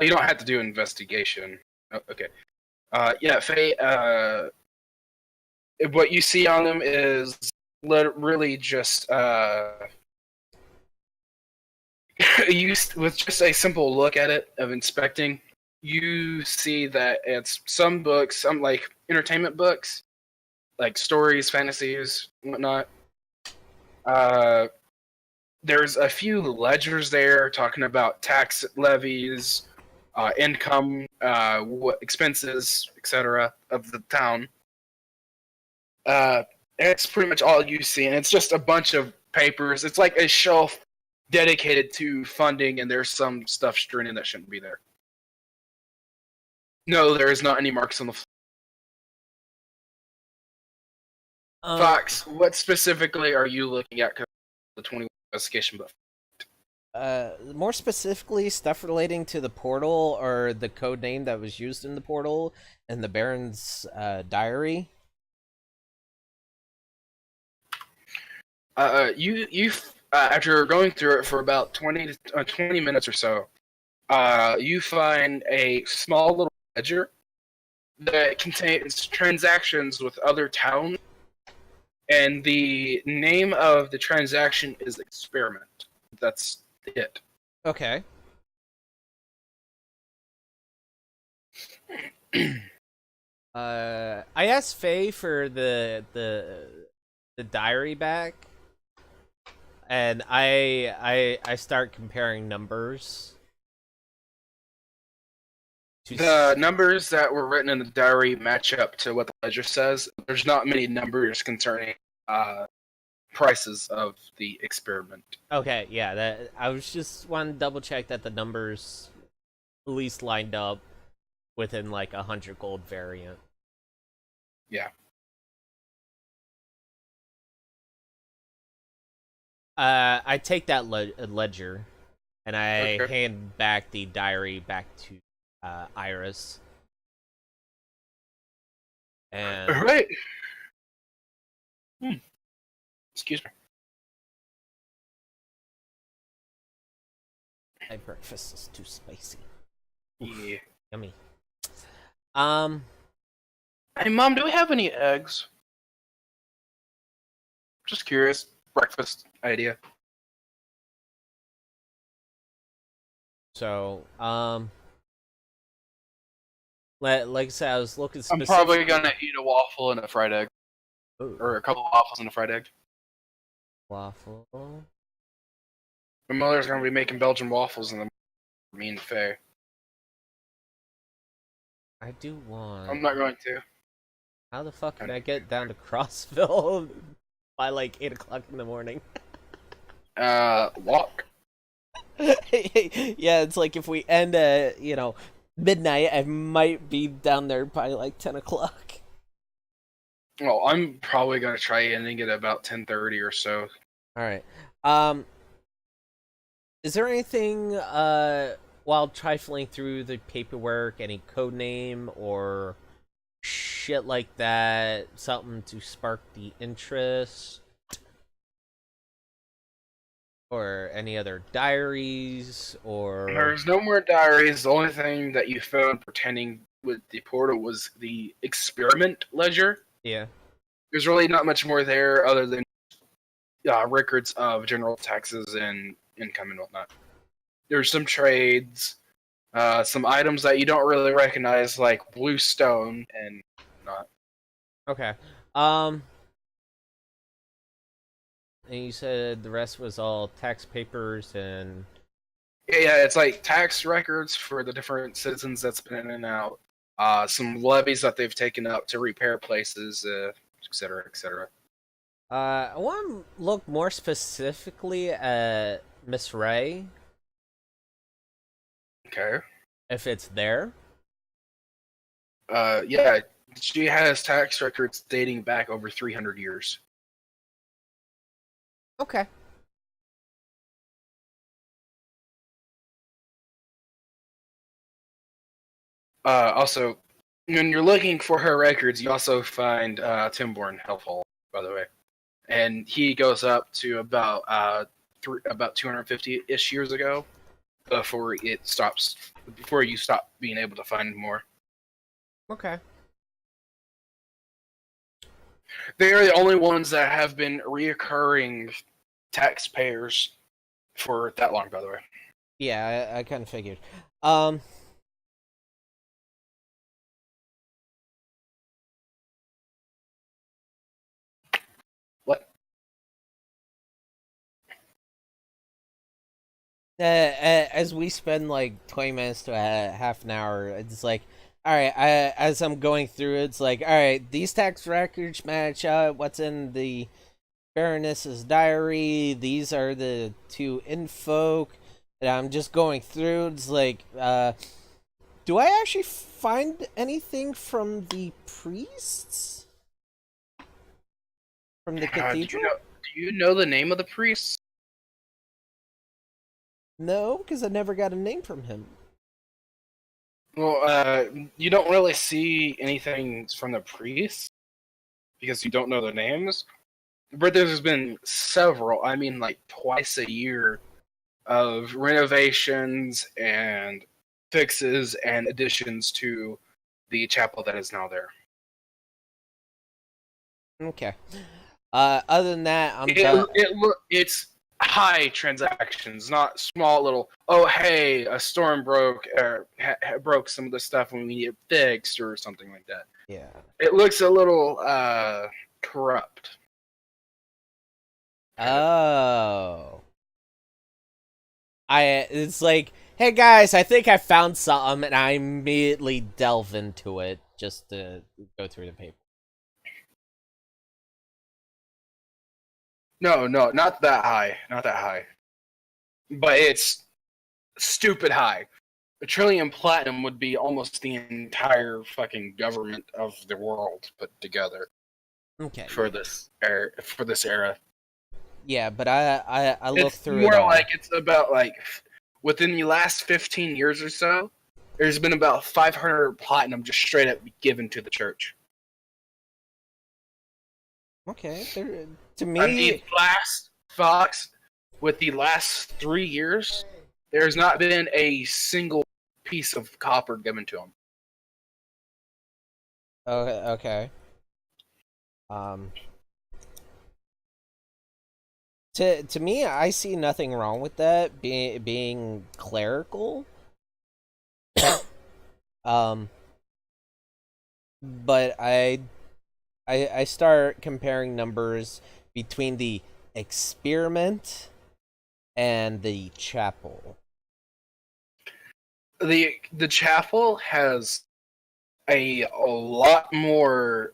you don't have to do investigation. Oh, okay. Yeah, Faye. What you see on them is really just you with just a simple look at it of inspecting, you see that it's some books, some like entertainment books, like stories, fantasies, whatnot. There's a few ledgers there talking about tax levies, income, expenses, etc. of the town. It's pretty much all you see, and it's just a bunch of papers. It's like a shelf dedicated to funding, and there's some stuff strewn in that shouldn't be there. No, there is not any marks on the floor. Fox, what specifically are you looking at? 'Cause the 21 investigation, but more specifically, stuff relating to the portal or the code name that was used in the portal and the Baron's diary. You after going through it for about 20 minutes or so, you find a small little ledger that contains transactions with other towns, and the name of the transaction is Experiment. That's it. Okay. I asked Faye for the diary back, and I start comparing numbers. The numbers that were written in the diary match up to what the ledger says. There's not many numbers concerning prices of the experiment. Okay, yeah, that I was just wanting to double check that the numbers at least lined up within like 100 gold variant. Yeah. I take that ledger, and I hand back the diary back to Iris. And All right. Excuse me. my breakfast is too spicy. Yeah. Yummy. Hey, Mom, do we have any eggs? Just curious. Breakfast idea. So, like I said, I was looking I'm probably gonna eat a waffle and a fried egg. Ooh. Or a couple of waffles and a fried egg. Waffle. My mother's gonna be making Belgian waffles in the me and Faye. I do want. I'm not going to. How the fuck can I get down to Crossville by like 8 o'clock in the morning? Walk. Yeah, it's like if we end at, midnight, I might be down there by like 10 o'clock. Well, I'm probably gonna try ending it about 10:30 or so. Alright. Is there anything, while trifling through the paperwork, any code name or shit like that, something to spark the interest? Or any other diaries, or... There's no more diaries. The only thing that you found pertaining with the portal was the experiment ledger. Yeah. There's really not much more there other than records of general taxes and income and whatnot. There's some trades, some items that you don't really recognize, like blue stone and not. Okay. And you said the rest was all tax papers and... Yeah, it's like tax records for the different citizens that's been in and out. Some levies that they've taken up to repair places, etc., etc. I want to look more specifically at Miss Ray. Okay. If it's there. Yeah, she has tax records dating back over 300 years. Okay. Also, when you're looking for her records, you also find Timborn Hellfall, by the way, and he goes up to about 250-ish years ago, before you stop being able to find more. Okay. They are the only ones that have been reoccurring taxpayers for that long, by the way. Yeah, I kind of figured. What? As we spend like 20 minutes to half an hour, it's like, all right, as I'm going through, it's like, all right, these tax records match up. What's in the Baroness's diary. These are the two infolk. And I'm just going through. It's like, do I actually find anything from the priests? From the cathedral? Do you know the name of the priest? No, because I never got a name from him. Well, you don't really see anything from the priests because you don't know their names. But there's been several, I mean, like twice a year, of renovations and fixes and additions to the chapel that is now there. Okay. Other than that, I'm done. It's high transactions, not small little. Oh, hey, a storm broke or broke some of the stuff and we need it fixed or something like that. Yeah. It looks a little corrupt. Oh. It's like, hey guys, I think I found something, and I immediately delve into it just to go through the paper. No, not that high. Not that high. But it's stupid high. A trillion platinum would be almost the entire fucking government of the world put together. Okay. For this era. Yeah, but I looked through more it all. like it's about like within the last 15 years or so, there's been about 500 platinum just straight up given to the church. Okay, to me, I mean, with the last 3 years, there's not been a single piece of copper given to them. Okay. To me, I see nothing wrong with that being clerical. But I start comparing numbers between the experiment and the chapel. The chapel has a lot more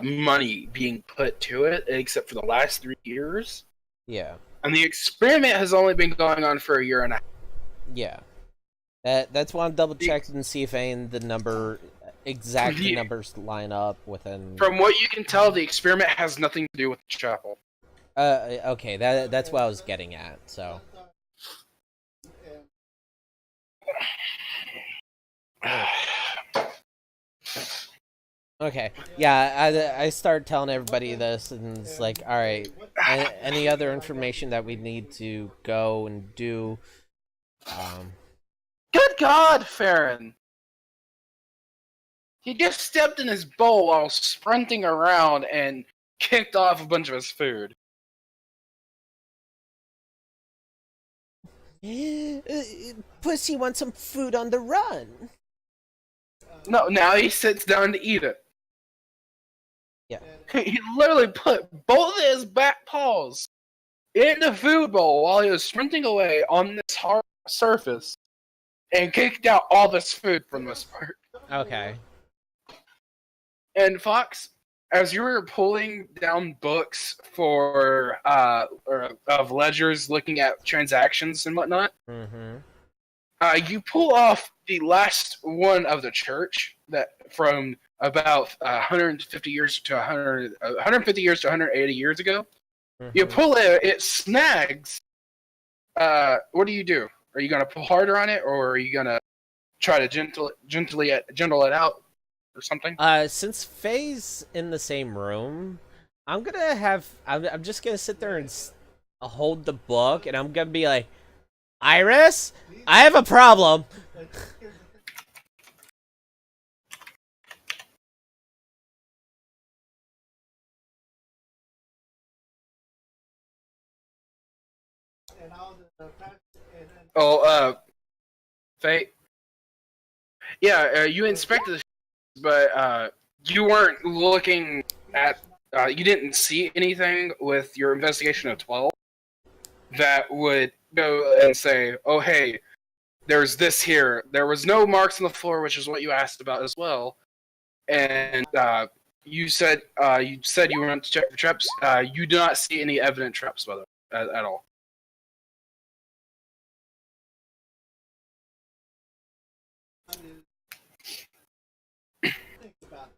money being put to it, except for the last 3 years. Yeah. And the experiment has only been going on for a year and a half. Yeah. That's why I'm double checking to see if any of the numbers line up within. From what you can tell, the experiment has nothing to do with the chapel. Okay, that's what I was getting at. So. Okay, yeah, I started telling everybody this, and it's like, all right, any other information that we need to go and do? Good God, Farron! He just stepped in his bowl while sprinting around and kicked off a bunch of his food. Pussy wants some food on the run. No, now he sits down to eat it. Yeah. He literally put both of his back paws in the food bowl while he was sprinting away on this hard surface and kicked out all this food from this part. Okay. And Fox, as you were pulling down books for of ledgers, looking at transactions and whatnot, you pull off the last one of the church that from about 150 years to 180 years ago. You pull it, it snags. What do? Are you gonna pull harder on it, or are you gonna try to gentle it out, or something? Since Faye's in the same room, I'm just gonna sit there and hold the book, and I'm gonna be like, Iris, I have a problem. Faye. Yeah, you inspected this, but you weren't looking at. You didn't see anything with your investigation of 12 that would go and say, "Oh, hey, there's this here." There was no marks on the floor, which is what you asked about as well, and you said you went to check for traps. You do not see any evident traps, by the way, at all. Think about it.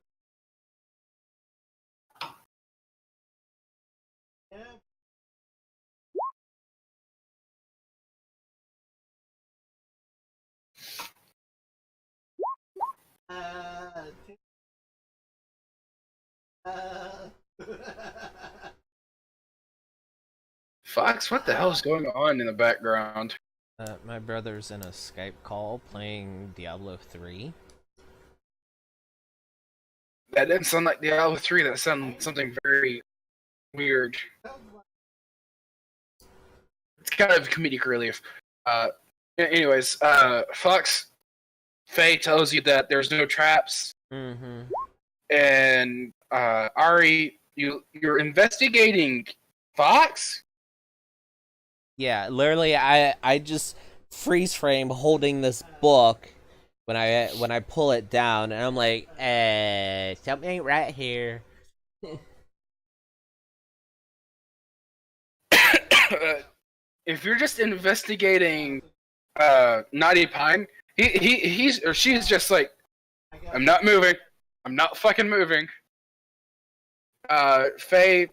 Yeah. Think- Fox, what the hell is going on in the background? My brother's in a Skype call playing Diablo 3. That didn't sound like Diablo 3. That sounded something very weird. It's kind of comedic relief. Anyways, Fox, Faye tells you that there's no traps, Mm-hmm. and Ari, you're investigating Fox. Yeah, literally, I just freeze frame holding this book when I pull it down, and I'm like, something ain't right here. If you're just investigating Nottopain, he's or she's just like, I'm not moving. I'm not fucking moving. Faye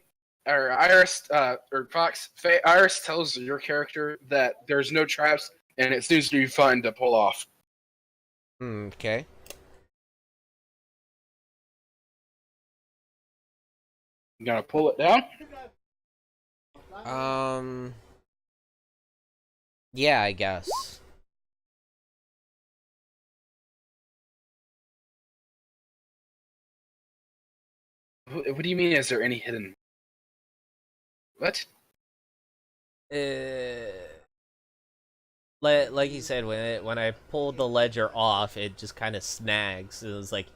or Iris or Fox, Iris tells your character that there's no traps and it seems to be fun to pull off. Okay. You gonna pull it down? Yeah, I guess. What do you mean? Is there any hidden? What? Like you said, when I pulled the ledger off, it just kind of snags. It was like,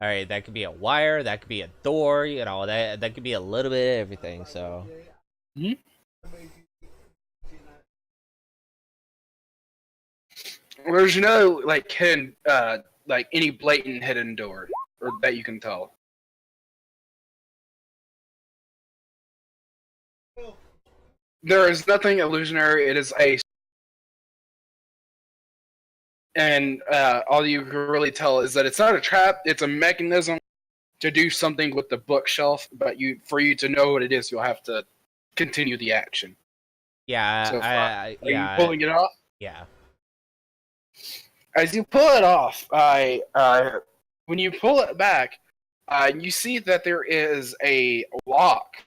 all right, that could be a wire, that could be a door, you know, that could be a little bit of everything. So. Hmm? There's no like hidden, like any blatant hidden door, or that you can tell. There is nothing illusionary. It is a, and all you can really tell is that it's not a trap. It's a mechanism to do something with the bookshelf. But for you to know what it is, you'll have to continue the action. Yeah, So, are you pulling it off? Yeah. As you pull it off, when you pull it back, you see that there is a lock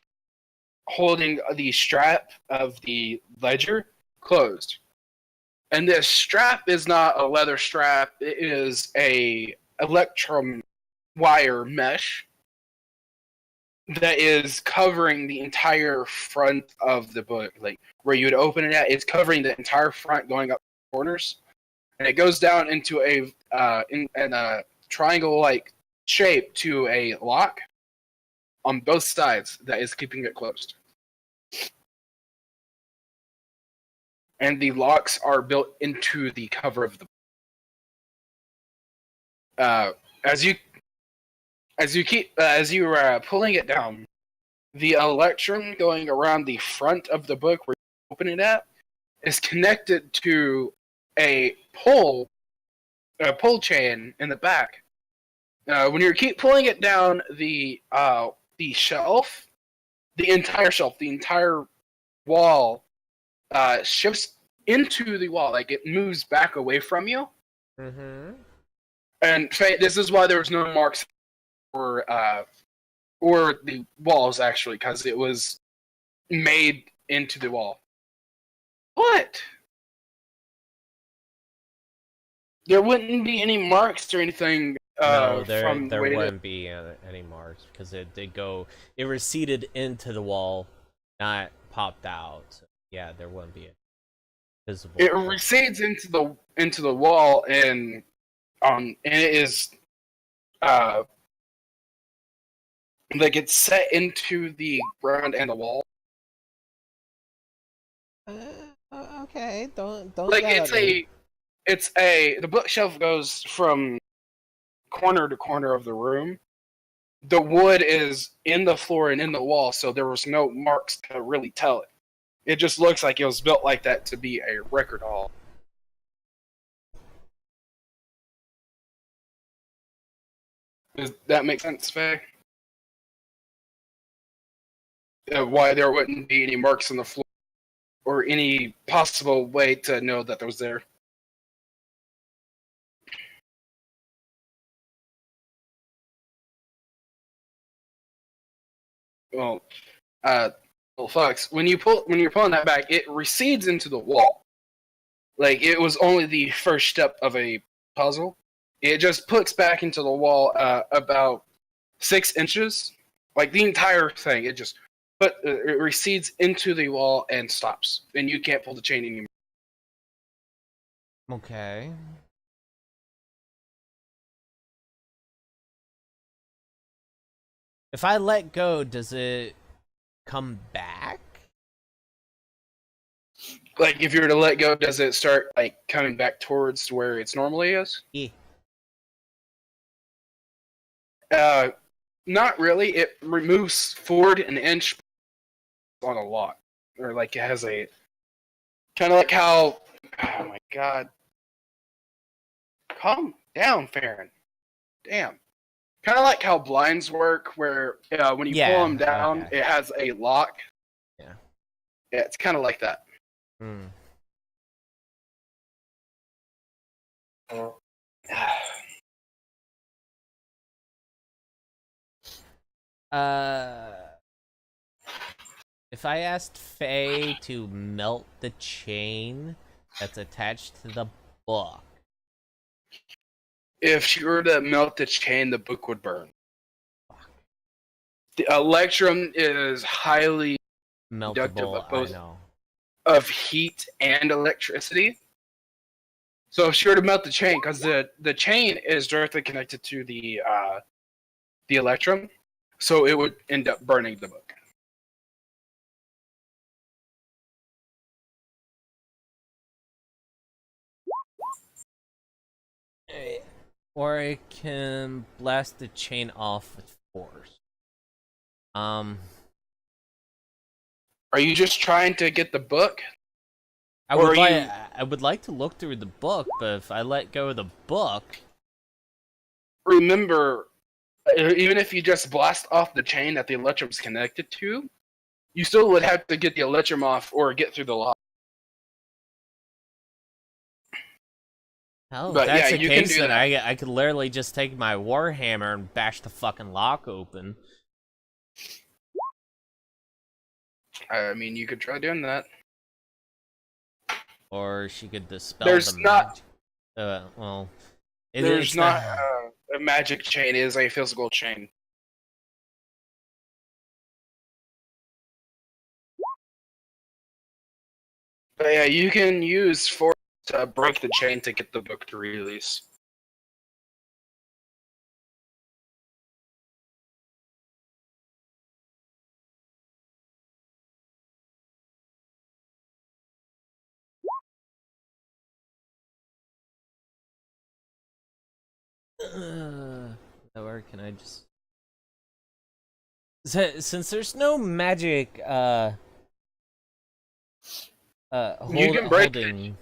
holding the strap of the ledger closed. And this strap is not a leather strap, it is a electrum wire mesh that is covering the entire front of the book. Like where you would open it at, it's covering the entire front going up the corners. And it goes down into a in a triangle-like shape to a lock on both sides that is keeping it closed. And the locks are built into the cover of the. As you are pulling it down, the electrum going around the front of the book where you open it at is connected to a pull chain in the back. When you keep pulling it down, the shelf, the entire wall, shifts into the wall. Like it moves back away from you. Mm-hmm. And this is why there was no marks or the walls actually, because it was made into the wall. What? There wouldn't be any marks or anything. No, there from the way wouldn't be any marks because it receded into the wall, not popped out. So, yeah, there wouldn't be a visible. It recedes into the wall, and it is like it's set into the ground and the wall. Okay, don't Like yell at me. the bookshelf goes from corner to corner of the room, the wood is in the floor and in the wall, so there was no marks to really tell it. It just looks like it was built like that to be a record hall. Does that make sense, Faye? Why there wouldn't be any marks on the floor or any possible way to know that there was there. Well, Fox, when you're pulling that back, it recedes into the wall. Like it was only the first step of a puzzle. It just puts back into the wall about 6 inches. Like the entire thing, it recedes into the wall and stops, and you can't pull the chain anymore. Okay. If I let go, does it come back? Like if you were to let go, does it start like coming back towards where it's normally is? Yeah. Not really. It removes forward an inch on a lot, or like it has a kind of like how. Oh my god! Calm down, Farron. Damn. Kind of like how blinds work, where when you pull them down, it has a lock. Yeah. Yeah, it's kind of like that. Hmm. If I asked Faye to melt the chain that's attached to the book. If she were to melt the chain, the book would burn. The electrum is highly conductive Meltable, of both I know. of heat and electricity. So if she were to melt the chain, because the chain is directly connected to the electrum, so it would end up burning the book. Or I can blast the chain off with force. Are you just trying to get the book? I would like to look through the book, but if I let go of the book, remember, even if you just blast off the chain that the electrum's connected to, you still would have to get the electrum off or get through the lock. hell, But if that's yeah, the you can case, do then that. I could literally just take my warhammer and bash the fucking lock open. I mean, you could try doing that. Or she could dispel There's the not- magic. Well, There's it's not a magic chain; it is a physical chain. But yeah, you can use force to break the chain to get the book to release. Or can I just? Since there's no magic, You can break holding.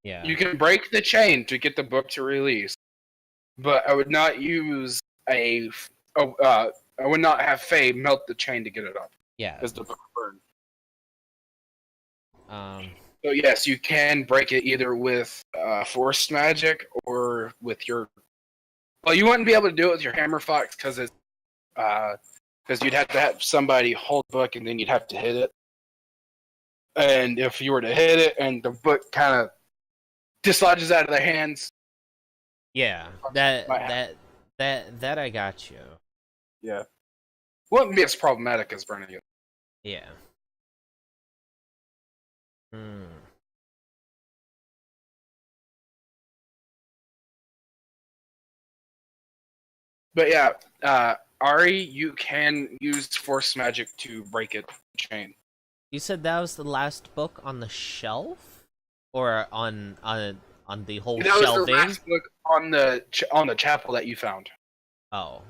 Yeah. You can break the chain to get the book to release, but I would not use I would not have Faye melt the chain to get it up Yeah. because the book would burn. Um. So yes, you can break it either with forced magic or with your. Well, you wouldn't be able to do it with your hammer fox because it's because you'd have to have somebody hold the book and then you'd have to hit it. And if you were to hit it and the book kind of dislodges out of their hands, Yeah. That I got you. yeah, wouldn't be as problematic as burning it. Yeah. Hmm. But yeah, Ari, you can use force magic to break it chain. You said that was the last book on the shelf, or on the whole That was the shelving? last book on the chapel that you found. Oh.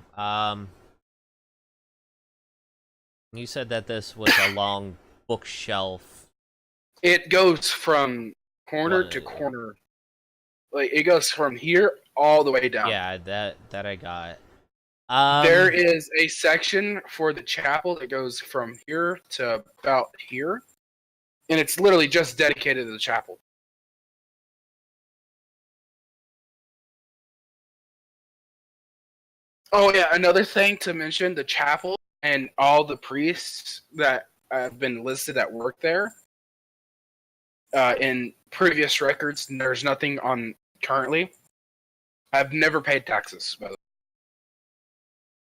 You said that this was a long bookshelf. It goes from corner to corner. Like, it goes from here all the way down. Yeah, that I got. There is a section for the chapel that goes from here to about here, and it's literally just dedicated to the chapel. Oh yeah, another thing to mention, the chapel and all the priests that have been listed that work there, in previous records, there's nothing on currently. I've never paid taxes, by the way.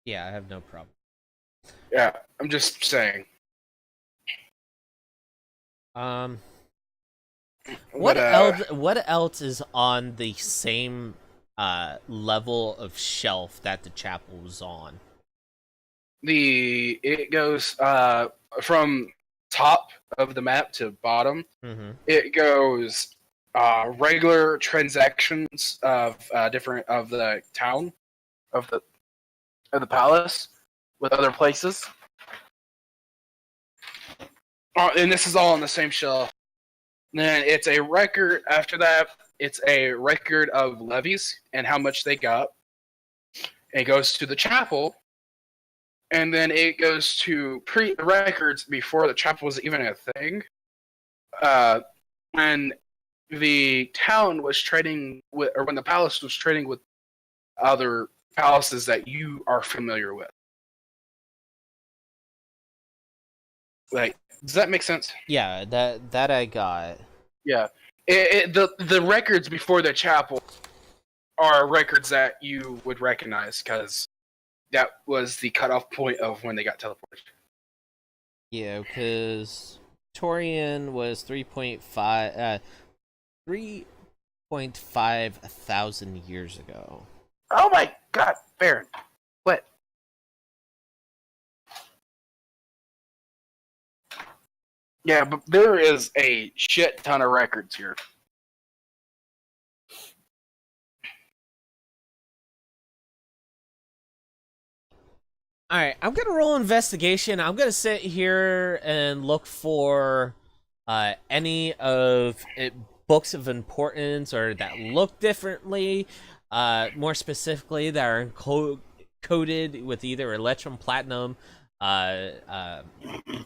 Yeah, I have no problem. Yeah, I'm just saying. What But, else? What else is on the same level of shelf that the chapel was on? It goes from top of the map to bottom. Mm-hmm. It goes regular transactions of different of the town of the palace with other places. And this is all on the same shelf. Then it's a record. After that, it's a record of levies and how much they got. It goes to the chapel, and then it goes to records before the chapel was even a thing. When the town was trading with, or when the palace was trading with other palaces that you are familiar with. Like, does that make sense? Yeah, that I got. Yeah. The records before the chapel are records that you would recognize because that was the cutoff point of when they got teleported. Yeah, because Torian was 3.5 thousand years ago. Oh my god, Baron. What? Yeah, but there is a shit ton of records here. Alright, I'm gonna roll investigation. I'm gonna sit here and look for any of books of importance or that look differently. More specifically, that are coded with either electrum, platinum,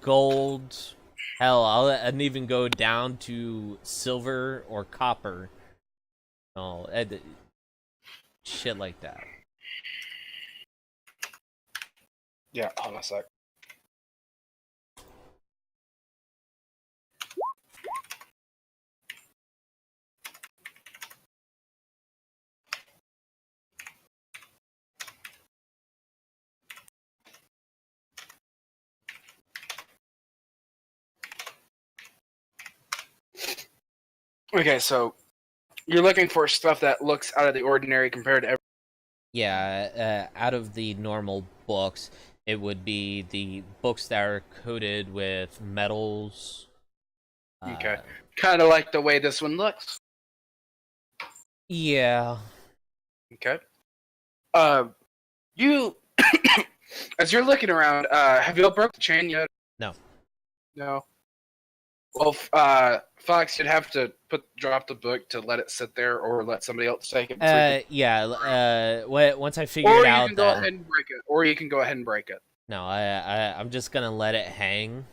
gold. Hell, I'll even go down to silver or copper. Oh, shit like that. Yeah, hold on a sec. Okay, so you're looking for stuff that looks out of the ordinary compared to Yeah, out of the normal books, it would be the books that are coated with metals. Okay. Kind of like the way this one looks. Yeah. Okay. You, as you're looking around, have you broke the chain yet? No. No. Well, Fox, you'd have to drop the book to let it sit there, or let somebody else take it. Yeah. Once I figure or it out, you can go ahead and break it. Or you can go ahead and break it. No, I'm just gonna let it hang.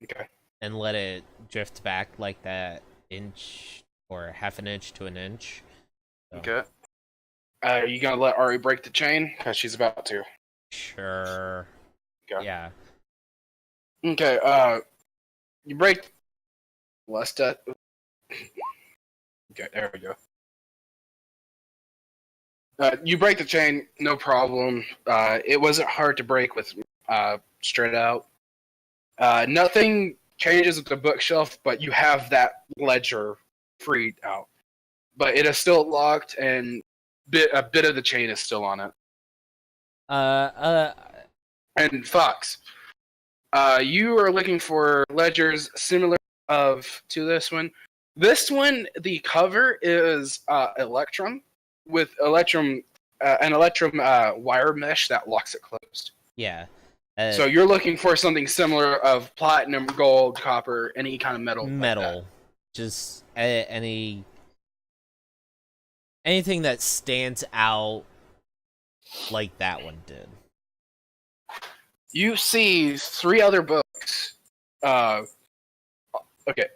Okay. And let it drift back like that inch or half an inch to an inch. So. Okay. Are you gonna let Ari break the chain? Because she's about to. Sure. Okay. Yeah. Okay. You break. Okay, there we go. You break the chain, no problem. It wasn't hard to break with straight out. Nothing changes with the bookshelf, but you have that ledger freed out. But it is still locked, and a bit of the chain is still on it. And Fox, you are looking for ledgers similar to this one. This one, the cover is Electrum with an Electrum wire mesh that locks it closed. Yeah. So you're looking for something similar of platinum, gold, copper, any kind of metal. Metal. Like Just anything that stands out like that one did. you see 3 other books. Okay,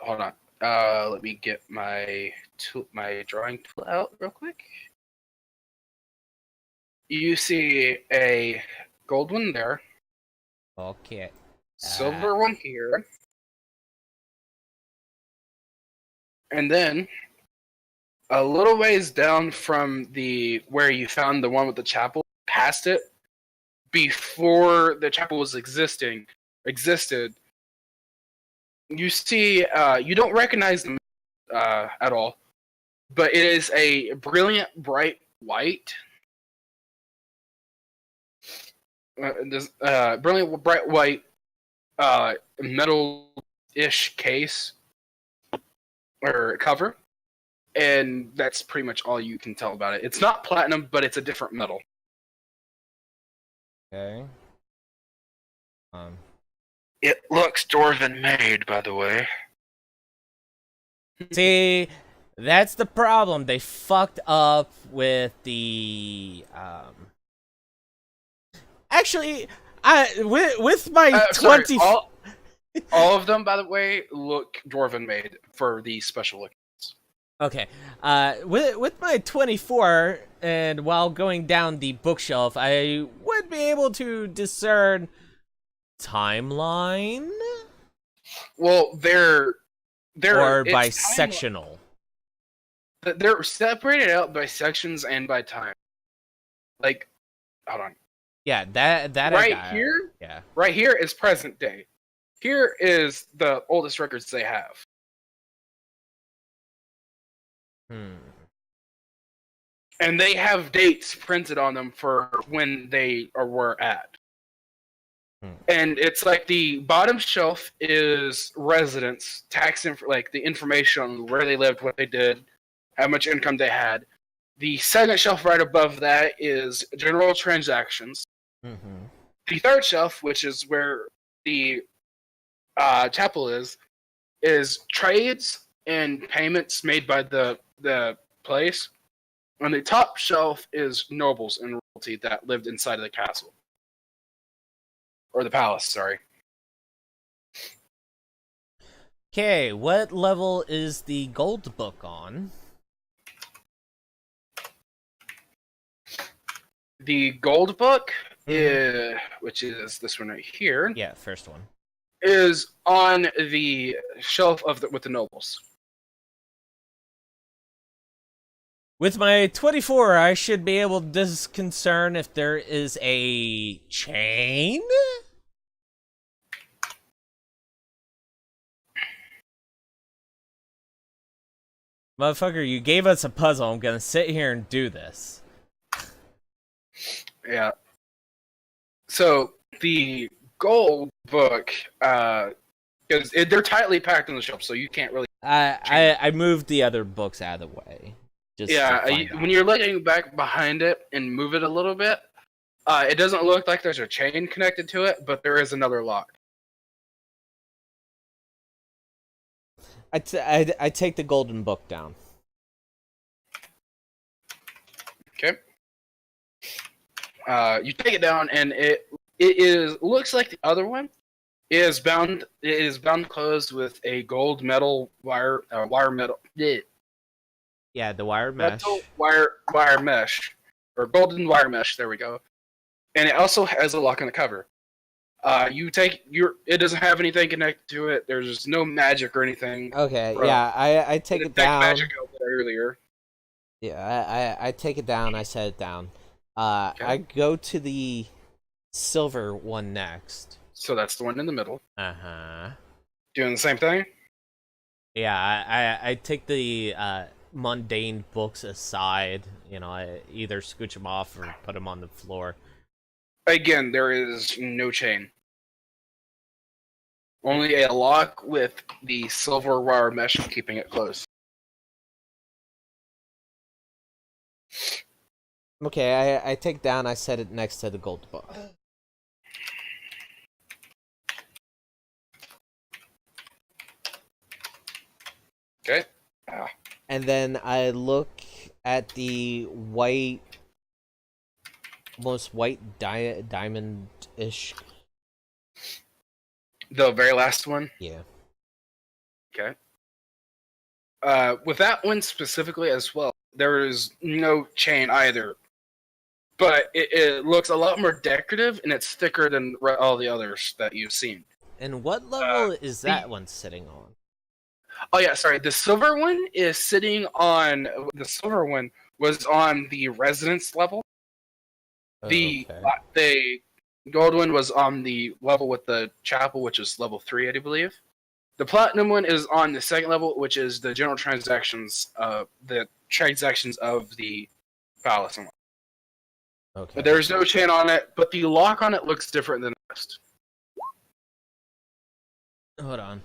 hold on. Let me get my drawing tool out real quick. You see a gold one there, Okay. silver one here, and then a little ways down from the where you found the one with the chapel, past it, before the chapel was existed. You see, you don't recognize them at all, but it is a brilliant, bright white. Brilliant, bright white, metal-ish case or cover, and that's pretty much all you can tell about it. It's not platinum, but it's a different metal. Okay. It looks dwarven made, by the way. See, that's the problem. They fucked up with the Actually, with my 20 all of them, by the way, look dwarven made for the special look. Okay. With my 24 and while going down the bookshelf, I would be able to discern timeline Well, they're or it's bisectional. They're separated out by sections and by time. Like, hold on. Yeah, that Right I got. here? Yeah. Right here is present day. Here is the oldest records they have. And they have dates printed on them for when they were at. And it's like the bottom shelf is residence, like the information on where they lived, what they did, how much income they had. The second shelf right above that is general transactions. The third shelf, which is where the chapel is trades and payments made by the place. On the top shelf is nobles and royalty that lived inside of the castle. Or the palace, sorry. Okay, what level is the gold book on? The gold book, which is this one right here. Yeah, first one. Is on the shelf with the nobles. With my 24, I should be able to discern if there is a chain? Motherfucker, you gave us a puzzle. I'm gonna sit here and do this. Yeah. So, the gold book, because they're tightly packed on the shelf, so you can't really... I moved the other books out of the way. When you're looking back behind it and move it a little bit, it doesn't look like there's a chain connected to it, but there is another lock. I take the golden book down. Okay. You take it down, and it looks like the other one. It is bound closed with a gold metal wire metal. Yeah, the wire mesh. Metal wire mesh, or golden wire mesh. There we go. And it also has a lock on the cover. It doesn't have anything connected to it. There's no magic or anything. Okay, yeah, I take it down. Magic earlier. Yeah, I take it down. I set it down. Okay. I go to the silver one next. So that's the one in the middle. Doing the same thing? Yeah, I take the mundane books aside. You know, I either scooch them off or put them on the floor. Again, there is no chain. Only a lock with the silver wire mesh keeping it closed. Okay, I take down, I set it next to the gold book. Okay. And then I look at the white, almost white diamond-ish. The very last one. Yeah. Okay. With that one specifically as well, there is no chain either, but it looks a lot more decorative and it's thicker than all the others that you've seen. And what level is that one sitting on? Oh yeah, sorry. The silver one is sitting on. The silver one was on the residence level. The gold one was on the level with the chapel, which is level 3, I do believe. The platinum one is on the second level, which is the general transactions, the transactions of the palace. Okay. But there's no chain on it, but the lock on it looks different than the rest. Hold on.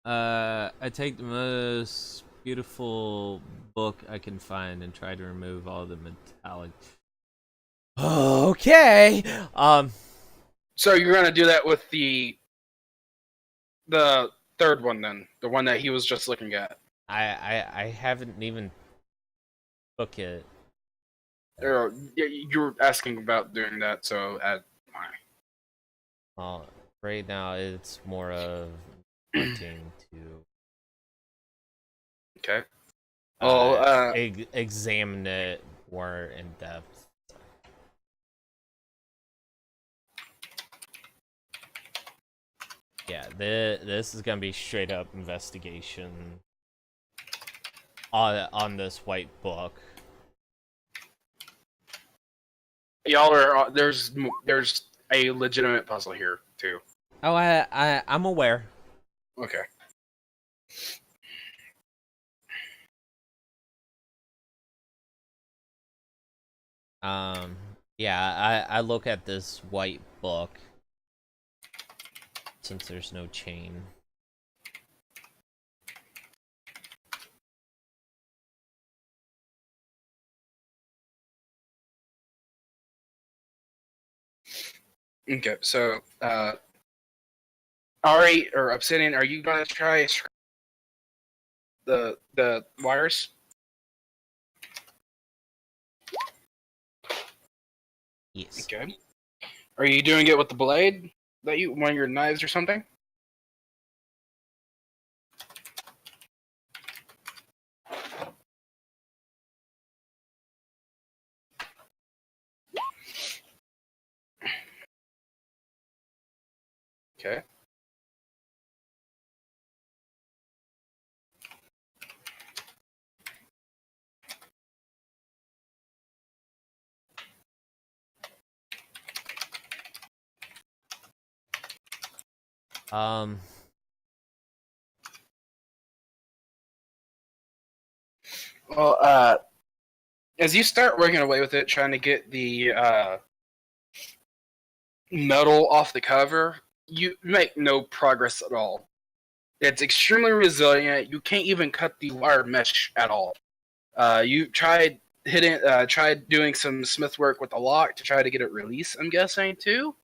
I take the most beautiful book I can find and try to remove all the metallic. Okay. So you're gonna do that with the third one then, the one that he was just looking at. I haven't even took it. Or you were asking about doing that, so Right now it's more of wanting to. Okay. Examine it more in depth. Yeah, this is gonna be straight up investigation on this white book. Y'all are there's a legitimate puzzle here too. Oh, I'm aware. Okay. Yeah, I look at this white book since there's no chain. Okay, so Ari or Obsidian, are you gonna try the wires? Yes. Okay. Are you doing it with the blade that one of your knives or something? Okay. Well, as you start working away with it, trying to get the metal off the cover, you make no progress at all. It's extremely resilient. You can't even cut the wire mesh at all. You tried tried doing some smith work with the lock to try to get it released. I'm guessing too.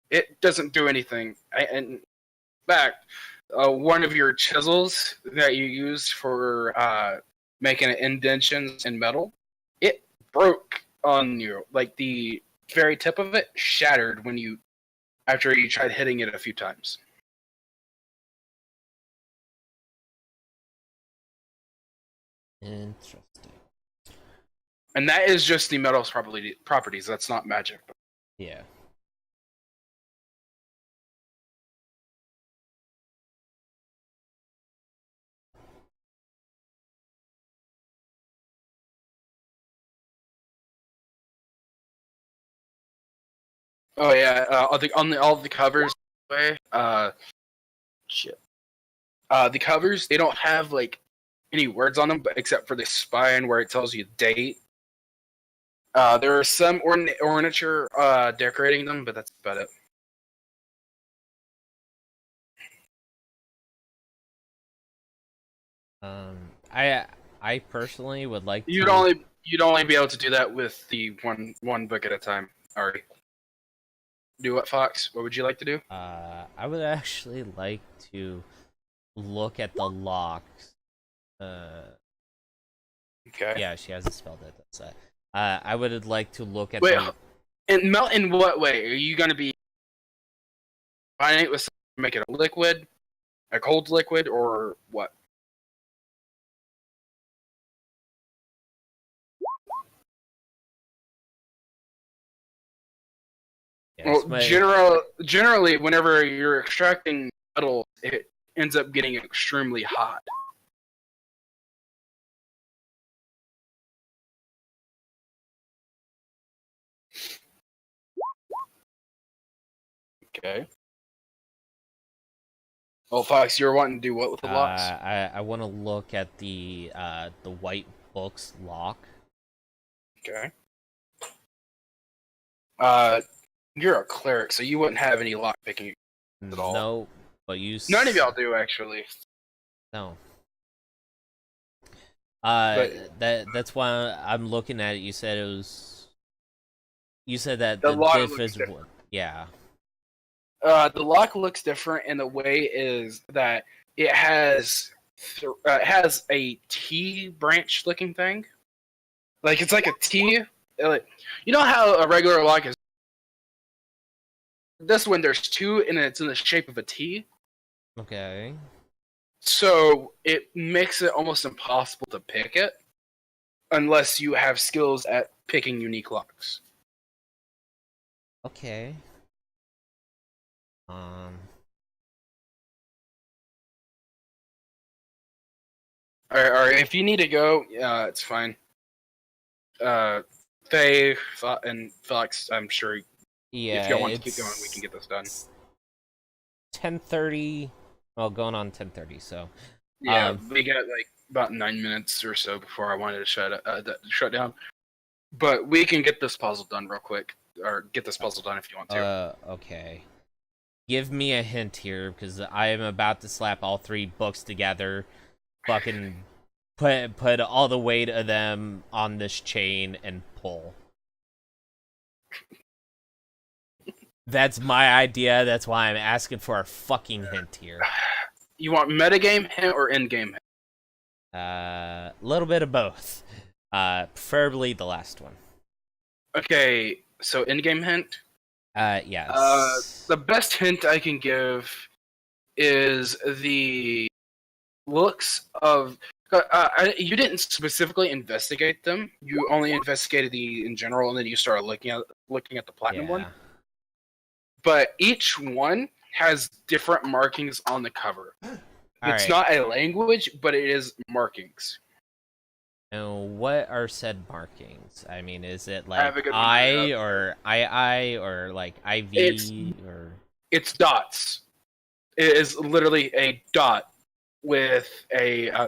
It doesn't do anything. In fact, one of your chisels that you used for making indentions in metal, it broke on you. Like the very tip of it shattered after you tried hitting it a few times. Interesting. And that is just the metal's properties. That's not magic. Yeah. Oh yeah, all the covers. Shit. The covers, they don't have like any words on them, but except for the spine where it tells you date. There are some ornature decorating them, but that's about it. I personally would like You'd to. only be able to do that with the one book at a time. Alright. Do what, Fox? What would you like to do? I would actually like to look at the locks Okay. Yeah, she has a spell that does that. I would like to look at Wait, the... and melt in what way? Are you gonna be combining it with something to make it a liquid, a cold liquid, or what? Yes, Well, generally, whenever you're extracting metal, it ends up getting extremely hot. Okay. Well, Fox, you're wanting to do what with the locks? I want to look at the white book's lock. Okay. You're a cleric, so you wouldn't have any lock picking at all. No, but you... None of y'all do, actually. No. But That's why I'm looking at it. You said it was... You said that the the lock diff looks is... different. Yeah. The lock looks different, and the way is that it has a T branch looking thing. Like it's like a T. Like, you know how a regular lock is. This one there's two, and it's in the shape of a T. Okay. So it makes it almost impossible to pick it unless you have skills at picking unique locks. Okay. Or if you need to go, it's fine. Faye and Felix, I'm sure Yeah, if y'all want to keep going, we can get this done. 10:30. Well, going on 10:30. So. Yeah, we got like about 9 minutes or so before I wanted to shut down. But we can get this puzzle done real quick, or get this puzzle done if you want to. Okay. Give me a hint here, because I am about to slap all three books together, fucking put all the weight of them on this chain and pull. That's my idea. That's why I'm asking for a fucking hint here. You want metagame hint or endgame hint? A little bit of both. Preferably the last one. Okay, so endgame hint. Yes. The best hint I can give is the looks of. You didn't specifically investigate them. You only investigated the in general, and then you started looking at the platinum one. But each one has different markings on the cover. It's not a language, but it is markings. And what are said markings? I mean, is it like have a good one I or II or like IV or? It's dots. It is literally a dot with a.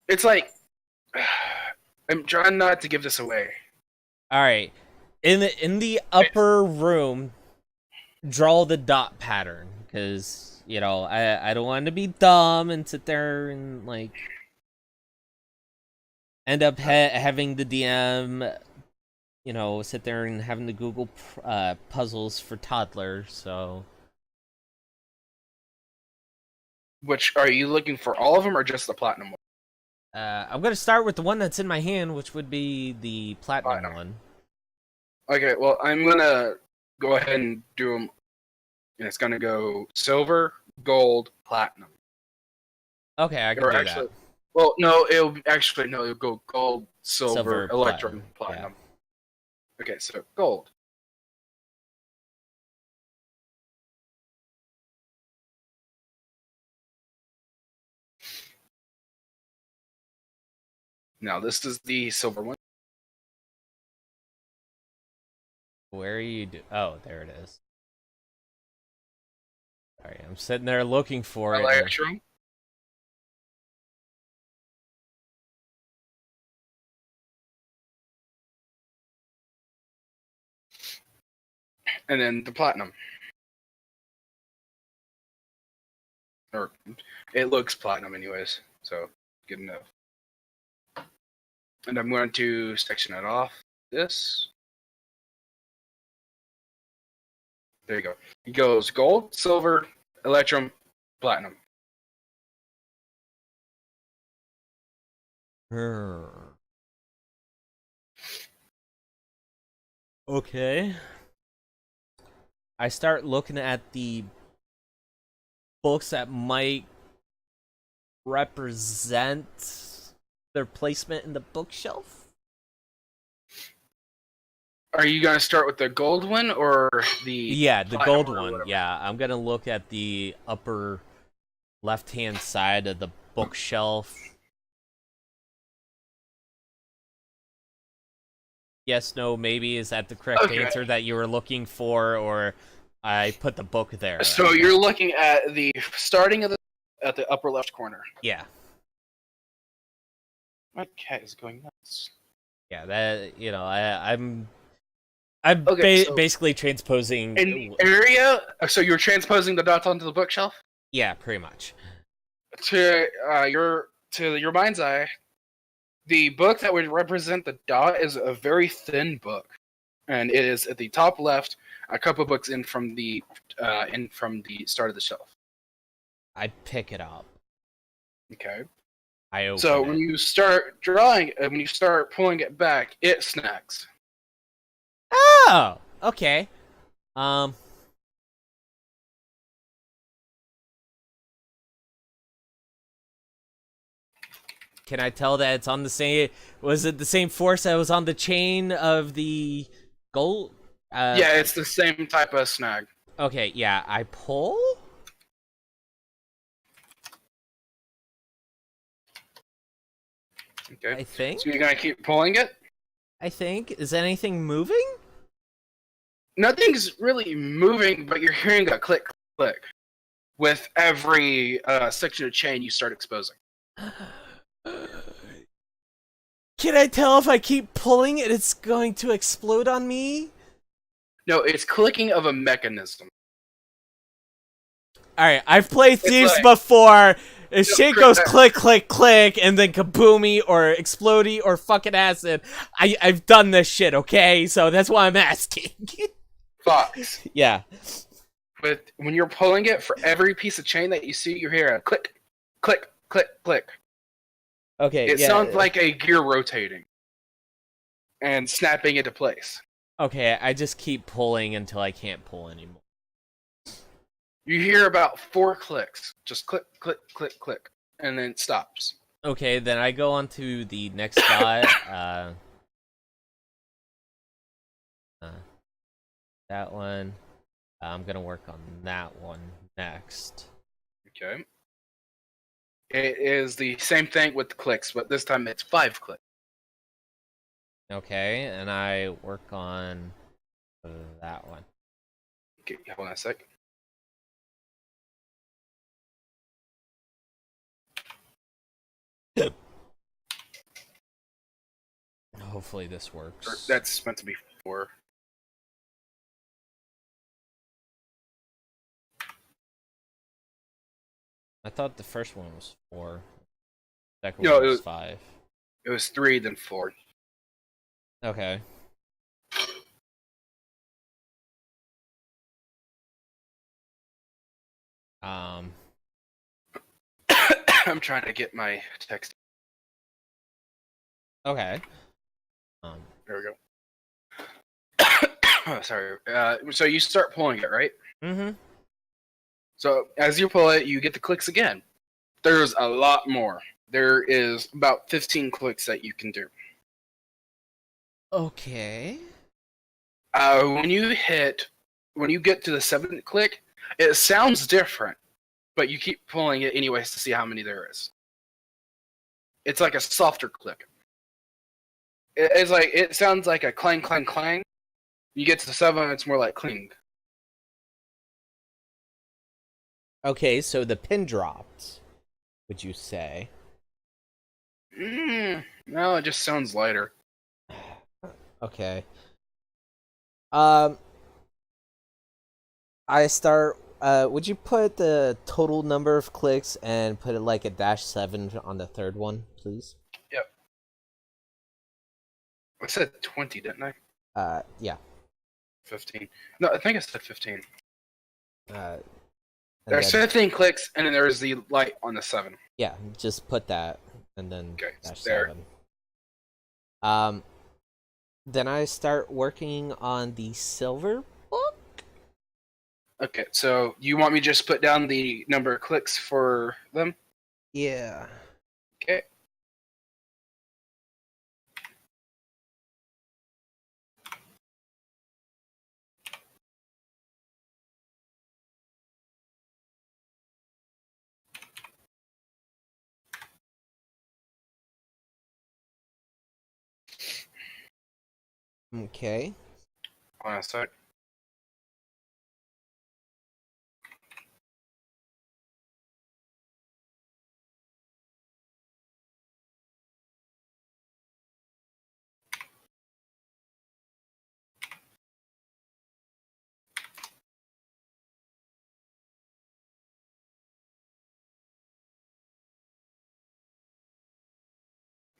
It's like I'm trying not to give this away. All right, in the upper room, draw the dot pattern, because you know I don't want to be dumb and sit there and like end up having the DM, you know, sit there and having to Google puzzles for toddlers. So, Which are you looking for? All of them or just the platinum one? I'm gonna start with the one that's in my hand, which would be the platinum one. Okay, well I'm gonna go ahead and do them, and it's gonna go silver, gold, platinum. Okay, I can do that. Well, no, it'll go gold, silver, electrum, platinum. Yeah. Okay, so gold. Now this is the silver one. Where are you? Oh, there it is. Sorry, I'm sitting there looking for it. Electrum. And then the platinum. Or it looks platinum anyways, so good enough. And I'm going to section it off. This. There you go. It goes gold, silver, electrum, platinum. Okay. I start looking at the books that might represent their placement in the bookshelf. Are you gonna start with the gold one or the? Yeah, the platinum gold or one. whatever? Yeah, I'm gonna look at the upper left-hand side of the bookshelf. Yes, no, maybe. Is that the correct Okay. answer that you were looking for, or I put the book there? So you're looking at the starting of at the upper left corner. Yeah. My cat is going nuts. Yeah, that, I'm Okay, so basically transposing. in the area, so you're transposing the dots onto the bookshelf. Yeah, pretty much. To your mind's eye, the book that would represent the dot is a very thin book, and it is at the top left, a couple books in from the start of the shelf. I pick it up. Okay. I open So it. when you start drawing, when you start pulling it back, it snags. Oh, okay. Can I tell that it's on the same? Was it the same force that was on the chain of the gold? Yeah, it's the same type of snag. Okay, yeah. I pull. Okay. I think. So you're gonna keep pulling it. I think. Is anything moving? Nothing's really moving, but you're hearing a click, click with every section of chain you start exposing. Can I tell if I keep pulling it, it's going to explode on me? No, it's clicking of a mechanism. Alright, I've played It's Thieves like- before. If shit goes Chris, click, click, click, and then kaboomy or explodey or fucking acid, I've done this shit, okay? So that's why I'm asking. Fox. Yeah. But when you're pulling it, for every piece of chain that you see, you hear a click, click, click, click. Okay, It yeah. sounds like a gear rotating and snapping into place. Okay, I just keep pulling until I can't pull anymore. You hear about 4 clicks. Just click, click, click, click. And then it stops. Okay, then I go on to the next dot. That one. I'm gonna work on that one next. Okay. It is the same thing with the clicks, but this time it's 5 clicks. Okay, and I work on that one. Okay, hold on a sec. Hopefully this works. That's meant to be 4. I thought the first one was 4. Second No, one it was was- 5. It was 3, then 4. Okay. I'm trying to get my text. Okay. There we go. Sorry. So you start pulling it, right? Mm-hmm. So as you pull it, you get the clicks again. There's a lot more. There is about 15 clicks that you can do. Okay. When you get to the 7th click, it sounds different, but you keep pulling it anyways to see how many there is. It's like a softer click. It sounds like a clang, clang, clang. You get to the 7, it's more like cling. Okay, so the pin dropped, would you say? No, it just sounds lighter. Okay. I start. Would you put the total number of clicks and put it like a -7 on the third one, please? Yep. I said 20, didn't I? Yeah. 15. No, I think I said 15. And There's then- 15 clicks, and then there's the light on the 7. Yeah, just put that. and then Okay, dash there. 7. Then I start working on the silver book. Okay, so you want me to just put down the number of clicks for them? Yeah. Okay. Okay. Hold on a sec.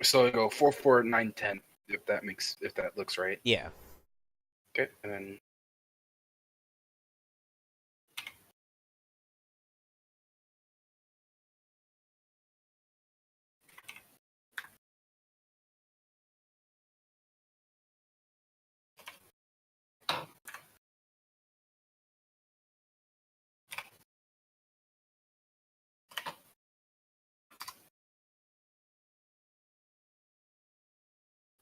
So go 4, 4, 9, 10. If that looks right. Yeah. Okay, and then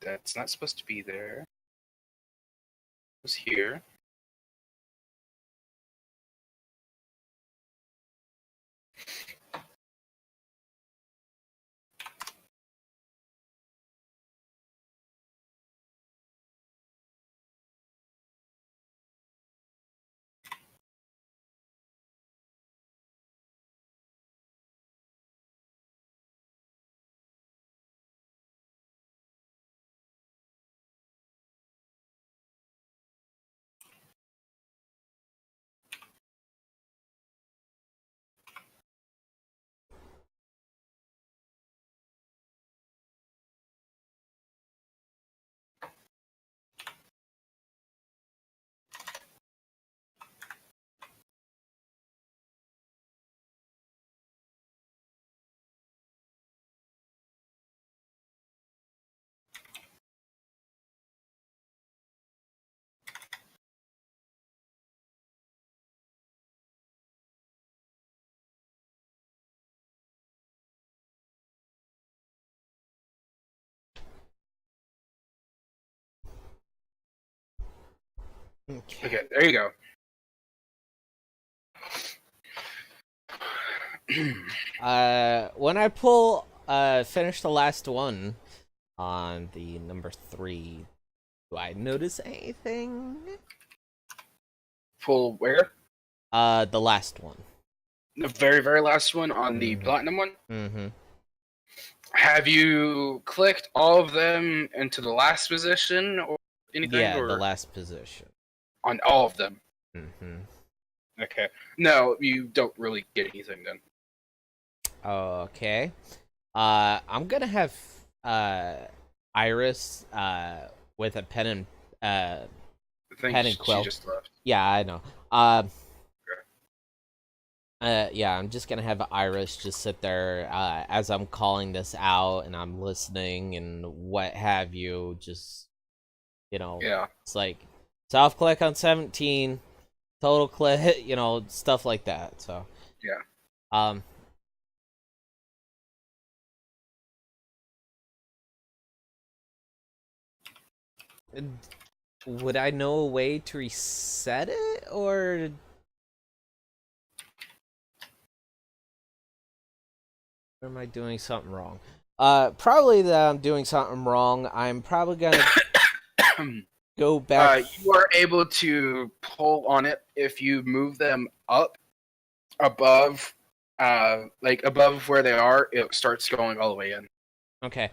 that's not supposed to be there. It was here. Okay, there you go. When I finish the last one on the number 3, do I notice anything? Full where? The last one. The very, very last one on the Mhm. platinum one. Mm-hmm. Have you clicked all of them into the last position or anything? Yeah, or the last position. on all of them? Mm-hmm. Okay. No, you don't really get anything then. Okay. I'm gonna have Iris with a pen and I think pen and she quill. just left. Yeah, I know. Yeah, I'm just gonna have Iris just sit there as I'm calling this out and I'm listening and what have you. Just Yeah. it's like soft click on 17, total click, stuff like that. So Yeah. um, would I know a way to reset it or? Or am I doing something wrong? Probably that I'm doing something wrong. I'm probably gonna go back. You are able to pull on it if you move them up above, like above where they are. It starts going all the way in. Okay.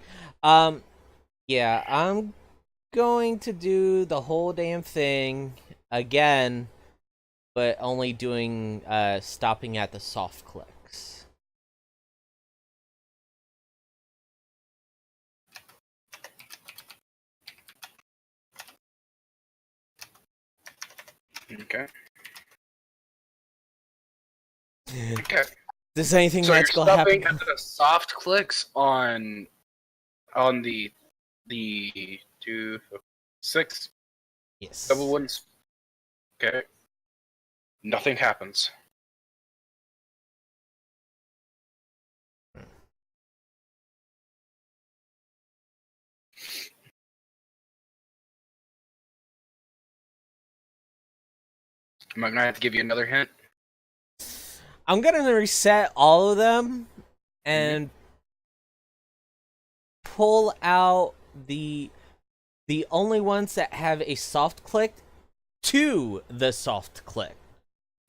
Yeah, I'm going to do the whole damn thing again, but only doing stopping at the soft clicks. Okay. Okay. Does anything So you're magical stopping happen? at the soft clicks on the 2, 6 Yes. double ones. Okay. Nothing happens. Am I gonna have to give you another hint? I'm gonna reset all of them and pull out the only ones that have a soft click to the soft click.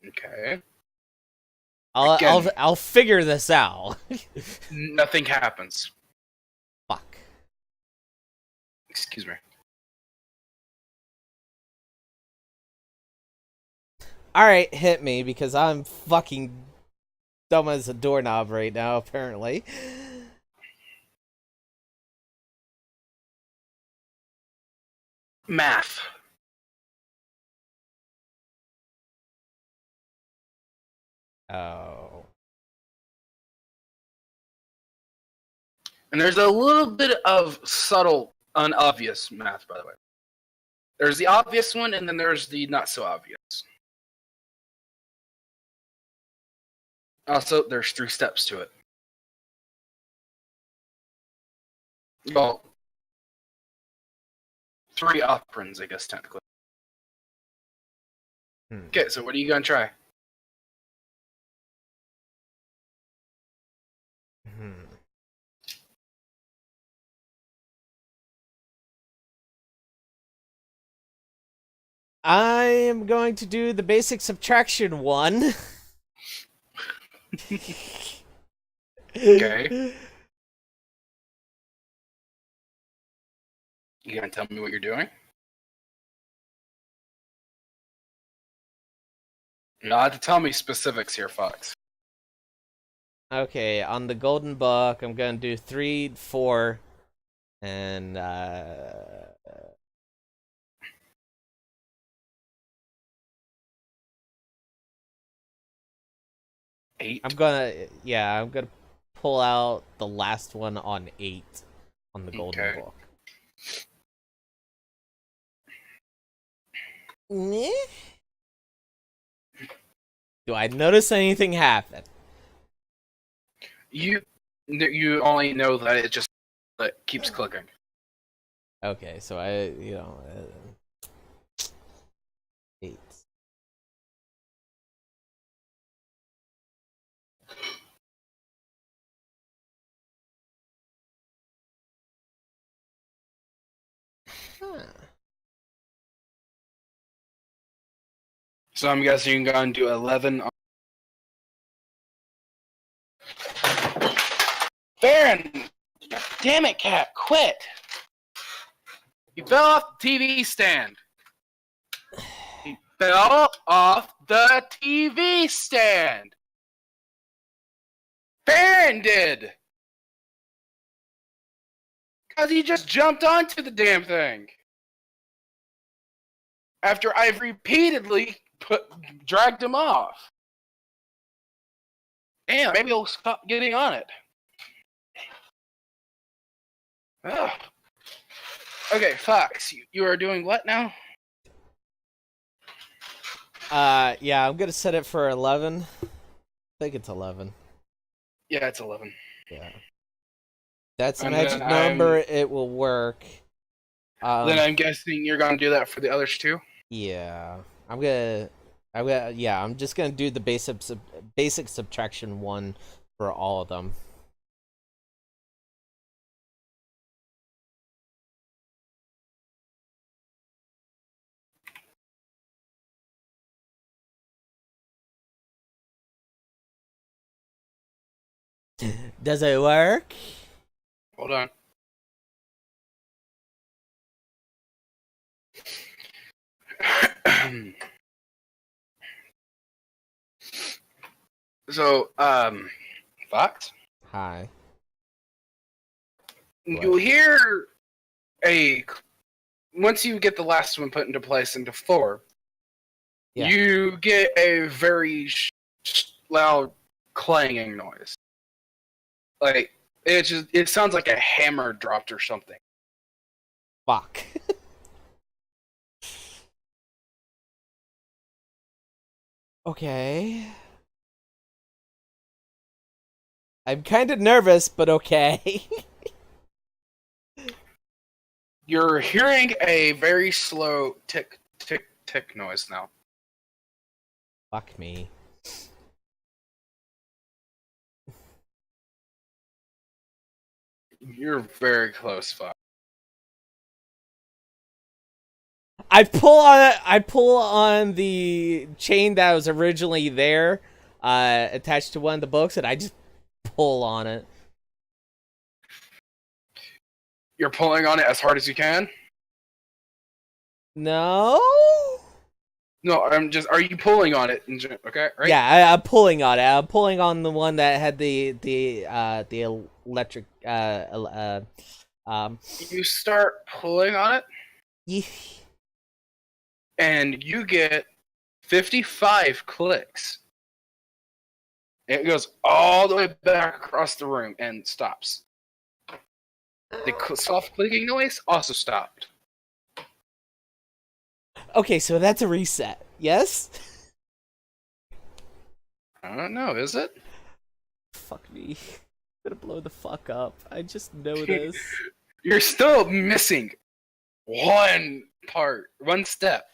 Okay. I'll figure this out. Nothing happens. Fuck. Excuse me. Alright, hit me, because I'm fucking dumb as a doorknob right now, apparently. Math. Oh. And there's a little bit of subtle, unobvious math, by the way. There's the obvious one, and then there's the not so obvious. Also, there's 3 steps to it. Well, 3 operands, I guess, technically. Okay, so what are you gonna try? I am going to do the basic subtraction one. Okay. You gonna tell me what you're doing? You don't have to tell me specifics here, Fox. Okay, on the golden book, I'm gonna do 3, 4, and 8. I'm gonna pull out the last one on 8 on the golden Okay. book. Meh? Do I notice anything happen? You only know that it just keeps clicking. Okay, so 8. Huh. So I'm guessing you're going to do 11. Baron! Damn it, cat! Quit! He fell off the TV stand. He fell off the TV stand. Baron did! Because he just jumped onto the damn thing. After I've repeatedly dragged him off. Damn, maybe he'll stop getting on it. Ugh. Okay, Fox, you are doing what now? Yeah, I'm gonna set it for 11. I think it's 11. Yeah, it's 11. Yeah. That's a And magic then number, it will work. Then I'm guessing you're gonna do that for the others too? Yeah. I'm just gonna do the basic subtraction one for all of them. Does it work? Hold on. So, Fox? Hi. You'll hear once you get the last one put into place into 4, Yeah. you get a very loud clanging noise. Like it sounds like a hammer dropped or something. Fuck. Okay. I'm kind of nervous, but okay. You're hearing a very slow tick, tick, tick noise now. Fuck me. You're very close, Fox. I pull on the chain that was originally there, attached to one of the books, and I just pull on it. You're pulling on it as hard as you can? No? No, are you pulling on it? Okay, right? Yeah, I'm pulling on it. I'm pulling on the one that had the electric, You start pulling on it, yeah. and you get 55 clicks. It goes all the way back across the room and stops. The soft clicking noise also stopped. Okay, so that's a reset. Yes? I don't know, is it? Fuck me. I'm gonna blow the fuck up. I just know this. You're still missing one part, one step.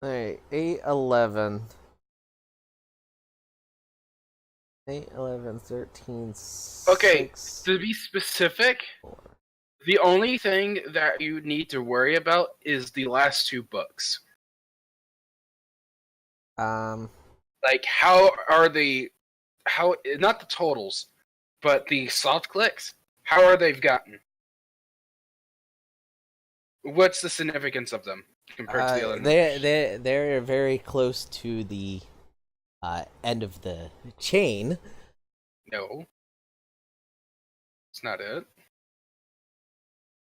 Alright, 8, 11. 8, 11, 13, 6. Okay, to be specific, 4. the only thing that you need to worry about is the last two books. Like, how not the totals, but the soft clicks, how are they've gotten? What's the significance of them compared to the other numbers? They're very close to the end of the chain. No. It's not it.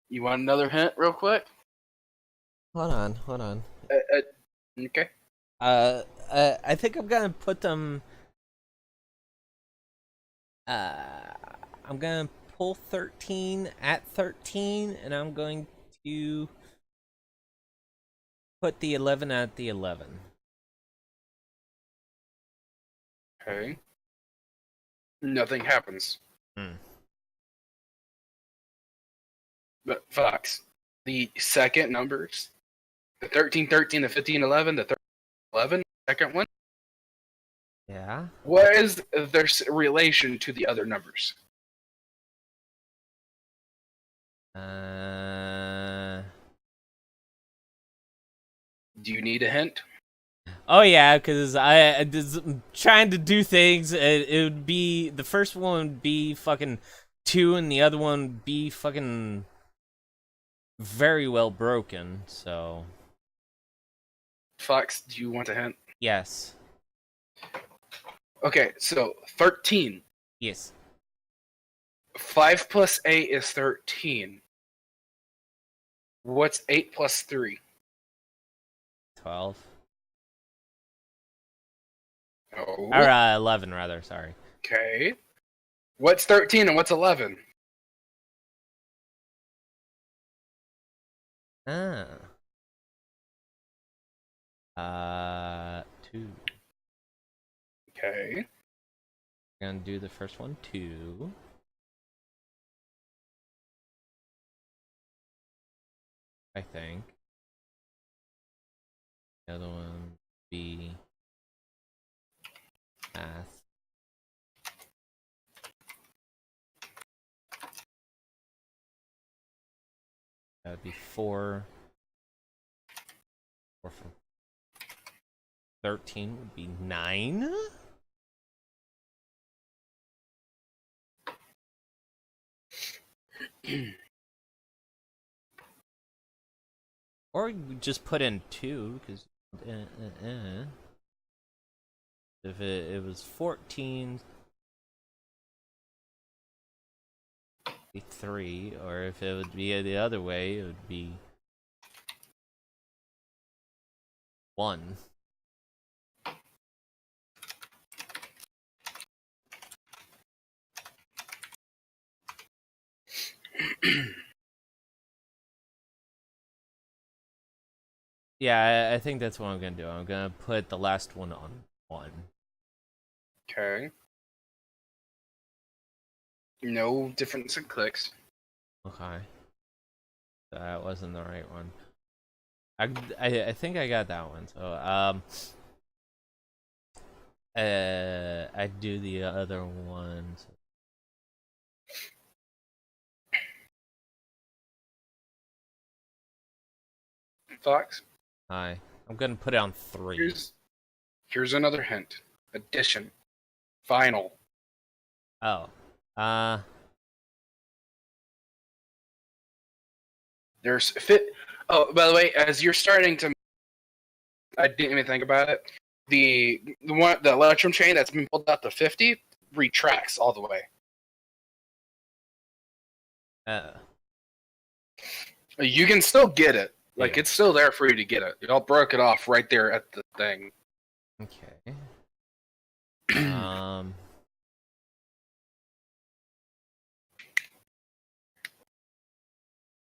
You want another hint real quick? Hold on. Okay. I think I'm gonna put them. I'm gonna pull 13 at 13, and I'm going to put the 11 at the 11. Okay. Nothing happens. But Fox, the second numbers, the 13, 13, the 15, 11, the 13, 11, second one, Yeah. what is their relation to the other numbers? Do you need a hint? Oh yeah, because I just trying to do things. It would be the first one would be fucking 2, and the other one would be fucking very well broken. So Fox, do you want a hint? yes, Okay, so 13. yes. 5 plus 8 is 13. What's 8 plus 3? 12 Oh. or 11 rather. Sorry. Okay. What's 13 and what's 11? Ah. 2. Okay. Gonna do the first one 2. I think. The other one be math. That would be 4. 4 from 13 would be 9. Or you just put in 2 because if it was 14, 3, or if it would be the other way, it would be 1. Yeah, I think that's what I'm gonna do. I'm gonna put the last one on 1. Okay. No difference in clicks. Okay. That wasn't the right one. I think I got that one. So I do the other ones. Fox, Hi. I'm gonna put it on 3. here's another hint. Addition. Final. Oh. There's fit. Oh, by the way, as you're starting to, I didn't even think about it. The electrum chain that's been pulled out to 50 retracts all the way. You can still get it. Like, Yeah. it's still there for you to get it. Y'all broke it off right there at the thing. Okay.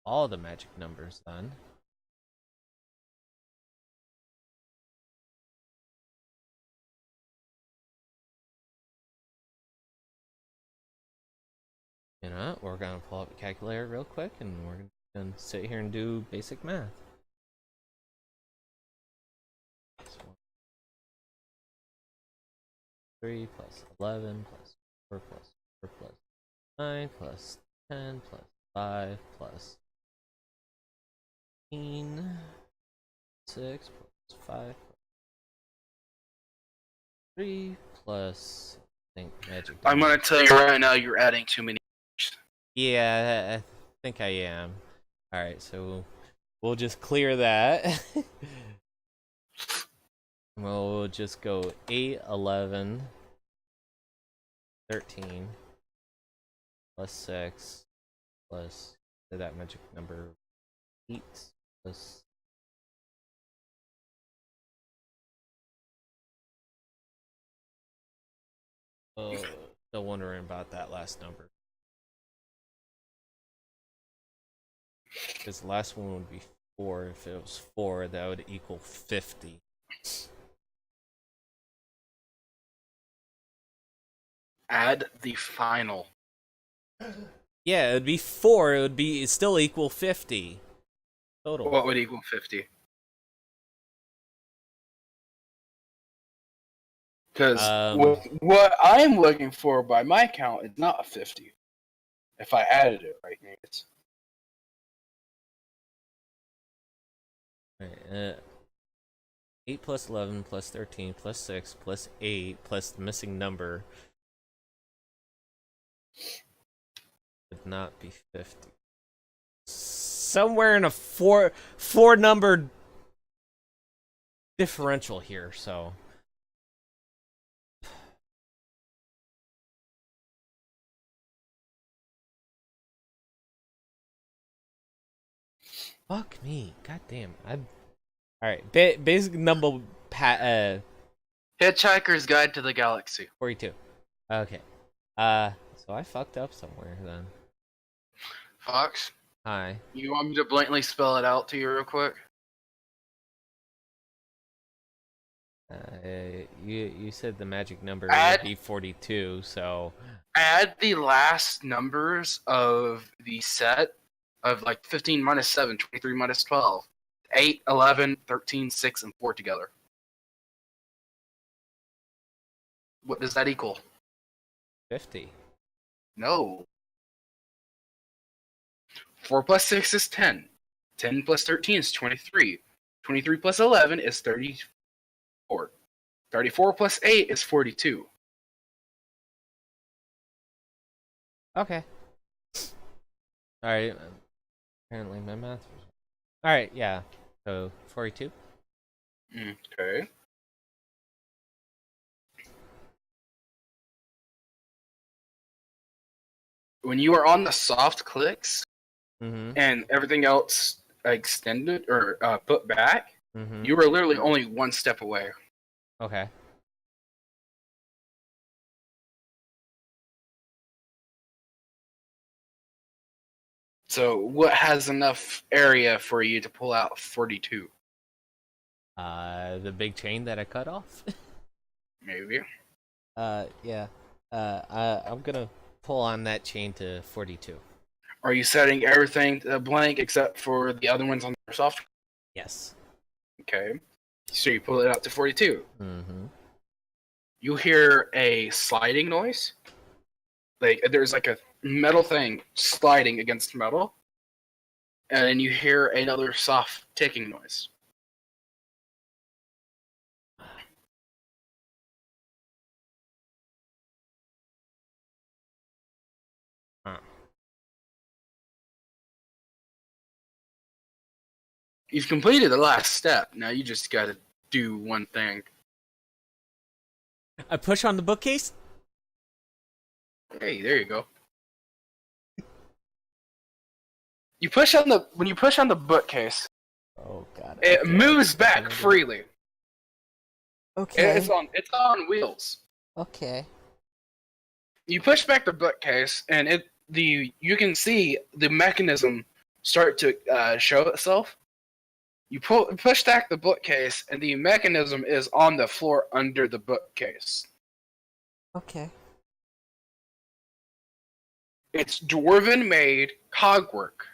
All the magic numbers then. You know what? We're gonna pull up a calculator real quick and we're gonna sit here and do basic math. 3 plus 11 plus 4 plus 4 plus 9 plus 10 plus 5 plus 15, 6 plus 5 plus 3 plus, I think, magic. I'm going to tell you right now, you're adding too many. Yeah, I think I am. Alright, so we'll just clear that. We'll just go 8, 11, 13, plus 6, plus that magic number 8, plus... Still wondering about that last number. Because the last one would be 4. If it was 4, that would equal 50. Add the final. Yeah, it would be 4. It would be still equal 50 total. What would equal 50? Because what I'm looking for by my count is not a 50. If I added it right now, it's... Right, 8 plus 11 plus 13 plus 6 plus 8 plus the missing number would not be 50. Somewhere in a four number differential here, so. Fuck me, goddamn. Alright, basic number Hitchhiker's Guide to the Galaxy. 42. Okay. So I fucked up somewhere then. Fox, Hi. you want me to blatantly spell it out to you real quick? You said the magic number Add- would be 42, so Add the last numbers of the set of like 15 minus 7, 23 minus 12, 8, 11, 13, 6, and 4 together. What does that equal? 50. No. 4 plus 6 is 10. 10 plus 13 is 23. 23 plus 11 is 34. 34 plus 8 is 42. Okay. Alright. Apparently my math was... Alright, yeah. So, 42? Okay. When you are on the soft clicks and everything else extended or put back, you were literally only one step away. Okay. So what has enough area for you to pull out 42? The big chain that I cut off. Maybe. Yeah. I'm gonna pull on that chain to 42. Are you setting everything to blank except for the other ones on the software? Yes. Okay. So you pull it out to 42. Mm-hmm. You hear a sliding noise. Like there's like a metal thing sliding against metal. And then you hear another soft ticking noise. Huh. You've completed the last step. Now you just gotta do one thing. I push on the bookcase. Hey, there you go. When you push on the bookcase, Oh god. it okay. moves I'm back gonna do it. freely. Okay. It's on wheels. Okay. You push back the bookcase, and you can see the mechanism start to show itself. You push back the bookcase, and the mechanism is on the floor under the bookcase. Okay. It's dwarven-made cogwork,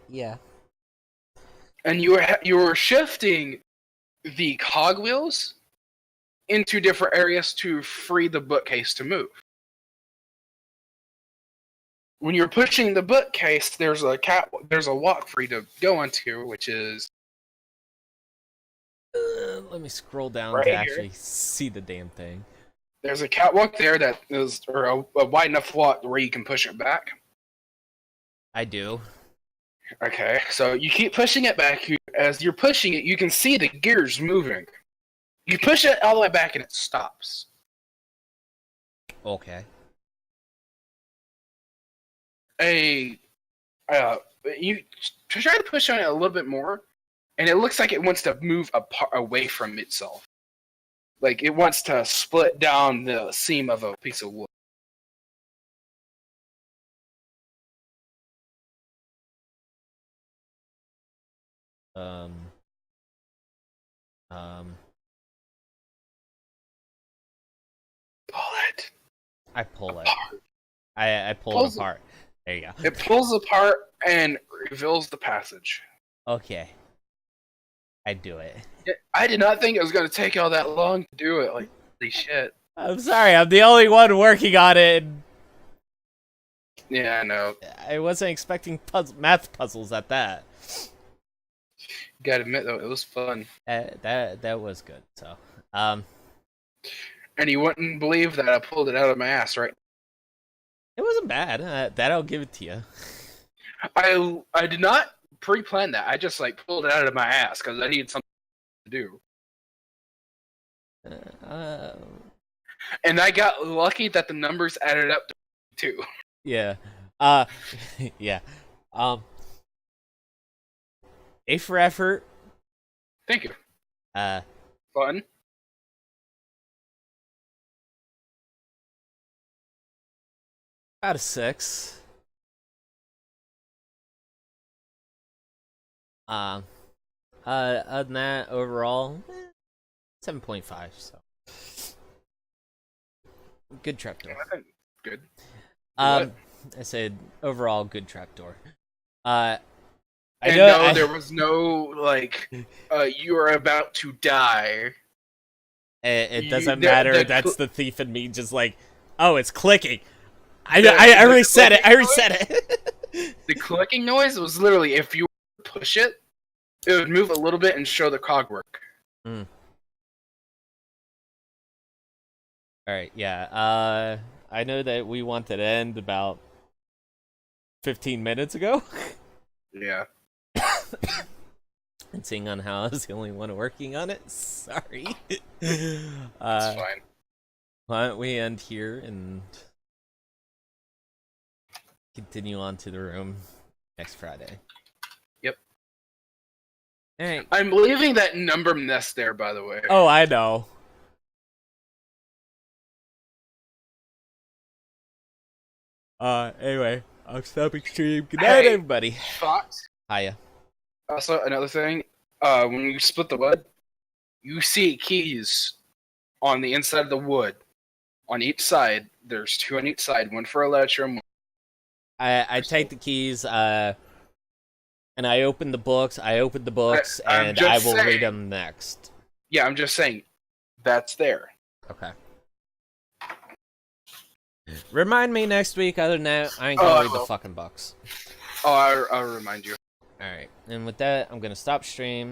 Yeah. and you're shifting the cogwheels into different areas to free the bookcase to move. When you're pushing the bookcase, there's a walk for you to go into, which is Let me scroll down right to here. actually see the damn thing. There's a catwalk there that is, or a wide enough walk where you can push it back. I do. Okay, so you keep pushing it back. As you're pushing it, you can see the gears moving. You push it all the way back and it stops. Okay. You try to push on it a little bit more, and it looks like it wants to move away from itself. Like it wants to split down the seam of a piece of wood. Um. Pull it. I pull it. I pull it apart. There you go. It pulls apart and reveals the passage. Okay. I do it. I did not think it was going to take all that long to do it. Like, holy shit. I'm sorry, I'm the only one working on it. Yeah, I know. I wasn't expecting math puzzles at that. Gotta admit, though, it was fun. That was good. So, And you wouldn't believe that I pulled it out of my ass, right? it wasn't bad. That I'll give it to you. I did not pre-plan that. I just like pulled it out of my ass because I needed something to do. And I got lucky that the numbers added up to 2. Yeah. Yeah. A for effort. Thank you. Fun. Out of 6. Other than that, overall, 7.5. So, good trapdoor. I think good. I said overall good trapdoor. I And know no, there was no like, you are about to die. it doesn't the matter. That's the thief in me. Just like, oh, it's clicking. I The reset it. I clicking reset it. The clicking noise was literally if you push it, it would move a little bit and show the cogwork. All right. Yeah. I know that we wanted to end about 15 minutes ago. Yeah. And seeing on how I was the only one working on it, sorry. It's fine. Why don't we end here and continue on to the room next Friday? Yep. All right. I'm leaving that number nest there, by the way. Oh, I know. Anyway, I'll stop extreme. Good night, Hey. everybody. Fox. Hiya. Also, another thing, when you split the wood, you see keys on the inside of the wood. On each side, there's 2 on each side, one for Electrum. I take the keys, and I open the books. I'm And just I will saying. read them next. Yeah, I'm just saying, that's there. Okay. Remind me next week. Other than that, I ain't Oh, gonna I read the will. fucking books. Oh, I'll remind you. Alright, and with that, I'm gonna stop stream.